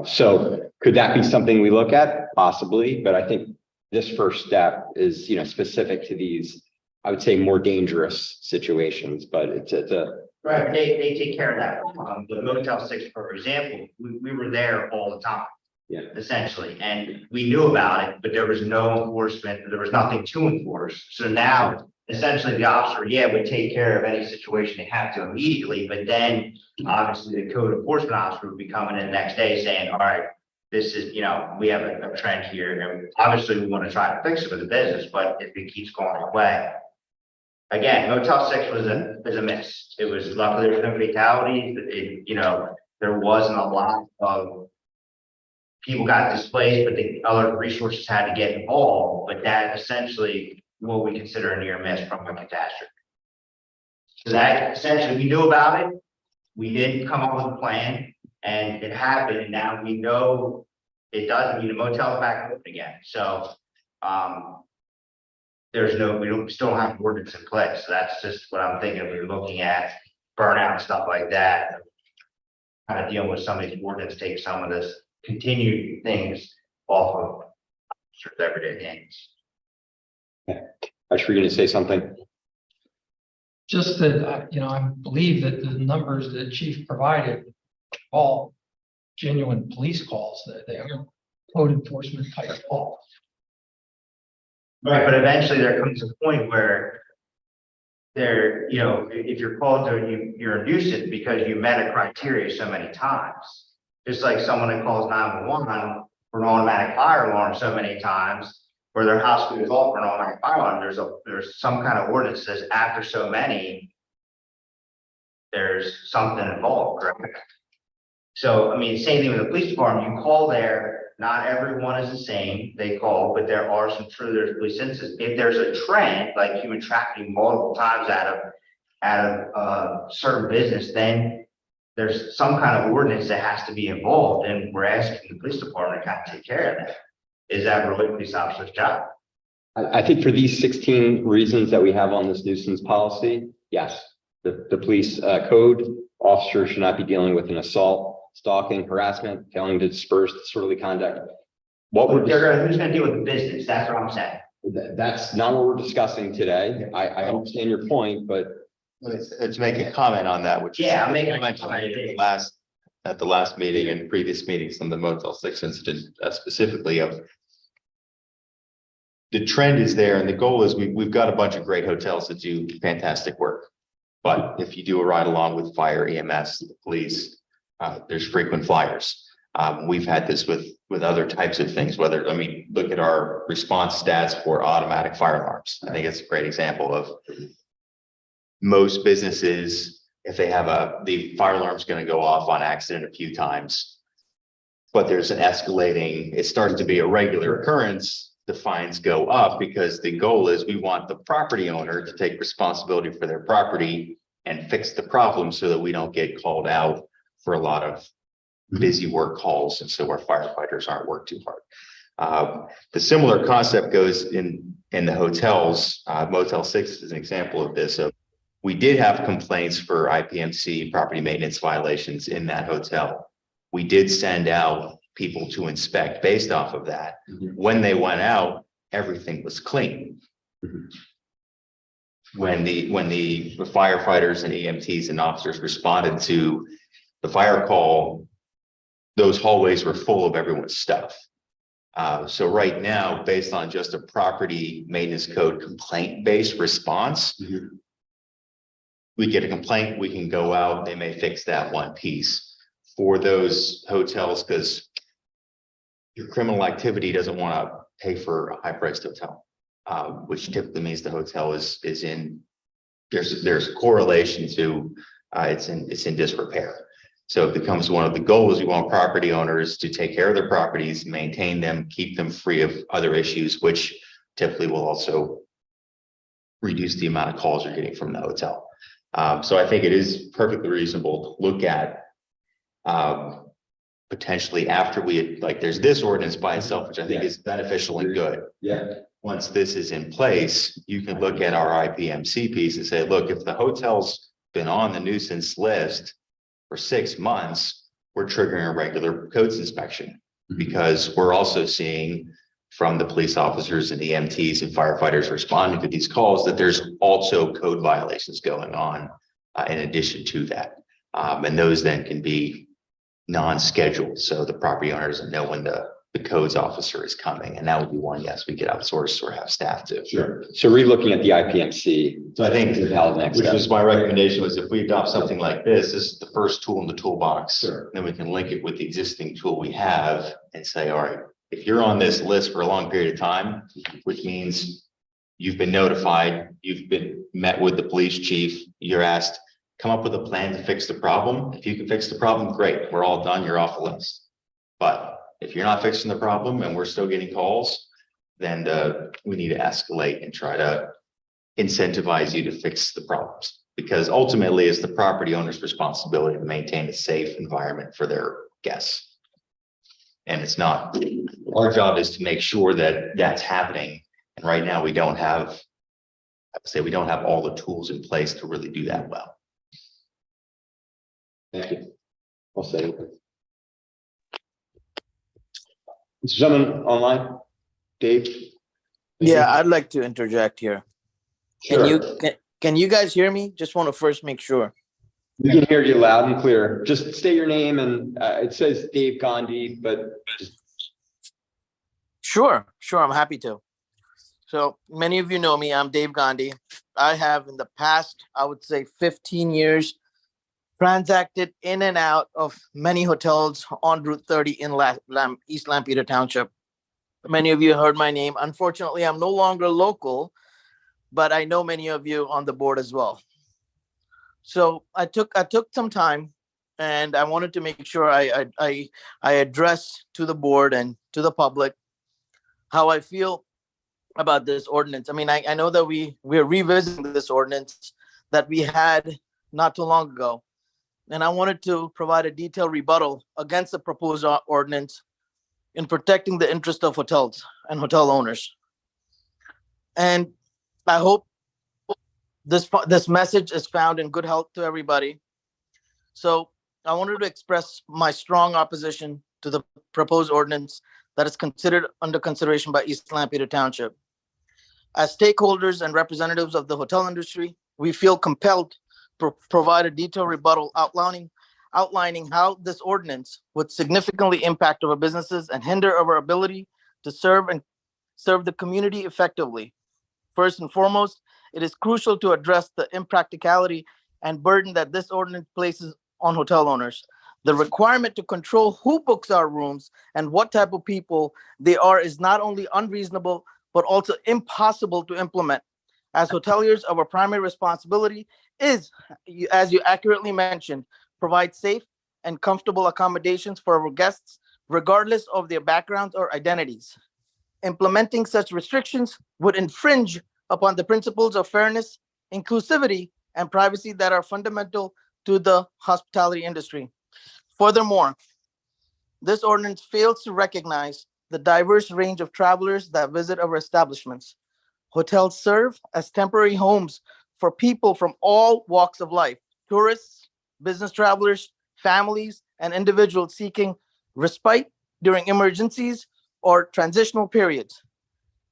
So could that be something we look at? Possibly, but I think this first step is, specific to these, I would say, more dangerous situations, but it's a. Right, but they take care of that. The Motel 6, for example, we were there all the time. Yeah. Essentially, and we knew about it, but there was no enforcement, there was nothing to enforce. So now, essentially, the officer, would take care of any situation they have to immediately, but then obviously the code enforcement officer would be coming in the next day saying, all right, this is, we have a trend here, and obviously we want to try to fix it with the business, but if it keeps going away. Again, Motel 6 was a miss. It was luckily there was no fatalities. There wasn't a lot of people got displaced, but the other resources had to get involved. But that essentially what we consider a near miss from a catastrophe. So that essentially we knew about it. We did come up with a plan, and it happened. And now we know it doesn't mean the motel's back open again. So we still have ordinance in place. So that's just what I'm thinking. We're looking at burnout and stuff like that. Kind of dealing with some of these ordinance, take some of this continued things off of everyday things. Ash, were you going to say something? Just that, I believe that the numbers that Chief provided, are all genuine police calls, that they are code enforcement type calls. Right, but eventually there comes a point where if you're called to, you're induced because you met a criteria so many times. Just like someone that calls 911 for an automatic fire alarm so many times, or their house goes off for an automatic fire alarm, there's some kind of ordinance that says after so many, there's something involved, correct? So, same thing with the police department. You call there, not everyone is the same. They call, but there are some there's police instances. If there's a trend, like human trafficking multiple times out of certain business, then there's some kind of ordinance that has to be involved, and we're asking the police department to kind of take care of that. Is that really a police officer's job? I think for these 16 reasons that we have on this nuisance policy, yes, the police code officer should not be dealing with an assault, stalking, harassment, failing to disperse disorderly conduct. Who's going to deal with the business? That's what I'm saying. That's not what we're discussing today. I understand your point, but Let's make a comment on that, which. I'm making a comment at the last meeting and previous meetings on the Motel 6 incident, specifically of. The trend is there, and the goal is we've got a bunch of great hotels that do fantastic work. But if you do a ride along with fire, EMS, the police, there's frequent flyers. We've had this with other types of things, look at our response stats for automatic fire alarms. I think it's a great example of most businesses, if they have the fire alarm's going to go off on accident a few times, but there's an escalating, it starts to be a regular occurrence, the fines go up because the goal is we want the property owner to take responsibility for their property and fix the problem so that we don't get called out for a lot of busy work calls, and so our firefighters aren't worked too hard. The similar concept goes in the hotels. Motel 6 is an example of this. So we did have complaints for IPMC property maintenance violations in that hotel. We did send out people to inspect based off of that. When they went out, everything was clean. When the firefighters and EMTs and officers responded to the fire call, those hallways were full of everyone's stuff. So right now, based on just a property maintenance code complaint-based response, we get a complaint, we can go out, they may fix that one piece. For those hotels, because your criminal activity doesn't want to pay for a high-priced hotel, which typically means the hotel is in, there's a correlation to it's in disrepair. So it becomes one of the goals. We want property owners to take care of their properties, maintain them, keep them free of other issues, which typically will also reduce the amount of calls you're getting from the hotel. So I think it is perfectly reasonable to look at potentially after there's this ordinance by itself, which I think is beneficial and good. Yeah. Once this is in place, you can look at our IPMC piece and say, look, if the hotel's been on the nuisance list for 6 months, we're triggering a regular codes inspection. Because we're also seeing from the police officers and EMTs and firefighters responding to these calls that there's also code violations going on in addition to that. And those then can be non-scheduled. So the property owner doesn't know when the codes officer is coming. And that would be one, yes, we could outsource or have staff do. Sure. So re-looking at the IPMC. So I think How the next which step. was my recommendation was if we adopt something like this is the first tool in the toolbox. Sure. Then we can link it with the existing tool we have and say, all right, if you're on this list for a long period of time, which means you've been notified, you've been met with the police chief, you're asked, come up with a plan to fix the problem. If you can fix the problem, great, we're all done, you're off the list. But if you're not fixing the problem and we're still getting calls, then we need to escalate and try to incentivize you to fix the problems. Because ultimately it's the property owner's responsibility to maintain a safe environment for their guests. And it's not, our job is to make sure that that's happening. And right now we don't have, I would say we don't have all the tools in place to really do that well. Thank you. I'll say. Mr. Gentleman online, Dave? Yeah, I'd like to interject here. Sure. Can you guys hear me? Just want to first make sure. We can hear you loud and clear. Just state your name and it says Dave Gandhi, but Sure, I'm happy to. So many of you know me, I'm Dave Gandhi. I have in the past, I would say 15 years, transacted in and out of many hotels on Route 30 in East Lampeter Township. Many of you heard my name. Unfortunately, I'm no longer local, but I know many of you on the board as well. So I took some time and I wanted to make sure I address to the board and to the public how I feel about this ordinance. I mean, I know that we're revisiting this ordinance that we had not too long ago. And I wanted to provide a detailed rebuttal against the proposed ordinance in protecting the interest of hotels and hotel owners. And I hope this message is found in good health to everybody. So I wanted to express my strong opposition to the proposed ordinance that is considered under consideration by East Lampeter Township. As stakeholders and representatives of the hotel industry, we feel compelled to provide a detailed rebuttal outlining how this ordinance would significantly impact our businesses and hinder our ability to serve the community effectively. First and foremost, it is crucial to address the impracticality and burden that this ordinance places on hotel owners. The requirement to control who books our rooms and what type of people they are is not only unreasonable, but also impossible to implement. As hoteliers, our primary responsibility is, as you accurately mentioned, provide safe and comfortable accommodations for our guests, regardless of their backgrounds or identities. Implementing such restrictions would infringe upon the principles of fairness, inclusivity, and privacy that are fundamental to the hospitality industry. Furthermore, this ordinance fails to recognize the diverse range of travelers that visit our establishments. Hotels serve as temporary homes for people from all walks of life: tourists, business travelers, families, and individuals seeking respite during emergencies or transitional periods.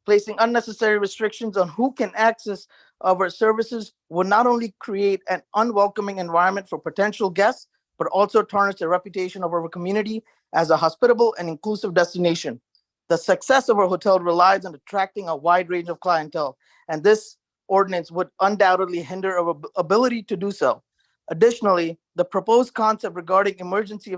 Placing unnecessary restrictions on who can access our services would not only create an unwelcoming environment for potential guests, but also tarnish the reputation of our community as a hospitable and inclusive destination. The success of our hotel relies on attracting a wide range of clientele, and this ordinance would undoubtedly hinder our ability to do so. Additionally, the proposed concept regarding emergency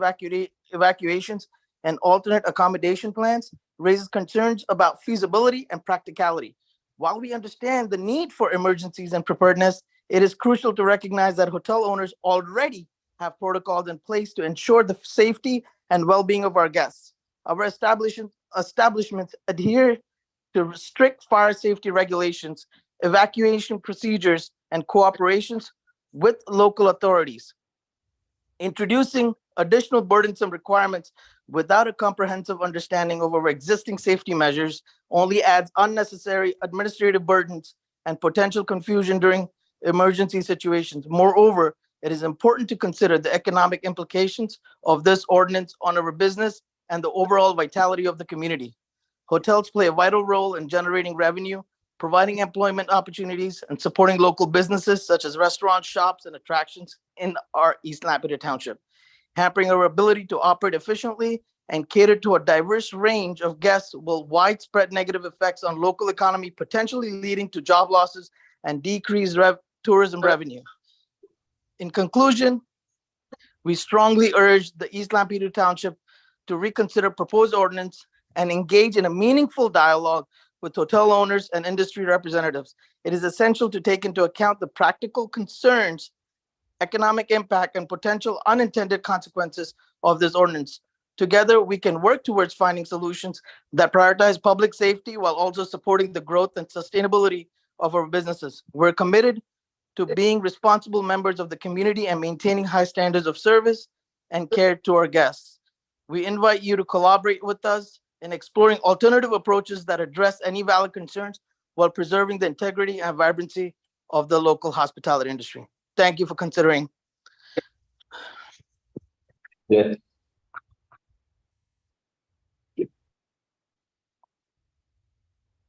evacuations and alternate accommodation plans raises concerns about feasibility and practicality. While we understand the need for emergencies and preparedness, it is crucial to recognize that hotel owners already have protocols in place to ensure the safety and well-being of our guests. Our establishments adhere to strict fire safety regulations, evacuation procedures, and cooperations with local authorities. Introducing Additional burdensome requirements without a comprehensive understanding of our existing safety measures only adds unnecessary administrative burdens and potential confusion during emergency situations. Moreover, it is important to consider the economic implications of this ordinance on our business and the overall vitality of the community. Hotels play a vital role in generating revenue, providing employment opportunities, and supporting local businesses such as restaurants, shops, and attractions in our East Lampeder Township, hampering our ability to operate efficiently and cater to a diverse range of guests will widespread negative effects on local economy, potentially leading to job losses and decreased tourism revenue. In conclusion, we strongly urge the East Lampeder Township to reconsider proposed ordinance and engage in a meaningful dialogue with hotel owners and industry representatives. It is essential to take into account the practical concerns, economic impact, and potential unintended consequences of this ordinance. Together, we can work towards finding solutions that prioritize public safety while also supporting the growth and sustainability of our businesses. We're committed to being responsible members of the community and maintaining high standards of service and care to our guests. We invite you to collaborate with us in exploring alternative approaches that address any valid concerns while preserving the integrity and vibrancy of the local hospitality industry. Thank you for considering. Yeah.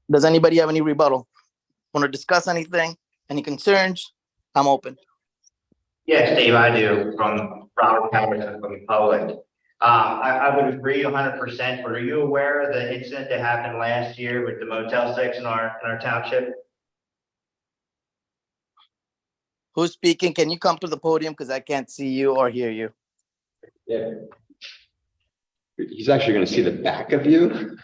Does anybody have any rebuttal? Want to discuss anything? Any concerns? I'm open. Yes, Dave, I do, from Robert Patterson from the public. I would agree 100%, but are you aware of the incident that happened last year with the Motel 6 in our township? Who's speaking? Can you come to the podium because I can't see you or hear you? Yeah. He's actually going to see the back of you,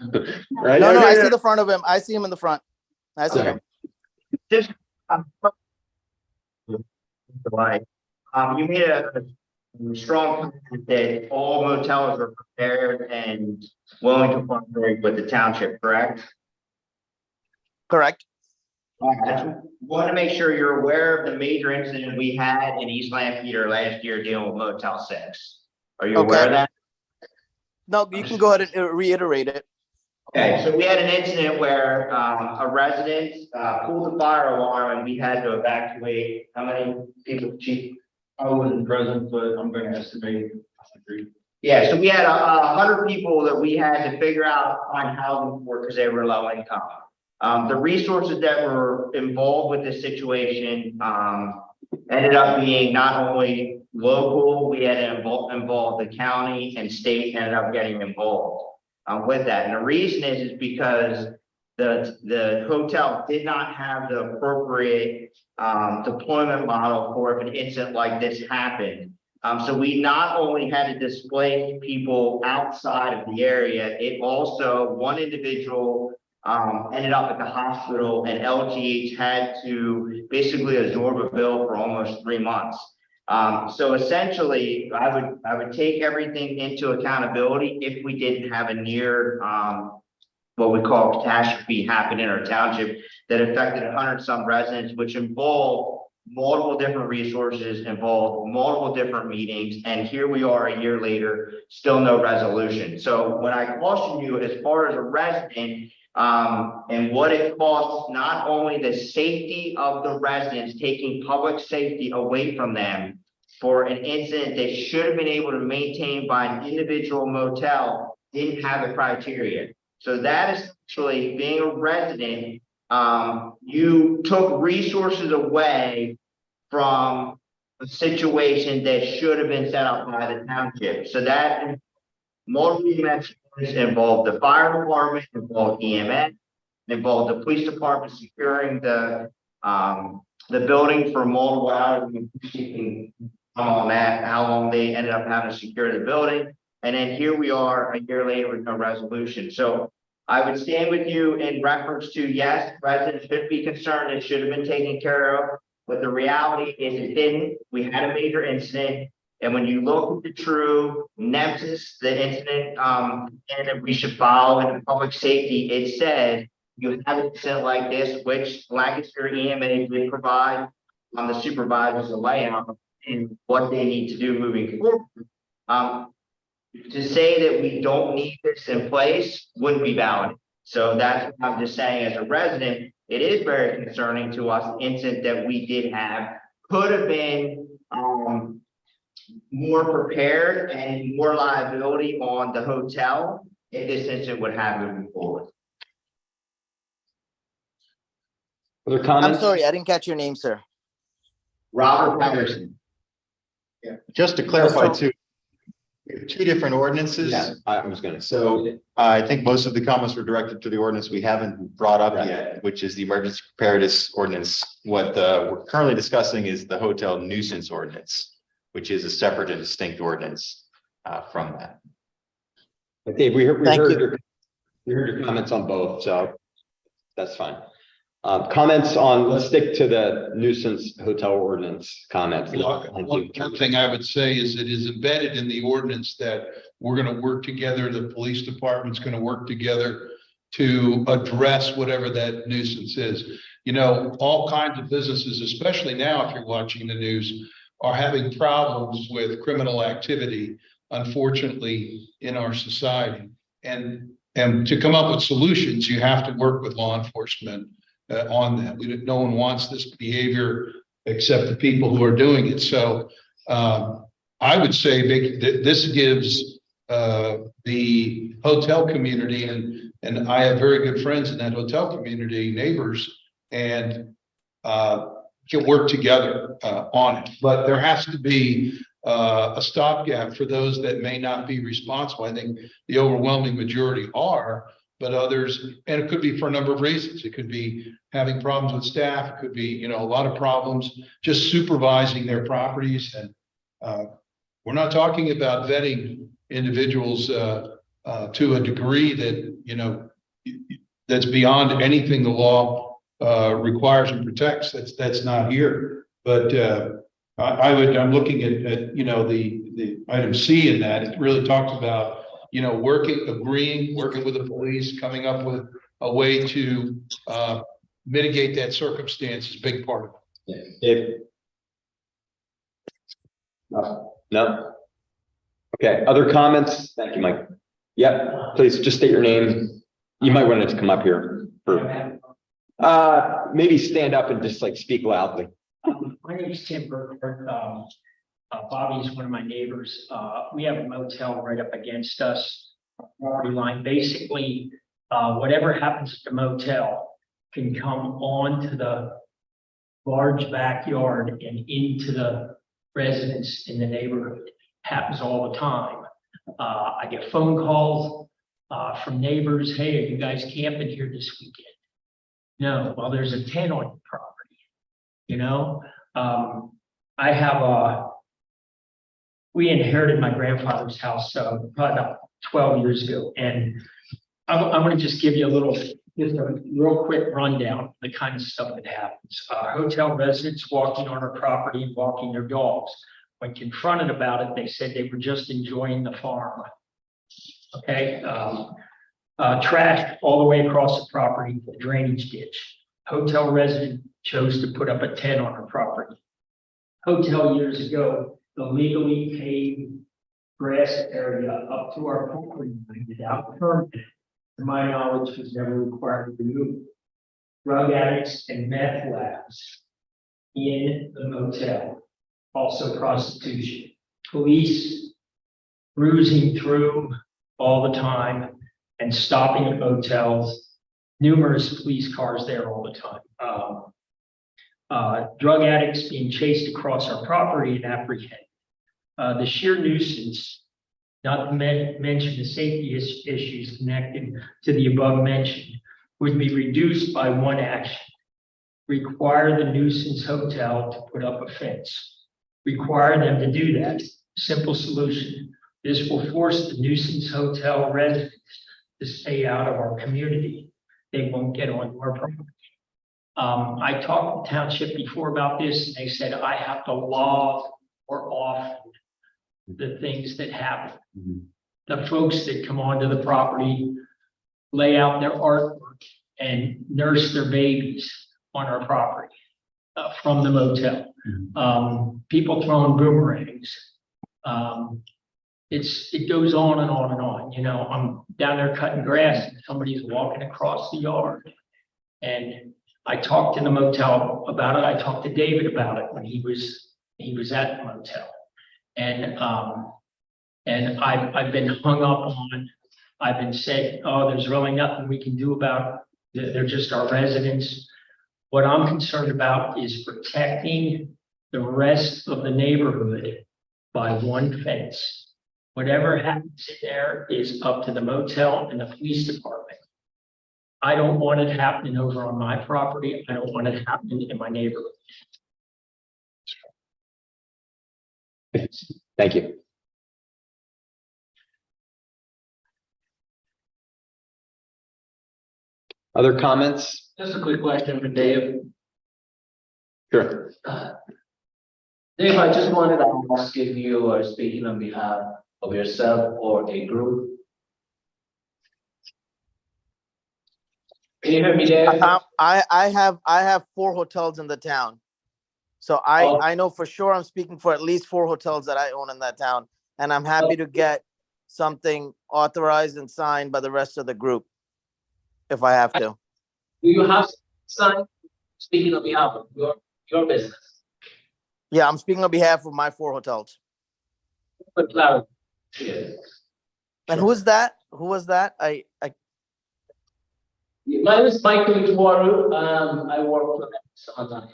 right? No, I see the front of him. I see him in the front. That's okay. Just, you made a strong comment that all motels are prepared and willing to cooperate with the township, correct? Correct. I just want to make sure you're aware of the major incident we had in East Lampeder last year dealing with Motel 6. Are you aware of that? No, you can go ahead and reiterate it. Okay, so we had an incident where a resident pulled the fire alarm and we had to evacuate. How many people, Chief? I wasn't present, but I'm going to estimate 100. Yeah, so we had 100 people that we had to figure out on housing for because they were low income. The resources that were involved with this situation ended up being not only local, we had to involve the county, and state ended up getting involved with that. And the reason is because the hotel did not have the appropriate deployment model for if an incident like this happened. So we not only had to displace people outside of the area, it also, one individual ended up at the hospital, and LGH had to basically absorb a bill for almost 3 months. So essentially, I would take everything into accountability if we didn't have a near what we call catastrophe happen in our township that affected 100-some residents, which involved multiple different resources, involved multiple different meetings, and here we are a year later, still no resolution. So when I caution you, as far as a resident, and what it costs, not only the safety of the residents, taking public safety away from them for an incident they should have been able to maintain by an individual motel, didn't have the criteria. So that is actually, being a resident, you took resources away from a situation that should have been set up by the township. So that multiple dimensions involved the fire department, involved EMS, involved the police department securing the building for multiple hours. On that, how long they ended up having to secure the building. And then here we are a year later with no resolution. So I would stand with you in reference to, yes, residents should be concerned, it should have been taken care of, but the reality is it didn't. We had a major incident. And when you look at the true nemesis, the incident, and that we should follow in public safety, it said you have an incident like this, which Lancaster EMA did provide on the supervisors a layout and what they need to do moving forward. To say that we don't need this in place wouldn't be valid. So that's what I'm just saying, as a resident, it is very concerning to us, the incident that we did have could have been more prepared and more liability on the hotel if this incident would have moving forward. Other I'm comments? sorry, I didn't catch your name, sir. Robert Patterson. Just to clarify So- too, we have two different ordinances. Yeah, I was gonna. So I think most of the comments were directed to the ordinance we haven't brought up Right. yet, which is the emergency preparedness ordinance. What we're currently discussing is the hotel nuisance ordinance, which is a separate and distinct ordinance from that. Dave, we heard Thank you. we heard your comments on both, so that's fine. Comments on, let's stick to the nuisance hotel ordinance comments. One thing I would say is it is embedded in the ordinance that we're gonna work together, the police department's gonna work together to address whatever that nuisance is. You know, all kinds of businesses, especially now if you're watching the news, are having problems with criminal activity, unfortunately, in our society. And to come up with solutions, you have to work with law enforcement on that. No one wants this behavior except the people who are doing it. So I would say that this gives the hotel community, and I have very good friends in that hotel community, neighbors, and can work together on it. But there has to be a stopgap for those that may not be responsible. I think the overwhelming majority are, but others, and it could be for a number of reasons. It could be having problems with staff. It could be, you know, a lot of problems just supervising their properties. And we're not talking about vetting individuals to a degree that, you know, that's beyond anything the law requires and protects. That's not here. But I'm looking at, you know, the item C in that. It really talks about, you know, working with the police, coming up with a way to mitigate that circumstance is a big part of it. Dave? No? Okay, other comments? Thank you, Mike. Yep, please just state your name. You might want to come up here. Maybe stand up and just like speak loudly. My name is Tim Burkhardt. Bobby's one of my neighbors. We have a motel right up against us, property line. Basically, whatever happens at the motel can come onto the large backyard and into the residents in the neighborhood. Happens all the time. I get phone calls from neighbors. Hey, are you guys camping here this weekend? No, well, there's a tent on your property. You know, I have we inherited my grandfather's house probably about 12 years ago. And I'm going to just give you just a real quick rundown of the kind of stuff that happens. Hotel residents walking on our property and walking their dogs. When confronted about it, they said they were just enjoying the farm. Okay. Trash all the way across the property, the drainage ditch. Hotel resident chose to put up a tent on our property. Hotel years ago, the legally paved grass area up to our property line without permit, to my knowledge, was never required to remove. Drug addicts and meth labs in the motel, also prostitution. Police cruising through all the time and stopping at motels. Numerous police cars there all the time. Drug addicts being chased across our property and apprehended. The sheer nuisance, not to mention the safety issues connected to the above mentioned, would be reduced by one action. Require the nuisance hotel to put up a fence. Require them to do that. Simple solution. This will force the nuisance hotel residents to stay out of our community. They won't get onto our property. I talked to the township before about this, and they said I have to log or off the things that happen. The folks that come onto the property, lay out their artwork and nurse their babies on our property from the motel. People throwing boomerangs. it goes on and on and on, you know, I'm down there cutting grass and somebody's walking across the yard. And I talked in the motel about it. I talked to David about it when he was at the motel. And I've been hung up on, I've been saying, oh, there's really nothing we can do about it. They're just our residents. What I'm concerned about is protecting the rest of the neighborhood by one fence. Whatever happens in there is up to the motel and the police department. I don't want it happening over on my property. I don't want it happening in my neighborhood. Thank you. Other comments? Just a quick question for Dave. Sure. Dave, I just wanted to ask if you are speaking on behalf of yourself or a group. Can you hear me, Dave? I have 4 hotels in the town. So I know for sure I'm speaking for at least 4 hotels that I own in that town. And I'm happy to get something authorized and signed by the rest of the group if I have to. Do you have signed speaking on behalf of your business? Yeah, I'm speaking on behalf of my 4 hotels. For clarity. Yeah. And who is that? Who was that? My name is Michael Tuaru. I work for online.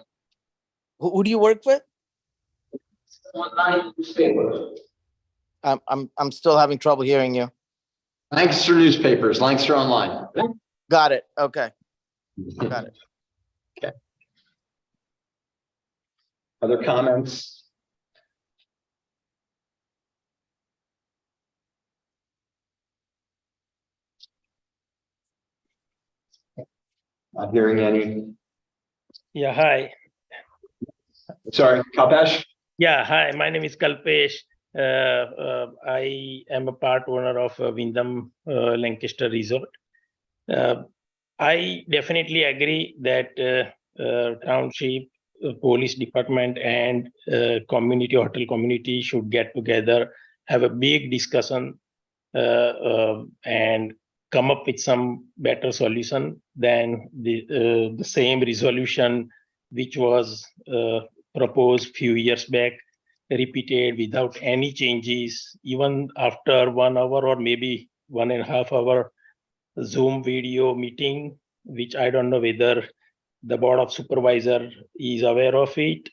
Who do you work with? Online newspaper. I'm still having trouble hearing you. Lancaster newspapers, Lancaster Online. Got it. Okay. Got it. Okay. Other comments? Not hearing any. Yeah, hi. Sorry, Kalpesh? Yeah, hi. My name is Kalpesh. I am a part owner of Wyndham Lancaster Resort. I definitely agree that township, police department, and hotel community should get together, have a big discussion, and come up with some better solution than the same resolution which was proposed few years back, repeated without any changes, even after 1 hour or maybe 1.5 hour Zoom video meeting, which I don't know whether the Board of Supervisor is aware of it.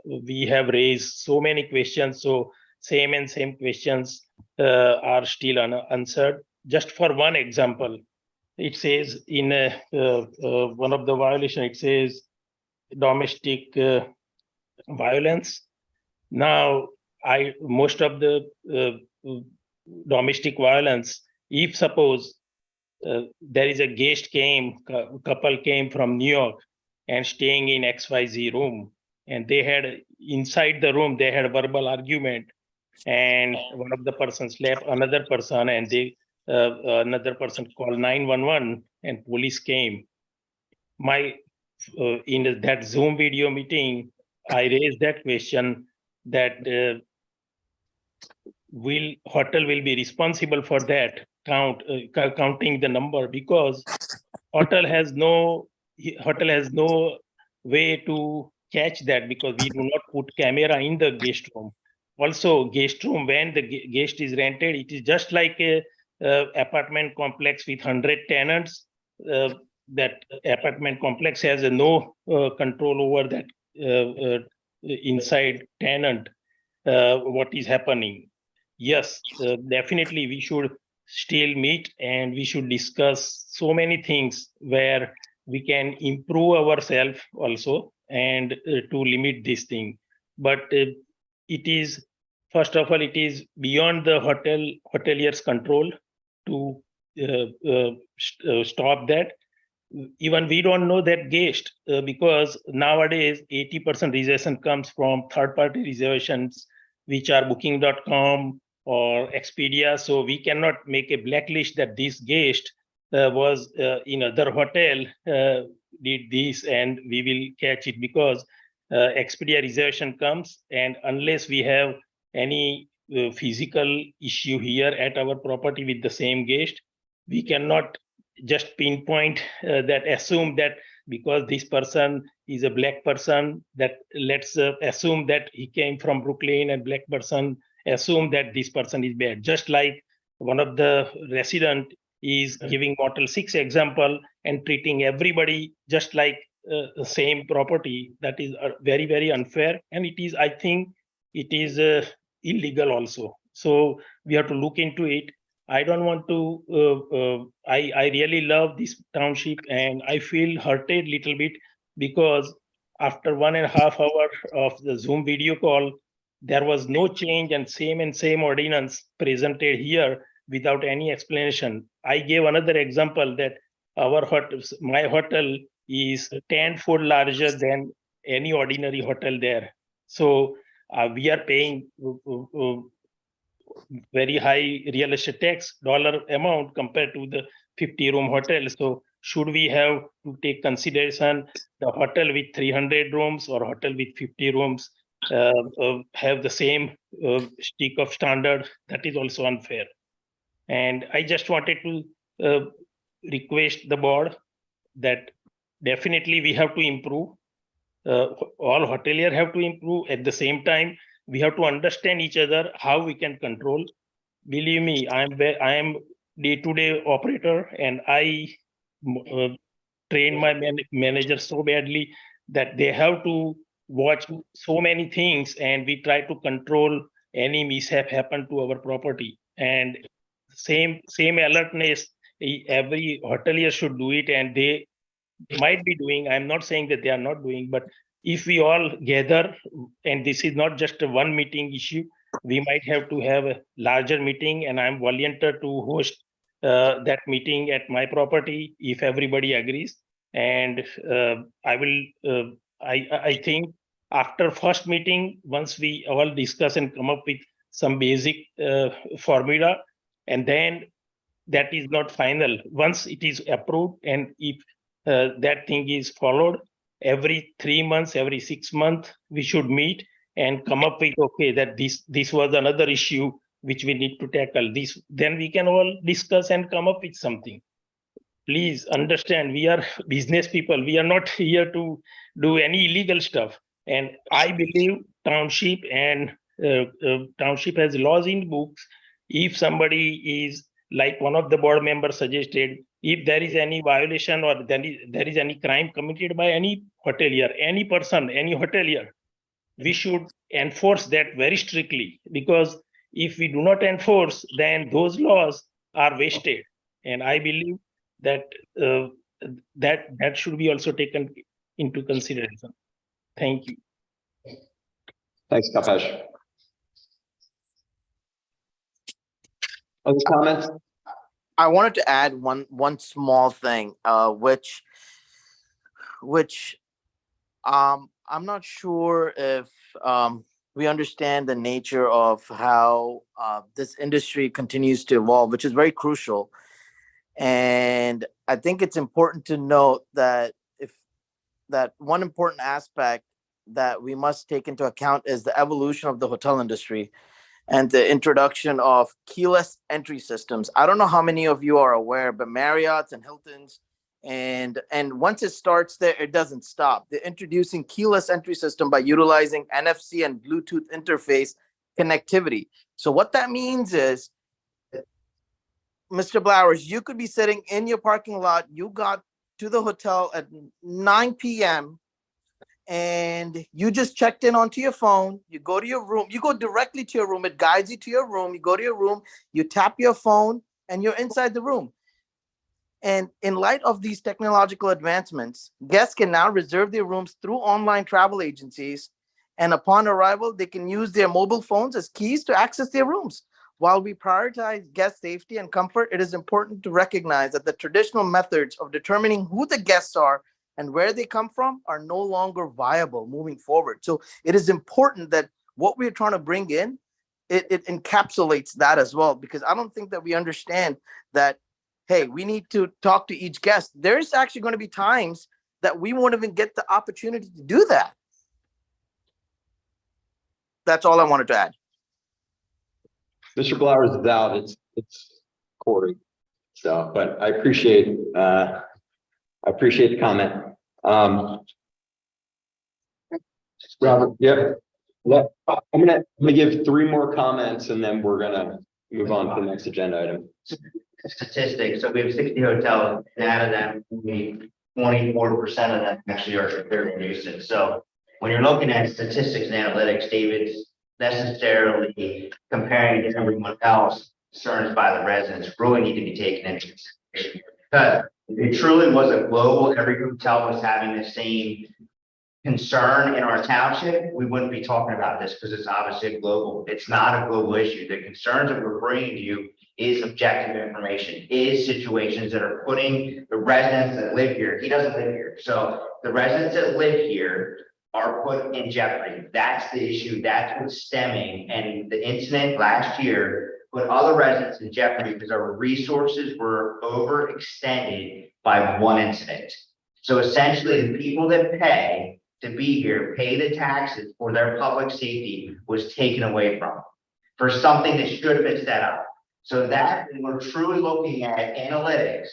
We have raised so many questions, so same questions are still unanswered. Just for one example, it says in one of the violation, it says domestic violence. Now, most of the domestic violence, if suppose there is a couple came from New York and staying in XYZ room, and they had inside the room, they had a verbal argument, and one of the persons slapped another person, and another person called 911 and police came. In that Zoom video meeting, I raised that question that hotel will be responsible for that counting the number, because hotel has no way to catch that, because we do not put camera in the guest room. Also, guest room, when the guest is rented, it is just like a apartment complex with 100 tenants. That apartment complex has no control over that inside tenant, what is happening. Yes, definitely we should still meet and we should discuss so many things where we can improve ourselves also, and to limit this thing. But it is, first of all, it is beyond the hotelier's control to stop that. Even we don't know that guest, because nowadays 80% reservation comes from third-party reservations, which are booking.com or Expedia. So we cannot make a blacklist that this guest was in other hotel, did this, and we will catch it, because Expedia reservation comes, and unless we have any physical issue here at our property with the same guest. We cannot just pinpoint that, assume that because this person is a black person, that let's assume that he came from Brooklyn, and black person assume that this person is bad. Just like one of the resident is giving Motel 6 example and treating everybody just like the same property. That is very, very unfair. And it is, I think, it is illegal also. So we have to look into it. I don't want to, I really love this township, and I feel hurted little bit because after 1.5 hours of the Zoom video call, there was no change, and same ordinance presented here without any explanation. I gave another example that our hotel, my hotel is 10-fold larger than any ordinary hotel there. So we are paying very high real estate tax dollar amount compared to the 50-room hotel. So should we have to take consideration the hotel with 300 rooms or hotel with 50 rooms have the same stick of standard? That is also unfair. And I just wanted to request the board that definitely we have to improve. All hoteliers have to improve. At the same time, we have to understand each other, how we can control. Believe me, I am day-to-day operator, and I train my manager so badly that they have to watch so many things, and we try to control any mishap happen to our property. And same alertness, every hotelier should do it, and they might be doing. I'm not saying that they are not doing, but if we all gather, and this is not just a one meeting issue, we might have to have a larger meeting, and I'm volunteer to host that meeting at my property if everybody agrees. And I will, I think after first meeting, once we all discuss and come up with some basic formula, and then that is not final. Once it is approved, and if that thing is followed, every 3 months, every 6 months, we should meet and come up with, okay, that this was another issue which we need to tackle. This, then we can all discuss and come up with something. Please understand, we are business people. We are not here to do any illegal stuff. And I believe township and township has laws in books. If somebody is, like one of the board members suggested, if there is any violation or there is any crime committed by any hotelier, any person, any hotelier, we should enforce that very strictly, because if we do not enforce, then those laws are wasted. And I believe that that should be also taken into consideration. Thank you. Thanks, Kapesh. Other comments? I wanted to add one small thing, which I'm not sure if we understand the nature of how this industry continues to evolve, which is very crucial. And I think it's important to note that that one important aspect that we must take into account is the evolution of the hotel industry and the introduction of keyless entry systems. I don't know how many of you are aware, but Marriott's and Hilton's, and once it starts there, it doesn't stop. They're introducing keyless entry system by utilizing NFC and Bluetooth interface connectivity. So what that means is, Mr. Blowers, you could be sitting in your parking lot. You got to the hotel at 9 p.m. and you just checked in onto your phone. You go to your room. You go directly to your room. It guides you to your room. You go to your room. You tap your phone, and you're inside the room. And in light of these technological advancements, guests can now reserve their rooms through online travel agencies. And upon arrival, they can use their mobile phones as keys to access their rooms. While we prioritize guest safety and comfort, it is important to recognize that the traditional methods of determining who the guests are and where they come from are no longer viable moving forward. So it is important that what we're trying to bring in, it encapsulates that as well, because I don't think that we understand that, hey, we need to talk to each guest. There's actually going to be times that we won't even get the opportunity to do that. That's all I wanted to add. Mr. Blowers is out, it's Corey. So, but I appreciate the comment. Robert, yeah. I'm gonna give 3 more comments and then we're gonna move on to the next agenda item. Statistics, so we have 60 hotels, and out of them, only 24% of them actually are considered a nuisance. So when you're looking at statistics and analytics, David's necessarily comparing to everyone else, concerns by the residents really need to be taken into consideration. Because if it truly was a global, every hotel was having the same concern in our township, we wouldn't be talking about this because it's obviously a global, it's not a global issue. The concerns that we're bringing to you is objective information, is situations that are putting the residents that live here, he doesn't live here. So the residents that live here are put in jeopardy. That's the issue. That's what's stemming. And the incident last year put other residents in jeopardy because our resources were overextended by one incident. So essentially the people that pay to be here, pay the taxes for their public safety was taken away from them for something that should have been set up. So that when we're truly looking at analytics,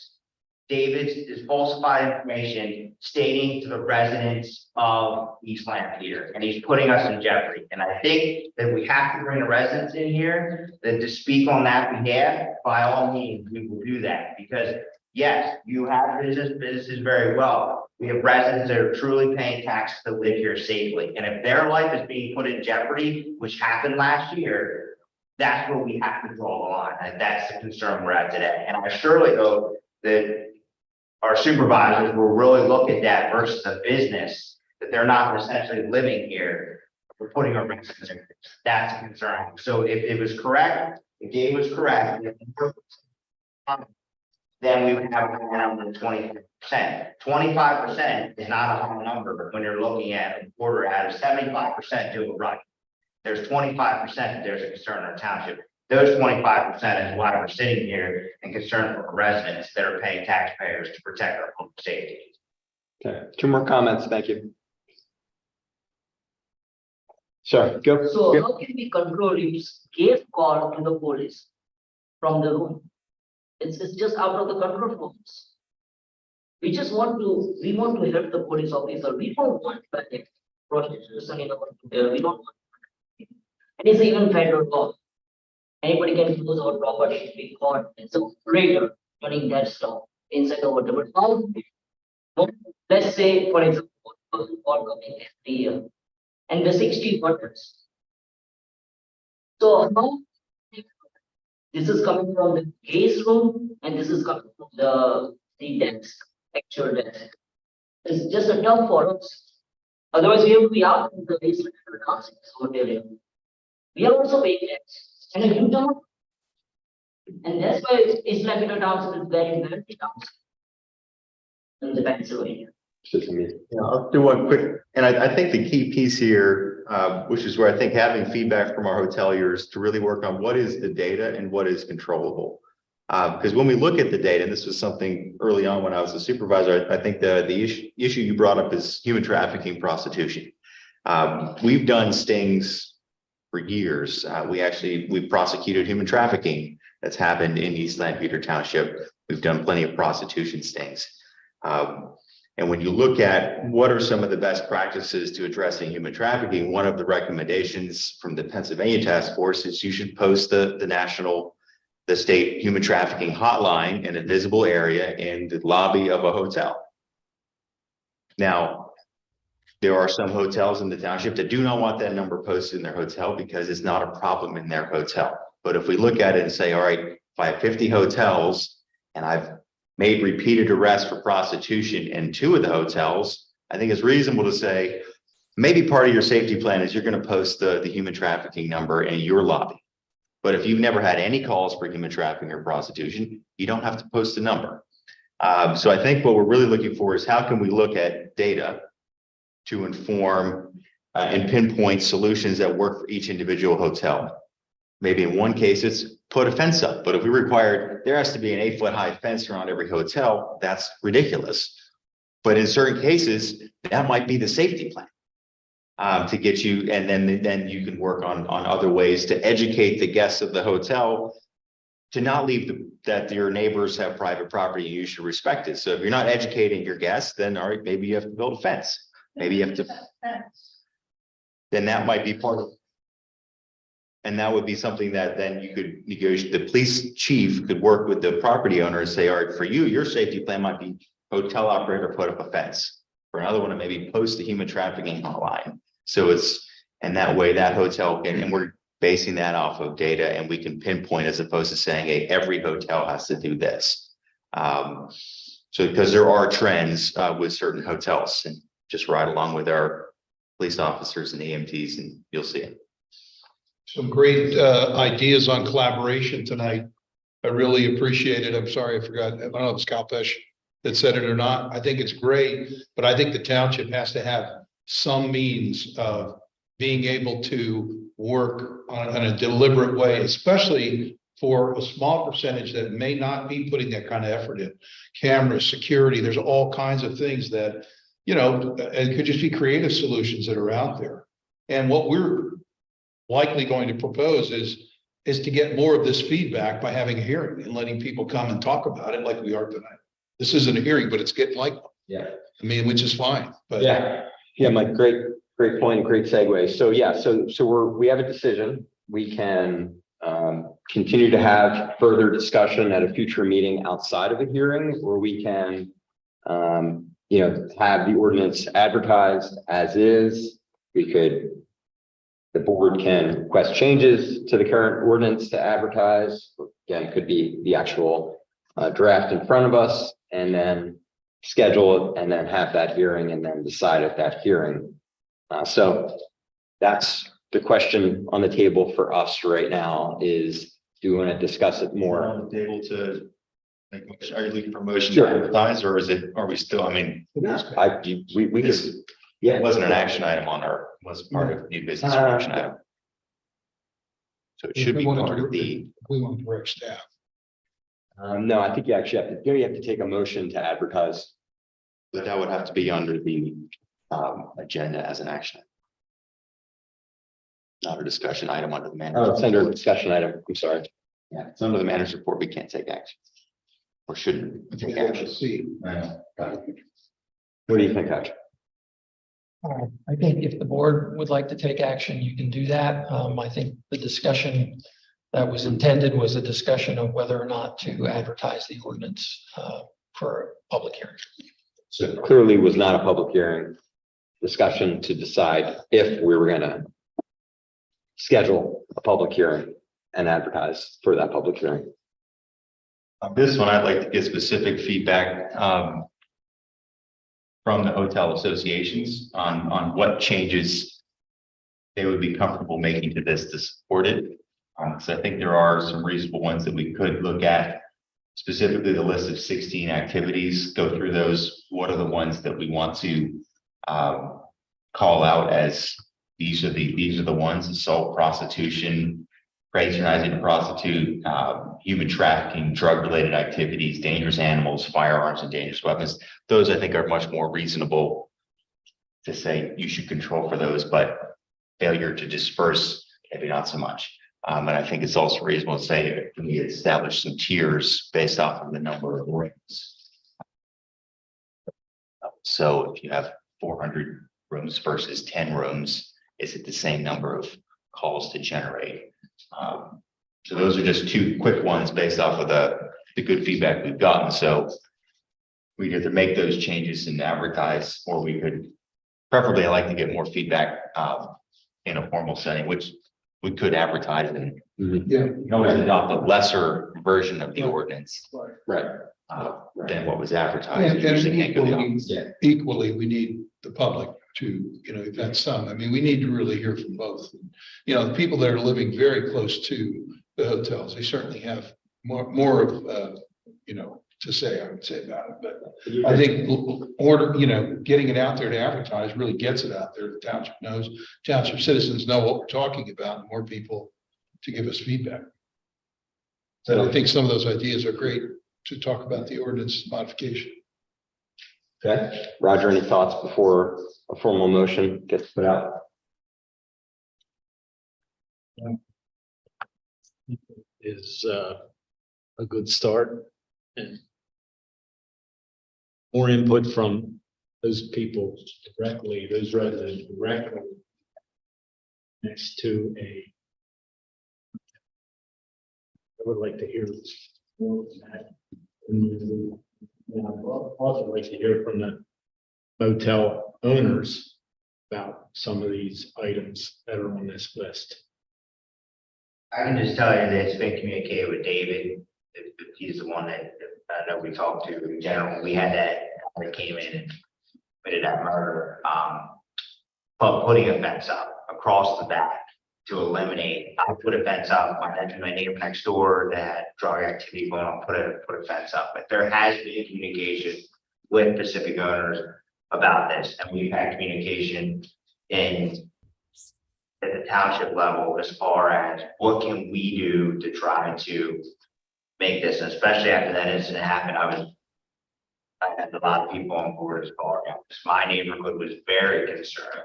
David's is falsified information stating to the residents of East Lamphere, and he's putting us in jeopardy. And I think that we have to bring the residents in here that to speak on that behalf. By all means, we will do that because yes, you have businesses very well. We have residents that are truly paying taxes to live here safely. And if their life is being put in jeopardy, which happened last year, that's where we have to draw the line. And that's the concern we're at today. And I surely hope that our supervisors will really look at that versus a business, that they're not essentially living here. We're putting our residents in. That's a concern. So if it was correct, if Dave was correct, then we would have a number of 20%. 25% is not a high number when you're looking at a quarter out of 75% do it right. There's 25% that there's a concern in our township. Those 25% is why we're sitting here and concerned for residents that are paying taxpayers to protect our public safety. Okay, 2 more comments. Thank you. Sorry, go. So go. how can we control you gave call to the police from the room? It's just out of the control for us. We want to help the police officer. We don't want prostitution in our hotel. We don't want, and it's even federal law. Anybody can use our property, be caught. It's a operator running that stuff inside the hotel. But how, let's say, for example, call coming every year, and the 60 buttons. So how this is coming from the case room, and this is coming from the desk, actual desk. It's just a term for us. Otherwise, we have to be out in the basement of the hotel. We are also paying tax, and a huge amount. And that's why it's like in a township is very wealthy township in the Pennsylvania. Yeah, I'll do one quick, and I think the key piece here, which is where I think having feedback from our hoteliers to really work on what is the data and what is controllable. Because when we look at the data, and this was something early on when I was a supervisor, I think the issue you brought up is human trafficking, prostitution. We've done stings for years. We've prosecuted human trafficking that's happened in East Lamphere Township. We've done plenty of prostitution stings. And when you look at what are some of the best practices to addressing human trafficking, one of the recommendations from the Pennsylvania Task Force is you should post the state human trafficking hotline in a visible area in the lobby of a hotel. Now, there are some hotels in the township that do not want that number posted in their hotel because it's not a problem in their hotel. But if we look at it and say, all right, if I have 50 hotels and I've made repeated arrests for prostitution in 2 of the hotels, I think it's reasonable to say, maybe part of your safety plan is you're going to post the human trafficking number in your lobby. But if you've never had any calls for human trafficking or prostitution, you don't have to post a number. So I think what we're really looking for is how can we look at data to inform and pinpoint solutions that work for each individual hotel. Maybe in one case, it's put a fence up, but if we required, there has to be an 8-foot high fence around every hotel, that's ridiculous. But in certain cases, that might be the safety plan. to get you, and then you can work on other ways to educate the guests of the hotel to not leave that your neighbors have private property and you should respect it. So if you're not educating your guests, then all right, maybe you have to build a fence. Maybe you have to, then that might be part of. And that would be something that then you could negotiate, the police chief could work with the property owner and say, all right, for you, your safety plan might be hotel operator, put up a fence. For another one, it may be post the human trafficking line. So it's, and that way that hotel can, and we're basing that off of data and we can pinpoint as opposed to saying, hey, every hotel has to do this. So because there are trends with certain hotels, and just ride along with our police officers and EMTs and you'll see it. Some great ideas on collaboration tonight. I really appreciate it. I'm sorry, I forgot. I don't know if it's Kalpesh that said it or not. I think it's great, but I think the township has to have some means of being able to work on a deliberate way, especially for a small percentage that may not be putting that kind of effort in. Cameras, security, there's all kinds of things that, you know, it could just be creative solutions that are out there. And what we're likely going to propose is to get more of this feedback by having a hearing and letting people come and talk about it like we are tonight. This isn't a hearing, but it's getting like one. Yeah. I mean, which is fine, but Yeah, Mike, great point, great segue. So yeah, so we have a decision. We can continue to have further discussion at a future meeting outside of a hearing, or we can you know, have the ordinance advertised as is. The board can request changes to the current ordinance to advertise. Again, it could be the actual draft in front of us, and then schedule it and then have that hearing and then decide at that hearing. So that's the question on the table for us right now is, do we want to discuss it more? On the table to, like, are you looking for motion to Sure. advertise, or is it, are we still, I mean, We just, it wasn't an action item on our, was part of new business or action item. So it should be part of the. we want to direct staff. no, I think you actually have to take a motion to advertise. But that would have to be under the agenda as an action. Not a discussion item under the Oh, manager's it's under a report. discussion item. I'm sorry. Yeah, it's under the manager's report. We can't take action. Or shouldn't take action. See, What do you think, Patrick? I think if the board would like to take action, you can do that. I think the discussion that was intended was a discussion of whether or not to advertise the ordinance for a public hearing. So it clearly was not a public hearing discussion to decide if we were gonna schedule a public hearing and advertise for that public hearing. On this one, I'd like to get specific feedback from the hotel associations on what changes they would be comfortable making to this to support it. So I think there are some reasonable ones that we could look at, specifically the list of 16 activities, go through those. What are the ones that we want to call out as these are the ones: assault, prostitution, patronizing a prostitute, human trafficking, drug-related activities, dangerous animals, firearms, and dangerous weapons. Those I think are much more reasonable to say you should control for those, but failure to disperse, maybe not so much. And I think it's also reasonable to say we establish some tiers based off of the number of rooms. So if you have 400 rooms versus 10 rooms, is it the same number of calls to generate? So those are just two quick ones based off of the good feedback we've gotten. So we'd either make those changes and advertise, or we could, preferably I like to get more feedback in a formal setting, which we could advertise and you can always adopt a lesser version of the ordinance. Right. Than what was advertised. And You usually can't go beyond. equally, we need the public to, you know, that's some, I mean, we need to really hear from both. You know, the people that are living very close to the hotels, they certainly have more of, you know, to say, I would say about it, but I think getting it out there to advertise really gets it out there. The township knows, township citizens know what we're talking about, and more people to give us feedback. So I think some of those ideas are great to talk about the ordinance modification. Okay, Roger, any thoughts before a formal motion gets put out? is a good start. And more input from those people directly, those residents directly next to I would like to hear more of that. And I'd also like to hear from the motel owners about some of these items that are on this list. I can just tell you that it's been communicated with David. If he's the one that I know we talked to in general. We had that came in and committed that murder, putting a fence up across the back to eliminate. I put a fence up. My neighbor next door that had drug activity going on, put a fence up. But there has been communication with Pacific owners about this, and we've had communication at the township level as far as what can we do to try to make this, and especially after that incident happened, I had a lot of people on board as far as my neighborhood was very concerned.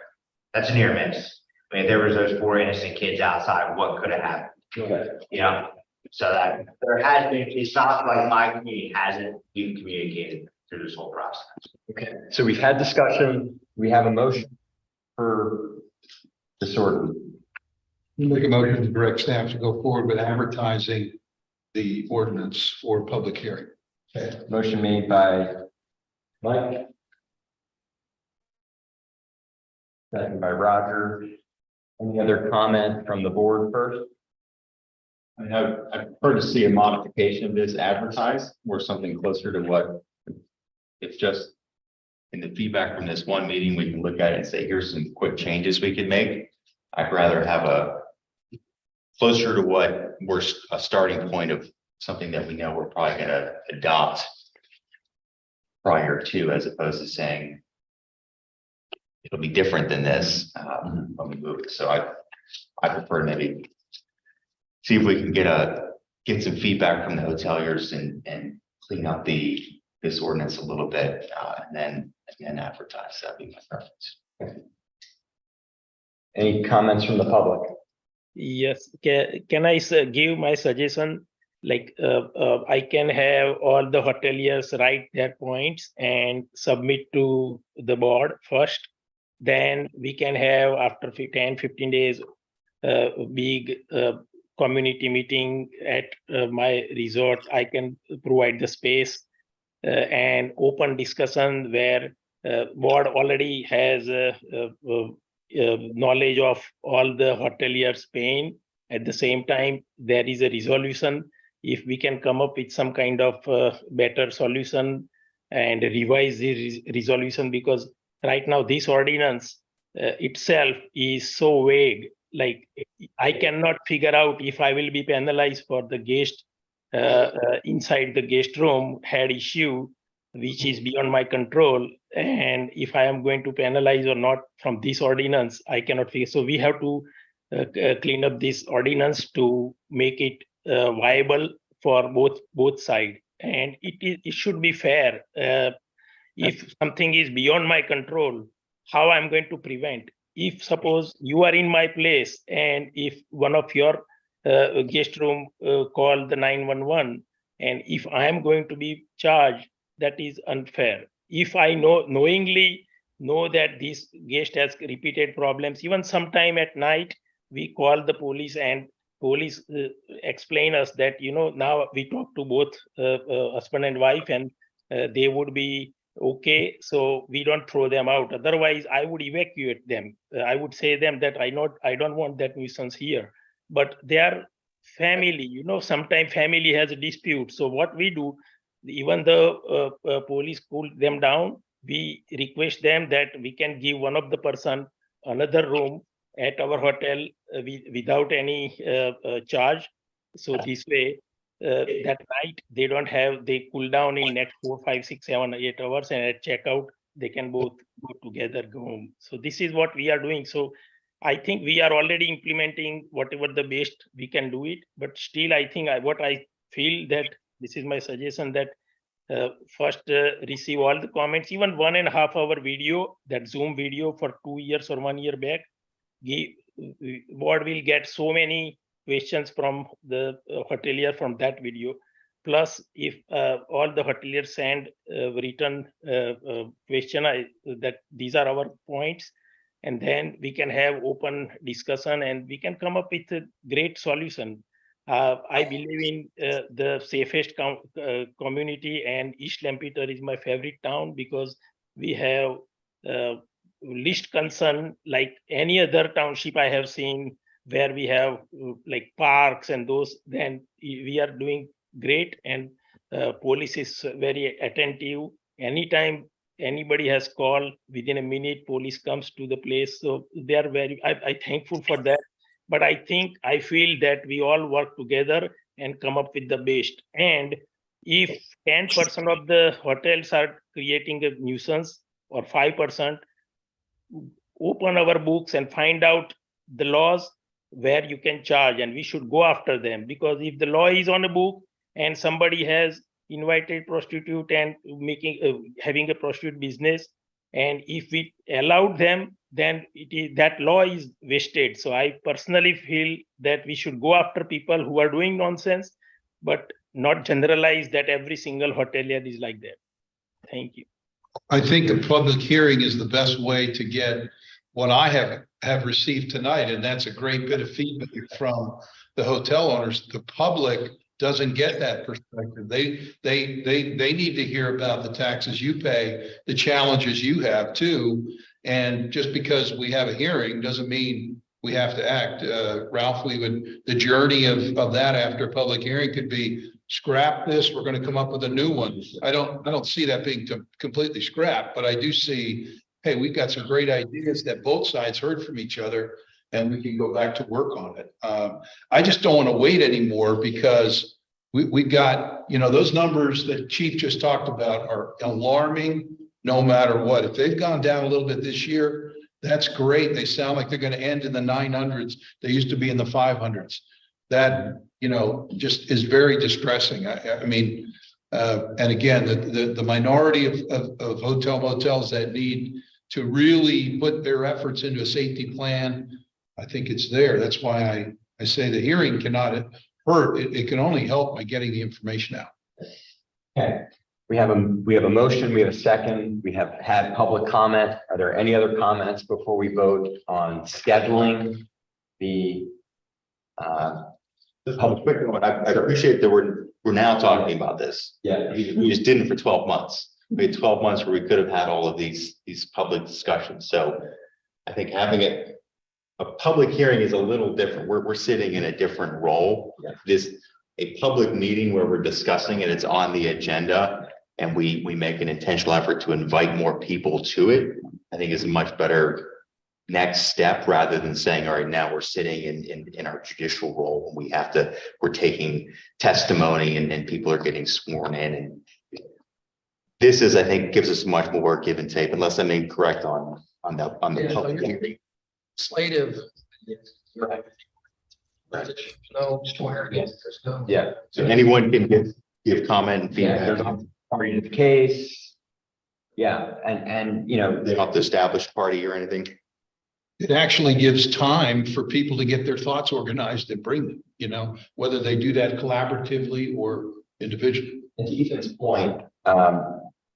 That's a near miss. I mean, there was those 4 innocent kids outside, what could have happened? Okay. You know, so that there has been, it's not like my community hasn't been communicated through this whole process. Okay, so we've had discussion, we have a motion for this ordinance. Make a motion to direct staff to go forward with advertising the ordinance for public hearing. Okay, motion made by Mike. Second by Roger. Any other comment from the board first? I know, I prefer to see a modification of this advertised or something closer to what. If just in the feedback from this one meeting, we can look at it and say, here's some quick changes we could make. I'd rather have a closer to what we're a starting point of something that we know we're probably going to adopt prior to, as opposed to saying it'll be different than this when we move it. So I prefer to maybe see if we can get some feedback from the hoteliers and clean up this ordinance a little bit and then again advertise. That'd be my preference. Okay. Any comments from the public? Yes, can I give my suggestion? Like I can have all the hoteliers write their points and submit to the board first. Then we can have after 10-15 days big community meeting at my resort. I can provide the space and open discussion where board already has knowledge of all the hoteliers pain. At the same time, there is a resolution. If we can come up with some kind of better solution and revise the resolution, because right now this ordinance itself is so vague. Like I cannot figure out if I will be penalized for the guest inside the guest room had issue, which is beyond my control. And if I am going to penalize or not from this ordinance, I cannot figure. So we have to clean up this ordinance to make it viable for both sides. And it should be fair. If something is beyond my control, how I'm going to prevent? If suppose you are in my place and if one of your guest room call the 911, and if I am going to be charged, that is unfair. If I knowingly know that this guest has repeated problems, even sometime at night, we call the police and police explain us that, now we talk to both husband and wife and they would be okay. So we don't throw them out. Otherwise, I would evacuate them. I would say them that I don't want that nuisance here. But they are family, sometimes family has a dispute. So what we do, even the police cool them down, we request them that we can give one of the person another room at our hotel without any charge. So this way, that night they cool down in next 4, 5, 6, 7, 8 hours, and at checkout they can both go together, go home. So this is what we are doing. So I think we are already implementing whatever the best we can do it, but still I think what I feel that this is my suggestion that first receive all the comments, even 1.5 hour video, that Zoom video for 2 years or 1 year back, board will get so many questions from the hotelier from that video. Plus, if all the hoteliers send written question, that these are our points, and then we can have open discussion and we can come up with a great solution. I believe in the safest community, and East Lampeter is my favorite town because we have least concern like any other township I have seen where we have like parks and those. Then we are doing great, and police is very attentive. Anytime anybody has called, within a minute police comes to the place, so they are very I thankful for that. But I feel that we all work together and come up with the best. And if 10% of the hotels are creating a nuisance, or 5%, open our books and find out the laws where you can charge, and we should go after them. Because if the law is on a book and somebody has invited prostitute and making having a prostitute business, and if we allowed them, then that law is wasted. So I personally feel that we should go after people who are doing nonsense, but not generalize that every single hotelier is like that. Thank you. I think a public hearing is the best way to get what I have received tonight, and that's a great bit of feedback from the hotel owners. The public doesn't get that perspective. They need to hear about the taxes you pay, the challenges you have too. And just because we have a hearing doesn't mean we have to act. Ralph, the journey of that after a public hearing could be scrap this, we're going to come up with a new one. I don't see that being completely scrapped, but I do see, hey, we've got some great ideas that both sides heard from each other, and we can go back to work on it. I just don't want to wait anymore, because we got, those numbers that Chief just talked about are alarming no matter what. If they've gone down a little bit this year, that's great. They sound like they're going to end in the 900s. They used to be in the 500s. That, just is very distressing. I mean, and again, the minority of hotel motels that need to really put their efforts into a safety plan, I think it's there. That's why I say the hearing cannot hurt. It can only help by getting the information out. Okay, we have a motion, we have a second, we have had public comment. Are there any other comments before we vote on scheduling the public quick one? I appreciate that we're now talking about this. Yeah. We just didn't for 12 months. We had 12 months where we could have had all of these public discussions. So I think having a public hearing is a little different. We're sitting in a different role. Yeah. This a public meeting where we're discussing and it's on the agenda, and we make an intentional effort to invite more people to it, I think is a much better next step, rather than saying, all right, now we're sitting in our judicial role and we're taking testimony and people are getting sworn in. And this is, I think, gives us much more give and take, unless I'm incorrect on the public hearing. Legislative. Right. No swearing. There's no. Yeah. So anyone can give comment and Yeah, there's feedback. a party to the case. Yeah, and They're not the established party or anything. It actually gives time for people to get their thoughts organized and bring them, whether they do that collaboratively or individually. And to Ethan's point,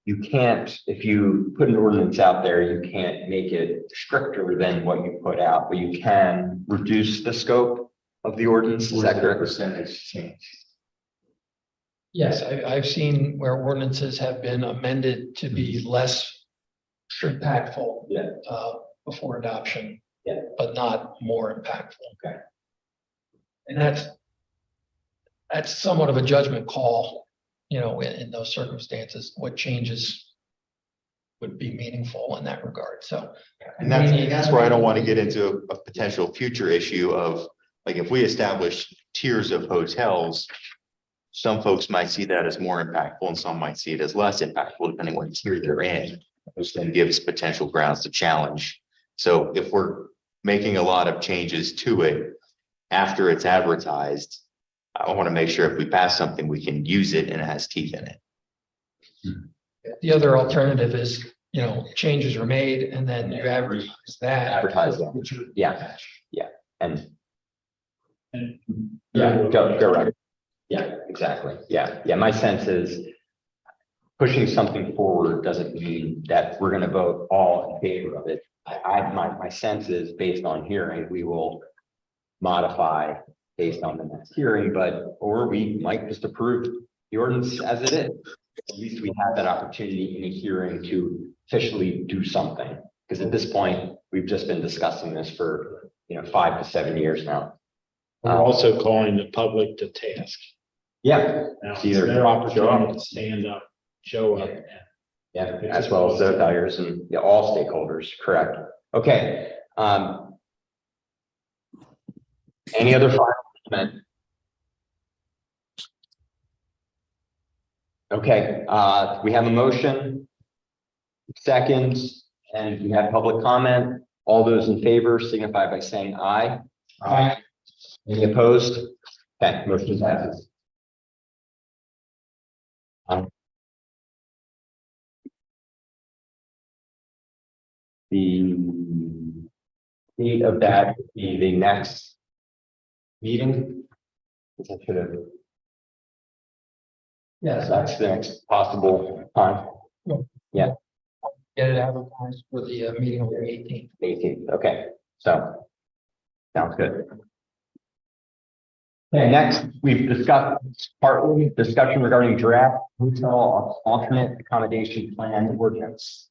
you can't, if you put an ordinance out there, you can't make it stricter than what you put out, but you can reduce the scope of the ordinance. Is that correct? Percentage change. Yes, I've seen where ordinances have been amended to be less impactful. Yeah. Before adoption. Yeah. But not more impactful. Okay. And that's somewhat of a judgment call, in those circumstances, what changes would be meaningful in that regard. So. And that's where I don't want to get into a potential future issue of, like, if we establish tiers of hotels, some folks might see that as more impactful and some might see it as less impactful, depending what tier they're in, which then gives potential grounds to challenge. So if we're making a lot of changes to it after it's advertised, I want to make sure if we pass something, we can use it and it has teeth in it. The other alternative is, changes are made and then you advertise that. Advertise that. Which are- Yeah. And go right. Yeah, exactly. Yeah. My sense is pushing something forward doesn't mean that we're going to vote all in favor of it. My sense is based on hearing, we will modify based on the next hearing, or we might just approve the ordinance as it is. At least we have that opportunity in a hearing to officially do something. Because at this point, we've just been discussing this for 5 to 7 years now. We're also calling the public to task. Yeah. Now, It's it's either their opportunity to stand up, show up. Yeah, as well as the hoteliers and all stakeholders, correct. Okay. Any other final comment? Okay, we have a motion, seconds, and we have public comment. All those in favor signify by saying aye. Aye. Any opposed? Okay, motion passes. The date of that would be the next meeting. Which I should have. Yes, that's the next possible time. Yeah. Get it advertised for the meeting on the 18th. 18th, okay, so sounds good. Okay, next, we've discussed partly discussion regarding draft hotel alternate accommodation plan ordinance.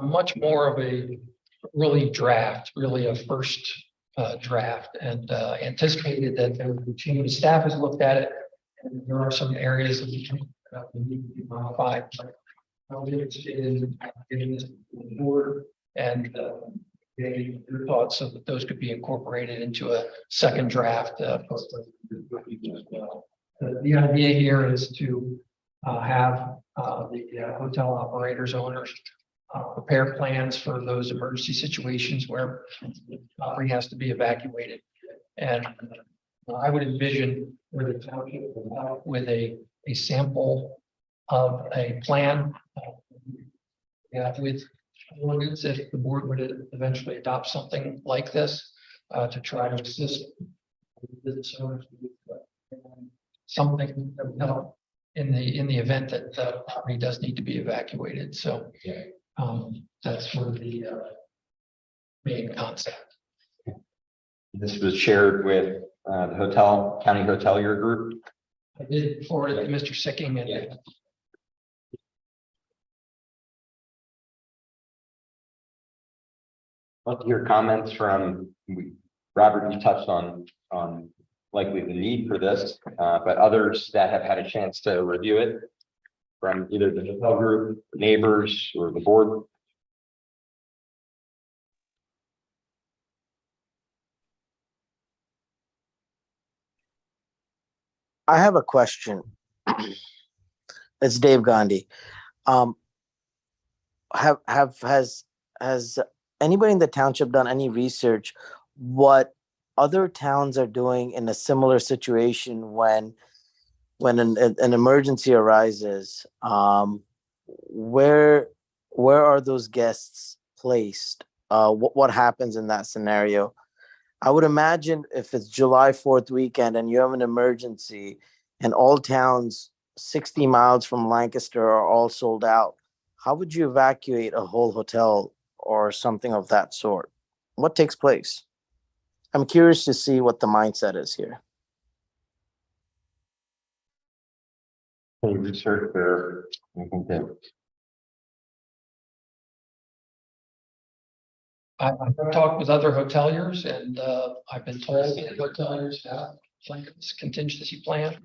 Much more of a really a first draft, and anticipated that there would be changes. Staff has looked at it, and there are some areas that we need to be modified. I'll be interested in getting this to the board and getting your thoughts so that those could be incorporated into a second draft. The idea here is to have the hotel operators, owners prepare plans for those emergency situations where property has to be evacuated. And I would envision where the township will come out with a sample of a plan. With ordinance, if the board would eventually adopt something like this to try to assist business owners with something that would help in the event that the property does need to be evacuated. So that's sort of the main concept. This was shared with the county hotelier group. I did forward it to Mr. Sicking and Love to hear comments from Robert. You touched on likely the need for this, but others that have had a chance to review it from either the hotel group, neighbors, or the board. I have a question. It's Dave Gandhi. Has anybody in the township done any research what other towns are doing in a similar situation when an emergency arises? Where are those guests placed? What happens in that scenario? I would imagine if it's July 4th weekend and you have an emergency and all towns 60 miles from Lancaster are all sold out, how would you evacuate a whole hotel or something of that sort? What takes place? I'm curious to see what the mindset is here. Any research or anything that I've talked with other hoteliers, and I've been told that hoteliers have contingency plan.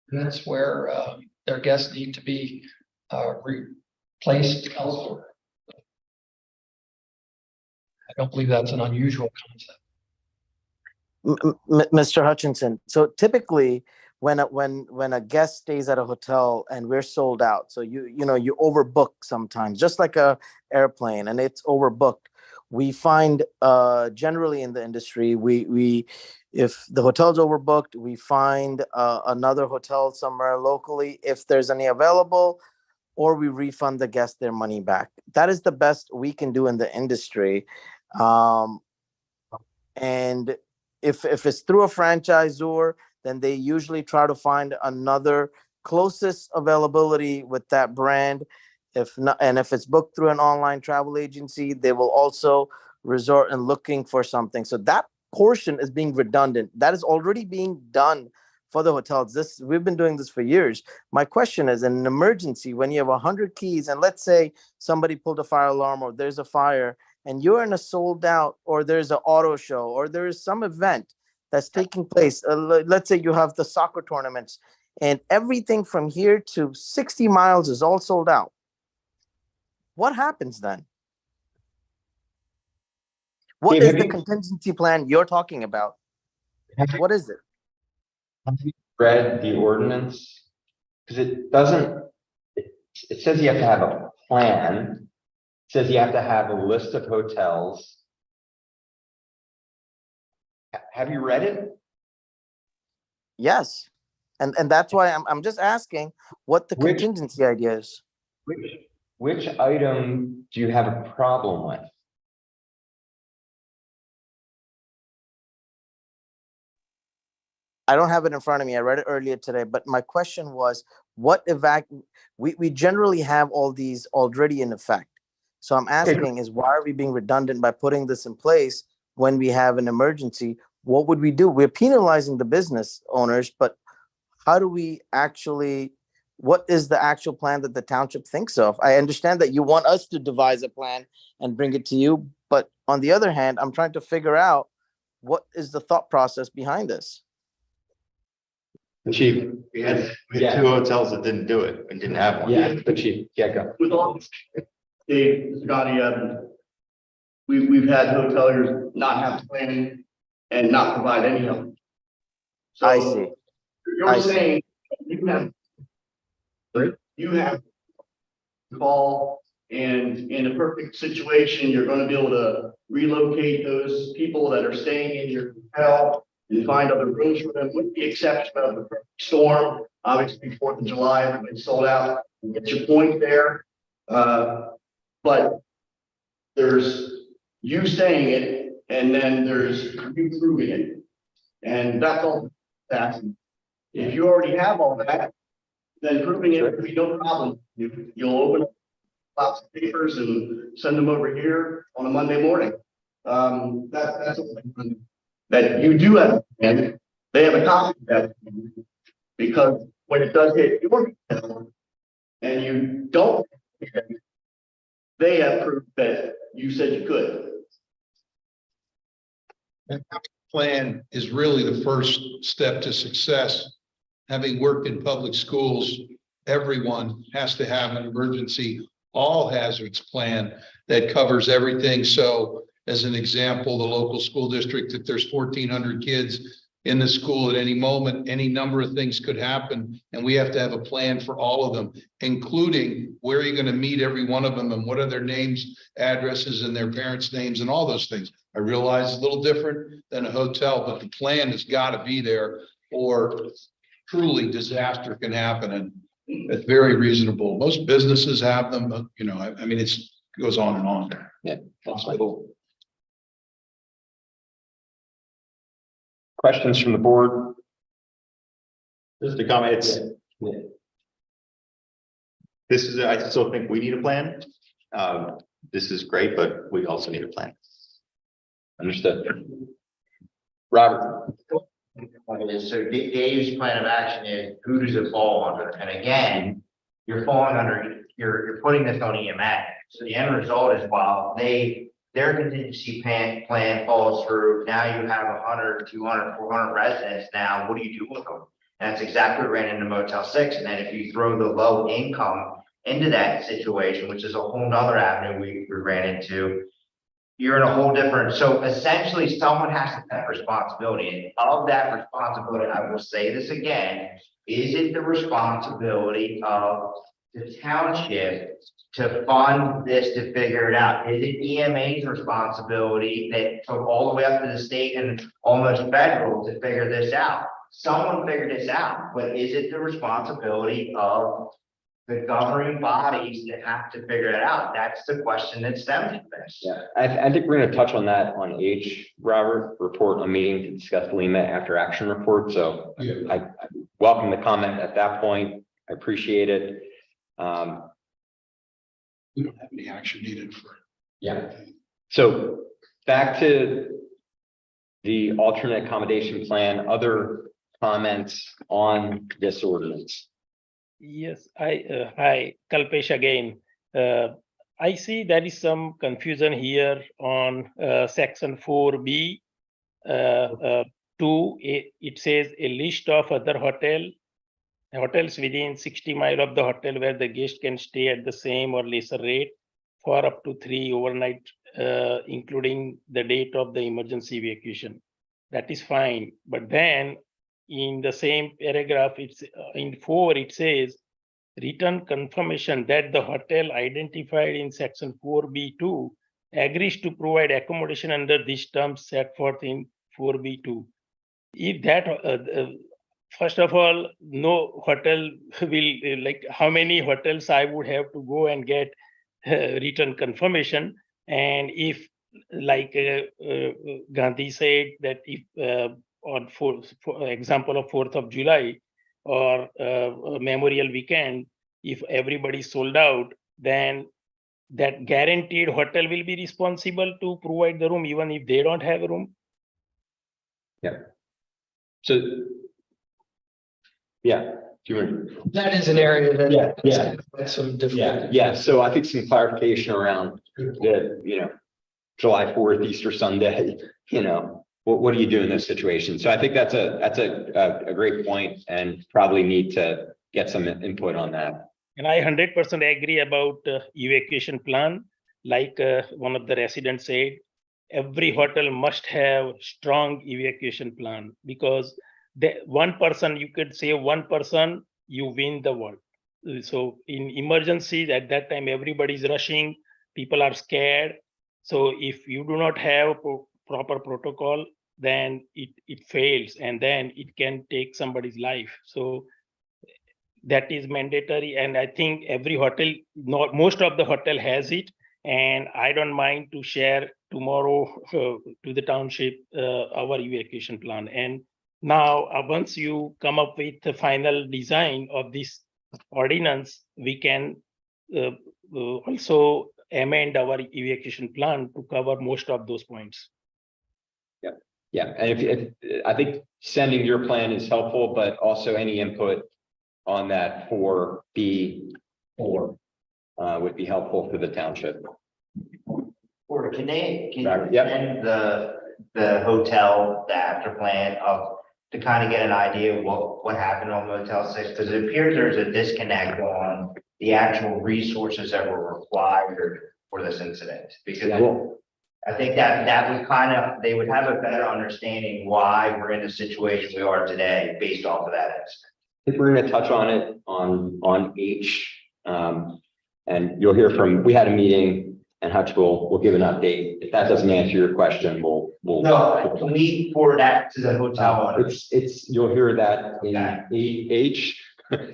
And that's where their guests need to be replaced elsewhere. I don't believe that's an unusual concept. Mr. Hutchinson, so typically when a guest stays at a hotel and we're sold out, so you overbook sometimes, just like a airplane, and it's overbooked. We find generally in the industry, we if the hotel's overbooked, we find another hotel somewhere locally if there's any available, or we refund the guest their money back. That is the best we can do in the industry. And if it's through a franchisor, then they usually try to find another closest availability with that brand. If not, and if it's booked through an online travel agency, they will also resort and looking for something. So that portion is being redundant. That is already being done for the hotels. We've been doing this for years. My question is, in an emergency, when you have 100 keys, and let's say somebody pulled a fire alarm or there's a fire, and you're in a sold out, or there's an auto show, or there is some event that's taking place. Let's say you have the soccer tournaments, and everything from here to 60 miles is all sold out. What happens then? What Dave, is have the you- contingency plan you're talking about? What is it? Have you read the ordinance? Because it doesn't, it says you have to have a plan. It says you have to have a list of hotels. Have you read it? Yes. And that's why I'm just asking what the Which- contingency idea is. Which item do you have a problem with? I don't have it in front of me. I read it earlier today, but my question was, we generally have all these already in effect. So I'm asking is, why are we being redundant by putting this in place when we have an emergency? What would we do? We're penalizing the business owners, but how do we actually, what is the actual plan that the township thinks of? I understand that you want us to devise a plan and bring it to you, but on the other hand, I'm trying to figure out what is the thought process behind this? Chief, We had two hotels that didn't do it and didn't have one. Yeah, the chief, yeah, go. With all, Dave, Scotty, we've had hoteliers not have planning and not provide any help. So I see. You're saying you have to call, and in a perfect situation, you're gonna be able to relocate those people that are staying in your hotel and find other rooms for them, with the exception of the perfect storm. Obviously, 4th of July, everybody's sold out. You get your point there. But there's you saying it, and then there's you proving it. And that's all that's. If you already have all that, then proving it would be no problem. You'll open up lots of papers and send them over here on a Monday morning. That's that you do have, and they have a copy of that, because when it does hit your account and you don't, they have proof that you said you could. And plan is really the first step to success. Having worked in public schools, everyone has to have an emergency all hazards plan that covers everything. So as an example, the local school district, if there's 1,400 kids in the school at any moment, any number of things could happen. And we have to have a plan for all of them, including where you're going to meet every one of them and what are their names, addresses, and their parents' names and all those things. I realize it's a little different than a hotel, but the plan has got to be there, or truly disaster can happen. And it's very reasonable. Most businesses have them, but you know, I mean, it goes on and on. Yeah, possible. Questions from the board? Just a comment, I still think we need a plan. This is great, but we also need a plan. Understood. Robert. So Dave's plan of action is, who does it fall under? And again, you're falling under, you're putting this on EMA. So the end result is, while their contingency plan falls through, now you have 100, 200, 400 residents. Now, what do you do with them? And that's exactly what ran into Motel 6. And then if you throw the low income into that situation, which is a whole nother avenue we ran into, you're in a whole different, so essentially someone has to take responsibility. And of that responsibility, I will say this again, is it the responsibility of the township to fund this, to figure it out? Is it EMA's responsibility that took all the way up to the state and almost federal to figure this out? Someone figured this out, but is it the responsibility of the governing bodies that have to figure it out. That's the question that stems from this. Yeah, I think we're gonna touch on that on H, Robert, report on meeting to discuss Lima after action report. So I welcome the comment at that point. I appreciate it. We don't have any action needed for. Yeah. So back to the alternate accommodation plan, other comments on this ordinance? Yes, hi, Kalpesh again. I see there is some confusion here on section 4B. 2, it says a list of other hotels within 60 miles of the hotel where the guest can stay at the same or lesser rate for up to 3 overnight, including the date of the emergency evacuation. That is fine, but then in the same paragraph, it's in 4, it says written confirmation that the hotel identified in section 4B2 agrees to provide accommodation under these terms set forth in 4B2. If that, first of all, no hotel will, like how many hotels I would have to go and get written confirmation. And if, like Gandhi said, that if on for example of 4th of July or Memorial Weekend, if everybody sold out, then that guaranteed hotel will be responsible to provide the room, even if they don't have a room. Yeah. So, yeah. Do you want That is an area that. Yeah. That's some different. Yeah. So I think some clarification around the, July 4th, Easter Sunday, what do you do in this situation? So I think that's a great point and probably need to get some input on that. And I 100% agree about evacuation plan. Like one of the residents said, every hotel must have strong evacuation plan, because one person, you could say one person, you win the world. So in emergencies at that time, everybody's rushing, people are scared. So if you do not have proper protocol, then it fails, and then it can take somebody's life. So that is mandatory, and I think every hotel, most of the hotel has it, and I don't mind to share tomorrow to the township our evacuation plan. And now once you come up with the final design of this ordinance, we can also amend our evacuation plan to cover most of those points. Yeah, and if I think sending your plan is helpful, but also any input on that 4B4 would be helpful for the township. Or can Yep. send the hotel, the after plan to kind of get an idea of what happened on Motel 6? Because it appears there's a disconnect on the actual resources that were required for this incident. Because I think that would they would have a better understanding why we're in the situation we are today based off of that incident. I think we're going to touch on it on H, and you'll hear from. We had a meeting, and Hutch will give an update. If that doesn't answer your question, we'll. No, can we forward that to the hotel? You'll hear that in H,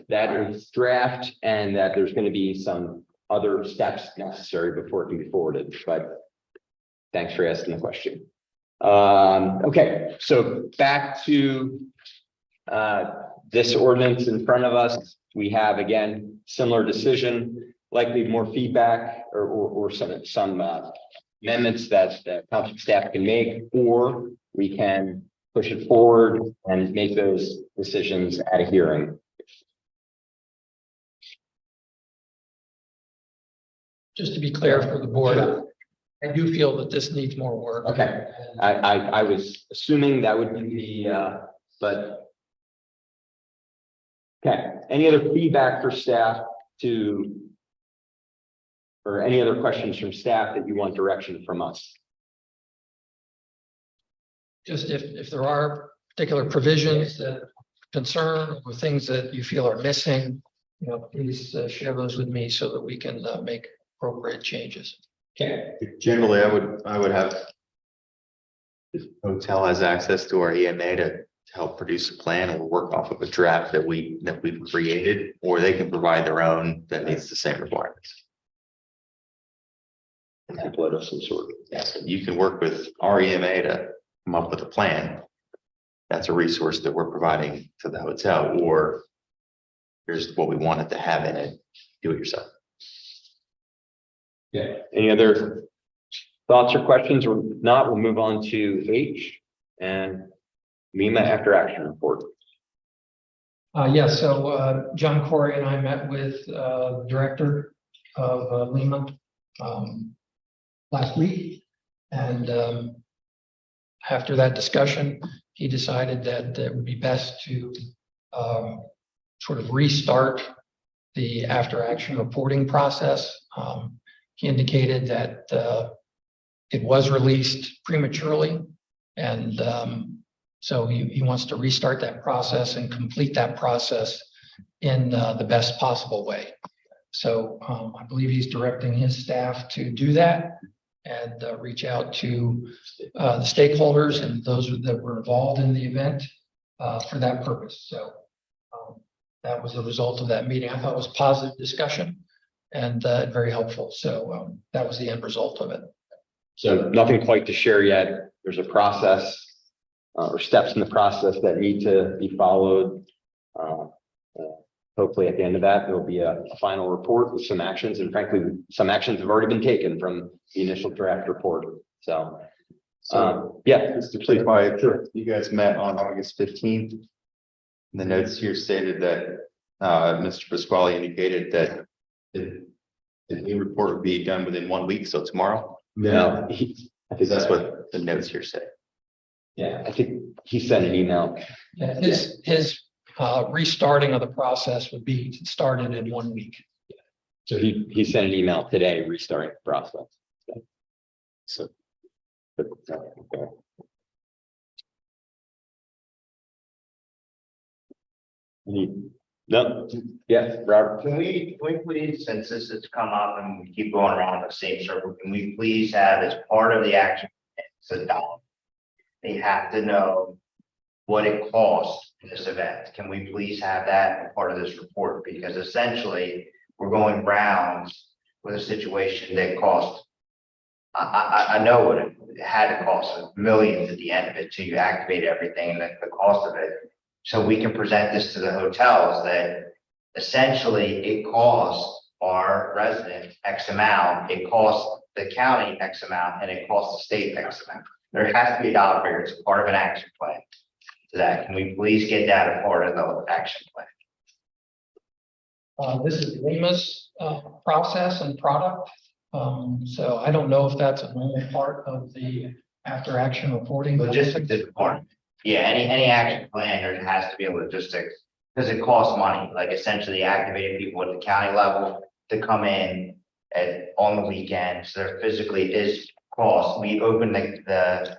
that is draft, and that there's going to be some other steps necessary before it can be forwarded. But thanks for asking the question. Okay, so back to this ordinance in front of us. We have, again, similar decision, likely more feedback or some amendments that township staff can make, or we can push it forward and make those decisions at a hearing. Just to be clear for the board, I do feel that this needs more work. Okay, I was assuming that would be the, but. Okay, any other feedback for staff or any other questions from staff that you want direction from us? Just if there are particular provisions that concern or things that you feel are missing, please share those with me so that we can make appropriate changes. Okay. Generally, I would have the hotel has access to our EMA to to help produce a plan or work off of a draft that we've created, or they can provide their own that meets the same requirements. Template of some sort. Yes, you can work with our EMA to come up with a plan. That's a resource that we're providing to the hotel, or here's what we wanted to have in it, do it yourself. Yeah. Any other thoughts or questions? Or not, we'll move on to H and MEMA after action report. Yes, so John Corey and I met with director of Lima last week. And after that discussion, he decided that it would be best to sort of restart the after action reporting process. He indicated that it was released prematurely, and so he wants to restart that process and complete that process in the best possible way. So I believe he's directing his staff to do that and reach out to the stakeholders and those that were involved in the event for that purpose. So that was the result of that meeting. I thought it was a positive discussion and very helpful. So that was the end result of it. So nothing quite to share yet. There's a process or steps in the process that need to be followed. Hopefully at the end of that, there'll be a final report with some actions, and frankly, some actions have already been taken from the initial draft report. So, yeah, Just to clarify, you guys met on August 15th. The notes here stated that Mr. Pasquale indicated that the new report would be done within 1 week, so tomorrow. no, I think that's what the notes here say. yeah, I think he sent an email. Yeah, his restarting of the process would be started in 1 week. So he sent an email today restarting the process. So. Okay. No, yeah, Robert. Can we please, since this has come up and we keep going around the same circle, can we please have as part of the action, it's a dollar. They have to know what it costs in this event. Can we please have that as part of this report? Because essentially, we're going rounds with a situation that cost. I know what it had to cost, millions at the end of it till you activate everything and the cost of it. So we can present this to the hotels that essentially it costs our resident X amount, it costs the county X amount, and it costs the state X amount. There has to be a dollar figure. It's part of an action plan to that. Can we please get that a part of the action plan? This is Lima's process and product. So I don't know if that's a normal part of the after action reporting. Logistics is important. Yeah, any action plan, there has to be a logistics, because it costs money, like essentially activating people at the county level to come in on the weekends. There physically is cost. We opened the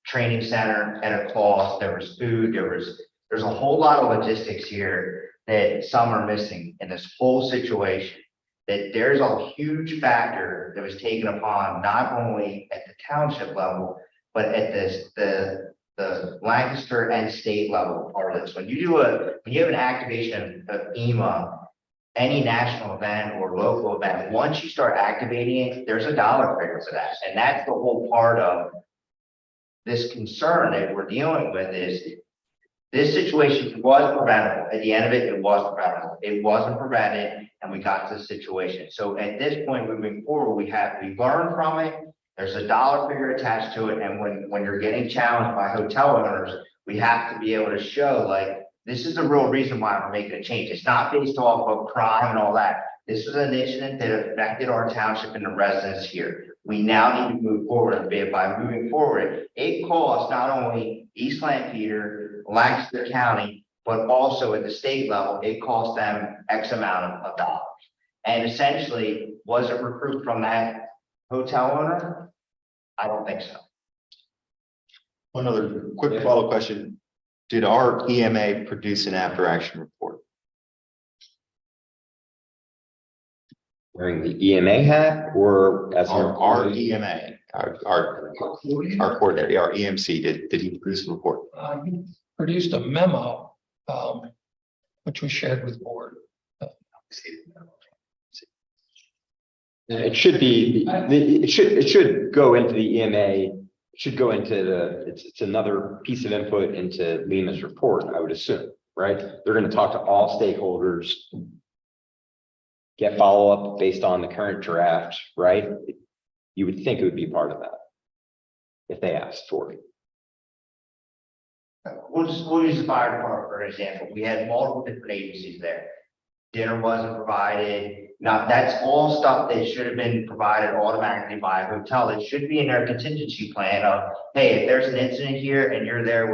training center at a cost. There was food, there's a whole lot of logistics here that some are missing in this whole situation. That there's a huge factor that was taken upon not only at the township level, but at the Lancaster and state level part of this. When you have an activation of EMA, any national event or local event, once you start activating it, there's a dollar figure to that. And that's the whole part of this concern that we're dealing with is this situation was preventable. At the end of it, it was preventable. It wasn't prevented, and we got to the situation. So at this point, moving forward, we learned from it. There's a dollar figure attached to it, and when you're getting challenged by hotel owners, we have to be able to show like this is the real reason why we're making a change. It's not based off of crime and all that. This was an incident that affected our township and the residents here. We now need to move forward a bit. By moving forward, it costs not only East Lamphere, Lancaster County, but also at the state level, it costs them X amount of dollars. And essentially, was it recouped from that hotel owner? I don't think so. One other quick follow-up question. Did our EMA produce an after action report? Wearing the EMA hat or as Our EMA, our coordinator, our EMC, did he produce a report? He produced a memo, which we shared with the board. It should be, it should go into the EMA, it should go into it's another piece of input into Lima's report, I would assume, right? They're gonna talk to all stakeholders. Get follow-up based on the current draft, right? You would think it would be part of that. If they asked for it. We'll use the fire department for example. We had multiple different agencies there. Dinner wasn't provided. Now, that's all stuff that should have been provided automatically by a hotel. It should be in their contingency plan of, hey, if there's an incident here and you're there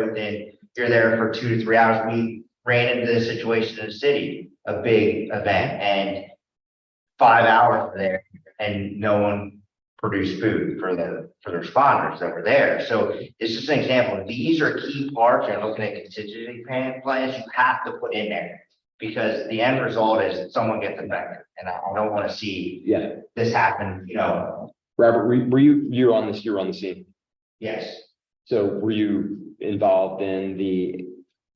for 2 to 3 hours. We ran into this situation in the city, a big event, and 5 hours there and no one produced food for the responders that were there. So it's just an example. These are key parts. You're looking at contingency plans you have to put in there because the end result is that someone gets affected. And I don't want to see this happen, Robert, were you on this? You were on the scene. Yes. So were you involved in the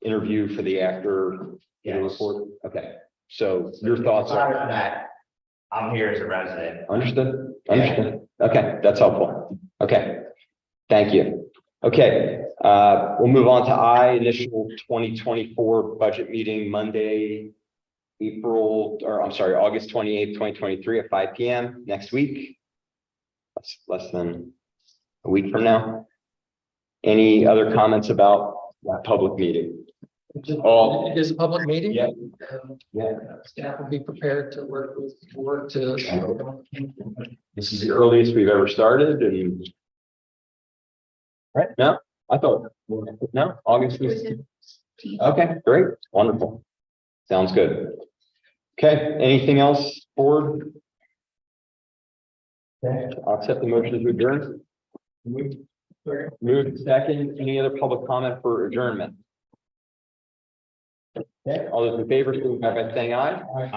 interview for the actor report? Okay. So your thoughts Aside are from that, I'm here as a resident. understood. Okay, that's helpful. Okay, thank you. Okay, we'll move on to initial 2024 budget meeting Monday, August 28th, 2023 at 5 p.m. next week. That's less than a week from now. Any other comments about that public meeting? It is a public meeting. Yeah. Staff will be prepared to work with the board to. This is the earliest we've ever started and. Right, no, I thought, no, August was. Okay, great, wonderful. Sounds good. Okay, anything else, board? Okay, I'll accept the motion to adjourn. Move second, any other public comment for adjournment? Okay, all those in favor, signify by saying aye.